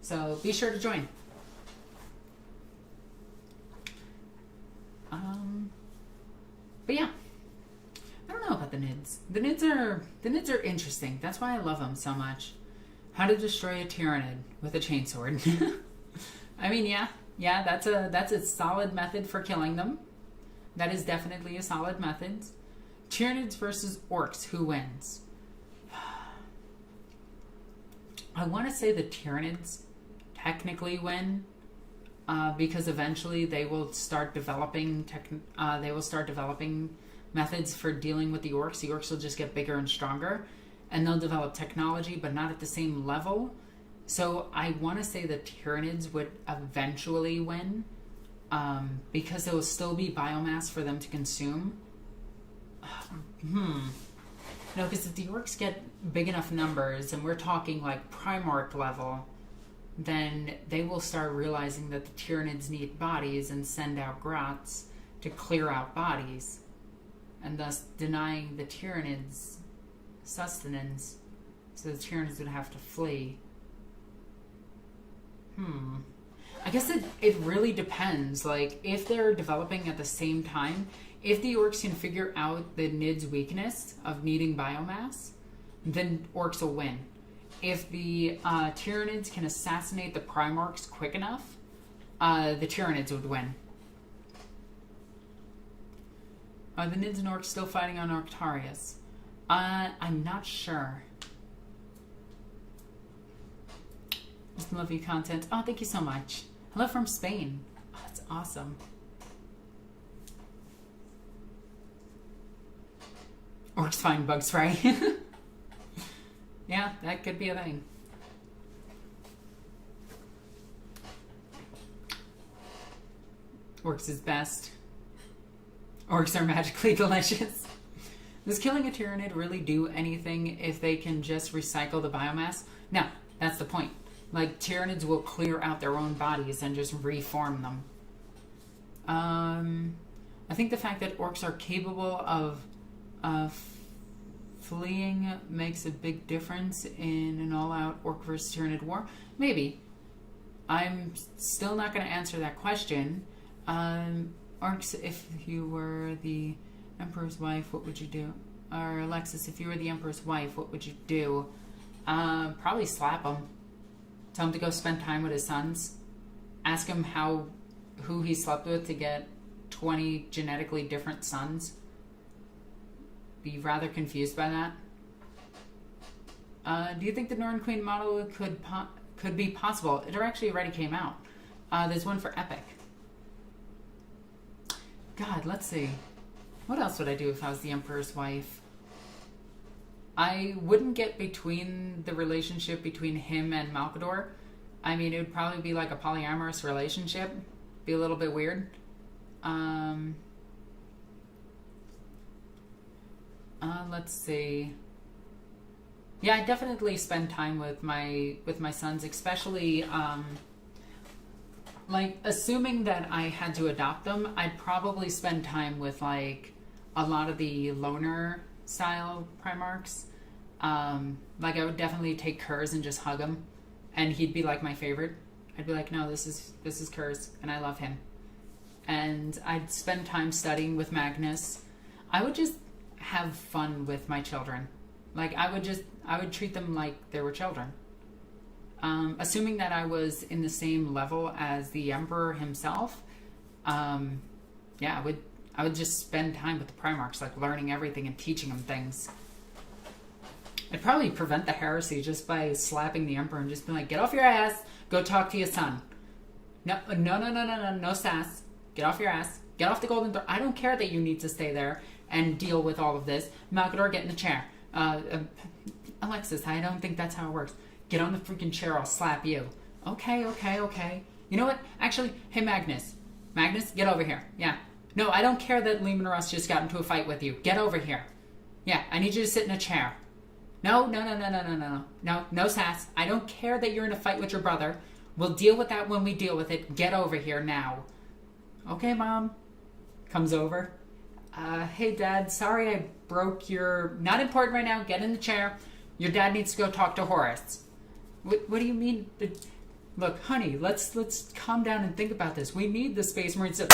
So be sure to join. But yeah, I don't know about the NIDs. The NIDs are interesting. That's why I love them so much. How to destroy a Tyranid with a chainsword. I mean, yeah, that's a solid method for killing them. That is definitely a solid method. Tyranids versus Orks, who wins? I want to say the Tyranids technically win, because eventually they will start developing methods for dealing with the Orks. The Orks will just get bigger and stronger, and they'll develop technology, but not at the same level. So I want to say the Tyranids would eventually win, because there will still be biomass for them to consume. No, because if the Orcs get big enough numbers, and we're talking like Primarch level, then they will start realizing that the Tyranids need bodies and send out grots to clear out bodies, and thus denying the Tyranids sustenance, so the Tyranids would have to flee. I guess it really depends. Like, if they're developing at the same time, if the Orcs can figure out the Nid's weakness of needing biomass, then Orcs will win. If the Tyranids can assassinate the Primarchs quick enough, the Tyranids would win. Are the Nids and Orcs still fighting on Arctarius? I'm not sure. Just love your content. Oh, thank you so much. Hello from Spain. Oh, that's awesome. Orcs find bug spray. Yeah, that could be a thing. Orcs is best. Orcs are magically delicious. Does killing a Tyranid really do anything if they can just recycle the biomass? No, that's the point. Like, Tyranids will clear out their own bodies and just reform them. I think the fact that Orcs are capable of fleeing makes a big difference in an all-out Orc versus Tyranid war. Maybe. I'm still not going to answer that question. Orcs, if you were the Emperor's wife, what would you do? Or Alexis, if you were the Emperor's wife, what would you do? Probably slap him. Tell him to go spend time with his sons. Ask him who he slept with to get 20 genetically different sons. Be rather confused by that. Do you think the Norn Queen model could be possible? It actually already came out. There's one for Epic. God, let's see. What else would I do if I was the Emperor's wife? I wouldn't get between the relationship between him and Malkador. I mean, it would probably be like a polyamorous relationship. Be a little bit weird. Let's see. Yeah, I definitely spend time with my sons, especially like, assuming that I had to adopt them, I'd probably spend time with like a lot of the loner style Primarchs. Like, I would definitely take Kurz and just hug him, and he'd be like my favorite. I'd be like, no, this is Kurz, and I love him. And I'd spend time studying with Magnus. I would just have fun with my children. Like, I would treat them like they were children. Assuming that I was in the same level as the Emperor himself, yeah, I would just spend time with the Primarchs, like learning everything and teaching them things. I'd probably prevent the heresy just by slapping the Emperor and just be like, get off your ass, go talk to your son. No sass. Get off your ass. Get off the golden throne. I don't care that you need to stay there and deal with all of this. Malkador, get in the chair. Alexis, I don't think that's how it works. Get on the freaking chair, I'll slap you. Okay. You know what? Actually, hey, Magnus, get over here. Yeah. No, I don't care that Lehman Russ just got into a fight with you. Get over here. Yeah, I need you to sit in a chair. No, sass. I don't care that you're in a fight with your brother. We'll deal with that when we deal with it. Get over here now. Okay, Mom. Comes over. Hey, Dad, sorry I broke your... Not important right now. Get in the chair. Your dad needs to go talk to Horace. What do you mean? Look, honey, let's calm down and think about this. We need the Space Marines to...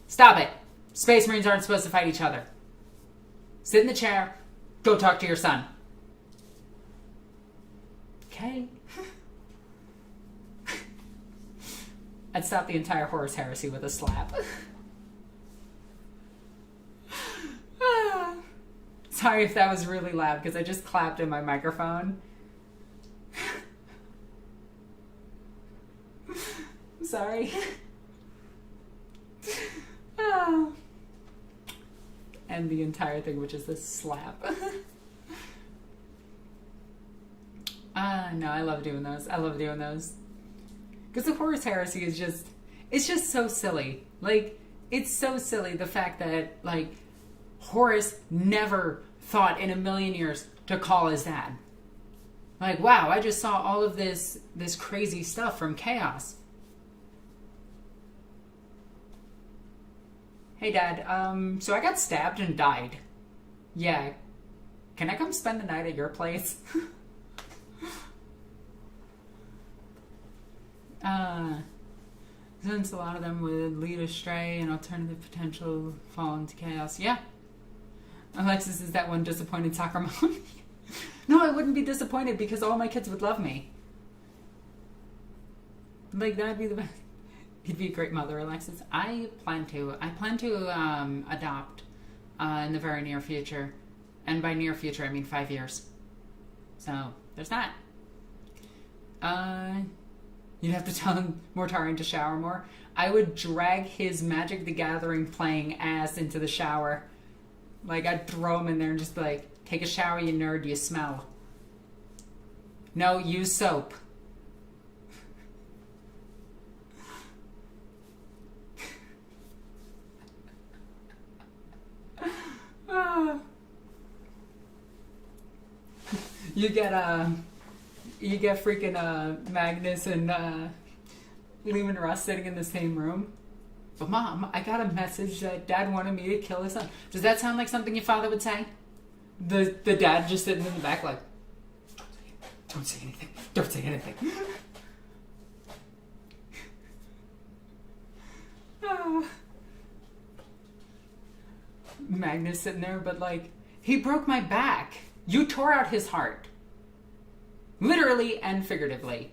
Stop it. Space Marines aren't supposed to fight each other. Sit in the chair. Go talk to your son. Okay. I'd stop the entire Horus heresy with a slap. Sorry if that was really loud, because I just clapped in my microphone. I'm sorry. And the entire thing, which is this slap. No, I love doing those. I love doing those. Because the Horus heresy is just, it's just so silly. Like, it's so silly, the fact that, like, Horus never thought in a million years to call his dad. Like, wow, I just saw all of this crazy stuff from Chaos. Hey, Dad, so I got stabbed and died. Yeah. Can I come spend the night at your place? Since a lot of them would lead astray and alternative potential fall into chaos. Yeah. Alexis is that one disappointed soccer mom. No, I wouldn't be disappointed because all my kids would love me. Like, that'd be the best. You'd be a great mother, Alexis. I plan to adopt in the very near future. And by near future, I mean 5 years. So, there's that. You'd have to tell Mortarion to shower more. I would drag his Magic the Gathering playing ass into the shower. Like, I'd throw him in there and just be like, take a shower, you nerd, you smell. No, use soap. You get freaking Magnus and Lehman Russ sitting in the same room. But Mom, I got a message that Dad wanted me to kill his son. Does that sound like something your father would say? The dad just sitting in the back like, don't say anything. Don't say anything. Magnus sitting there, but like, he broke my back. You tore out his heart. Literally and figuratively.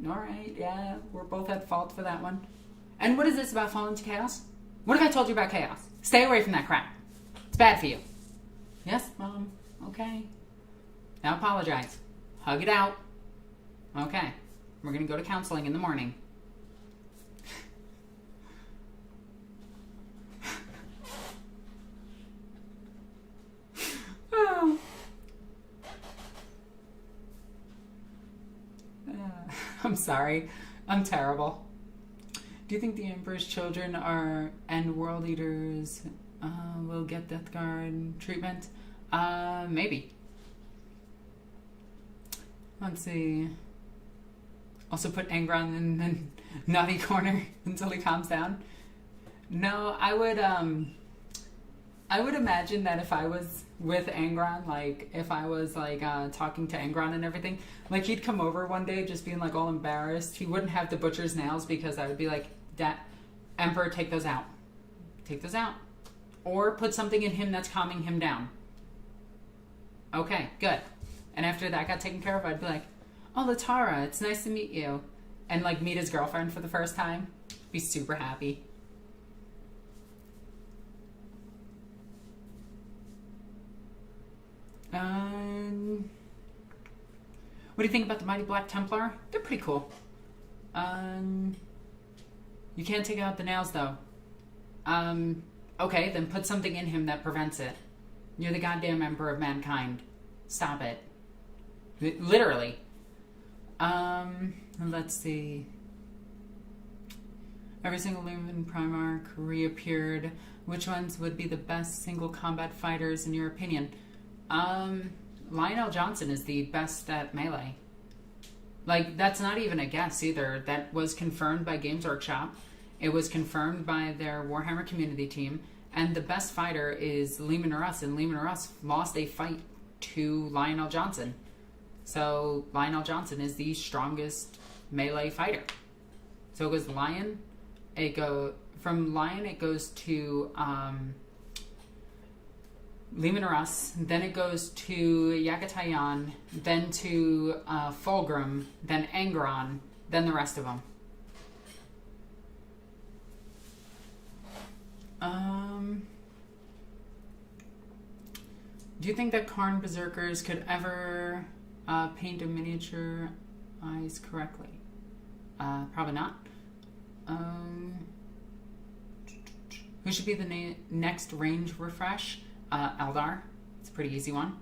Alright, yeah, we're both at fault for that one. And what is this about falling into chaos? What have I told you about chaos? Stay away from that crap. It's bad for you. Yes, Mom. Okay. Now apologize. Hug it out. Okay. We're going to go to counseling in the morning. Oh. I'm sorry. I'm terrible. Do you think the Emperor's children and world eaters will get Death Guard treatment? Maybe. Let's see. Also put Angron in the naughty corner until he calms down. No, I would imagine that if I was with Angron, like, if I was, like, talking to Angron and everything, like, he'd come over one day just being, like, all embarrassed. He wouldn't have the butcher's nails because I would be like, Emperor, take those out. Take those out. Or put something in him that's calming him down. Okay, good. And after that got taken care of, I'd be like, oh, Latara, it's nice to meet you. And, like, meet his girlfriend for the first time. Be super happy. What do you think about the Mighty Black Templar? They're pretty cool. You can't take out the nails, though. Okay, then put something in him that prevents it. You're the goddamn Emperor of Mankind. Stop it. Literally. Let's see. Every single Lumen Primarch reappeared. Which ones would be the best single combat fighters in your opinion? Lionel Johnson is the best at melee. Like, that's not even a guess either. That was confirmed by Games Workshop. It was confirmed by their Warhammer community team, and the best fighter is Leman Russ, and Leman Russ lost a fight to Lionel Johnson. So Lionel Johnson is the strongest melee fighter. So it goes Lion, from Lion it goes to Leman Russ, then it goes to Yakatayan, then to Fulgrim, then Angron, then the rest of them. Do you think that Karn Berserkers could ever paint a miniature eyes correctly? Probably not. Who should be the next range refresh? Eldar. It's a pretty easy one.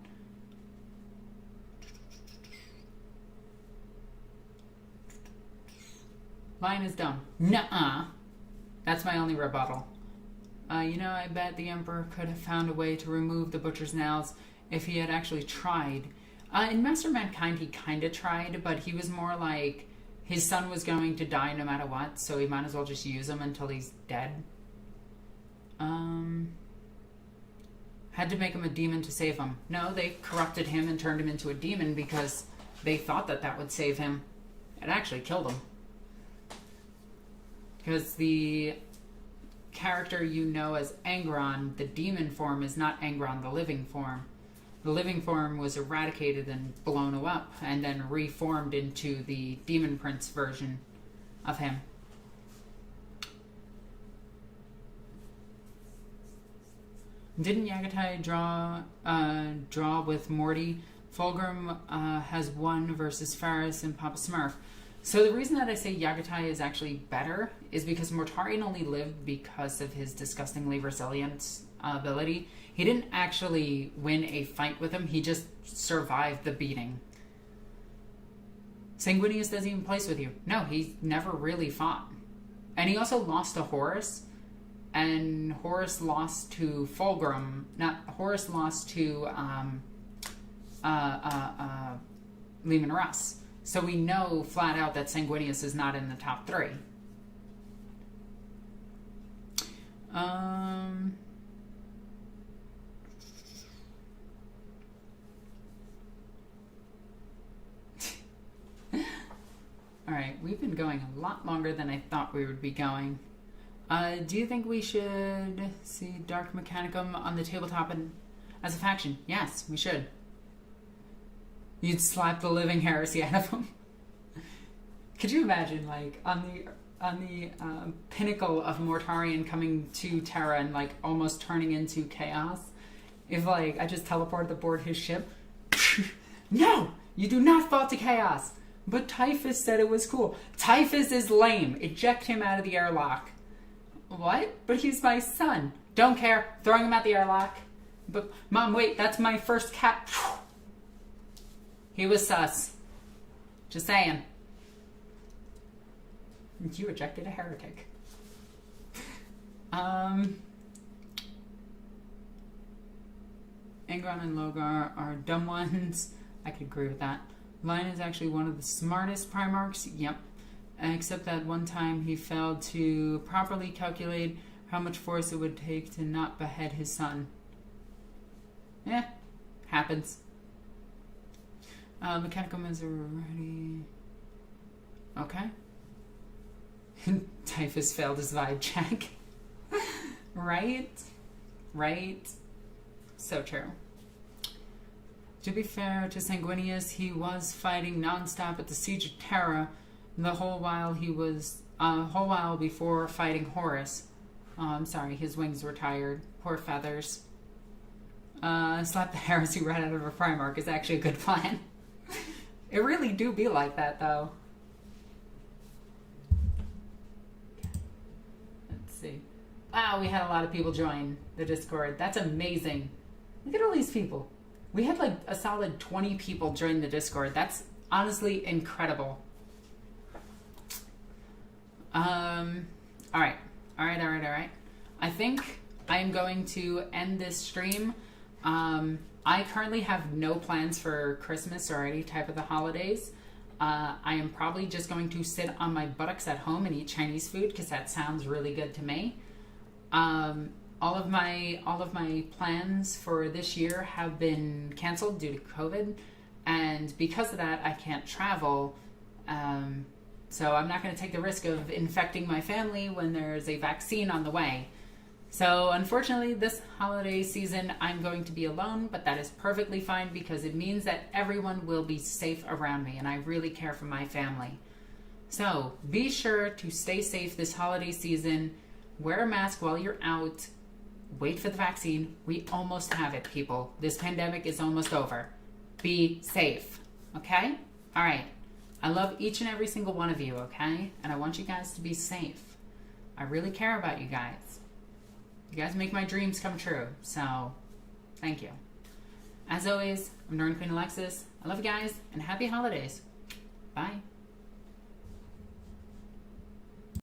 Lion is dumb. Nuh-uh. That's my only rebuttal. I bet the Emperor could have found a way to remove the Butcher's nails if he had actually tried. In Master of Mankind, he kind of tried, but he was more like his son was going to die no matter what, so he might as well just use him until he's dead. Had to make him a demon to save him. No, they corrupted him and turned him into a demon because they thought that would save him. It actually killed him. Because the character you know as Angron, the demon form, is not Angron, the living form. The living form was eradicated and blown up and then reformed into the Demon Prince version of him. Didn't Yagatai draw with Morty? Fulgrim has won versus Faris and Papa Smurf. So the reason that I say Yagatai is actually better is because Mortarion only lived because of his disgustingly resilient ability. He didn't actually win a fight with him. He just survived the beating. Sanguinius doesn't even place with you. No, he never really fought. And he also lost to Horus. And Horus lost to Fulgrim. Horus lost to Leman Russ. So we know flat out that Sanguinius is not in the top 3. Alright, we've been going a lot longer than I thought we would be going. Do you think we should see Dark Mechanicum on the tabletop as a faction? Yes, we should. You'd slap the living heresy out of him. Could you imagine, like, on the pinnacle of Mortarion coming to Terra and, like, almost turning into chaos? If, like, I just teleported aboard his ship? No! You do not fall to chaos! But Typhus said it was cool. Typhus is lame. Eject him out of the airlock. What? But he's my son. Don't care. Throwing him out the airlock. But, Mom, wait, that's my first cat. He was sus. Just saying. You ejected a heretic. Angron and Logar are dumb ones. I could agree with that. Lion is actually one of the smartest Primarchs. Yep. Except that one time he failed to properly calculate how much force it would take to not behead his son. Happens. Mechanicum is already... Okay. Typhus failed his vibe check. Right? So true. To be fair to Sanguinius, he was fighting non-stop at the Siege of Terra the whole while before fighting Horus. I'm sorry, his wings were tired. Poor feathers. Slap the heresy right out of a Primarch is actually a good plan. It really do be like that, though. Let's see. Wow, we had a lot of people join the Discord. That's amazing. Look at all these people. We had like a solid 20 people join the Discord. That's honestly incredible. Alright. I think I'm going to end this stream. I currently have no plans for Christmas or any type of the holidays. I am probably just going to sit on my buttocks at home and eat Chinese food because that sounds really good to me. All of my plans for this year have been canceled due to COVID, and because of that, I can't travel. So I'm not going to take the risk of infecting my family when there's a vaccine on the way. So unfortunately, this holiday season, I'm going to be alone, but that is perfectly fine because it means that everyone will be safe around me, and I really care for my family. So be sure to stay safe this holiday season. Wear a mask while you're out. Wait for the vaccine. We almost have it, people. This pandemic is almost over. Be safe, okay? All right. I love each and every single one of you, okay? And I want you guys to be safe. I really care about you guys. You guys make my dreams come true, so thank you. As always, I'm NornQueenAlexis. I love you guys, and happy holidays. Bye.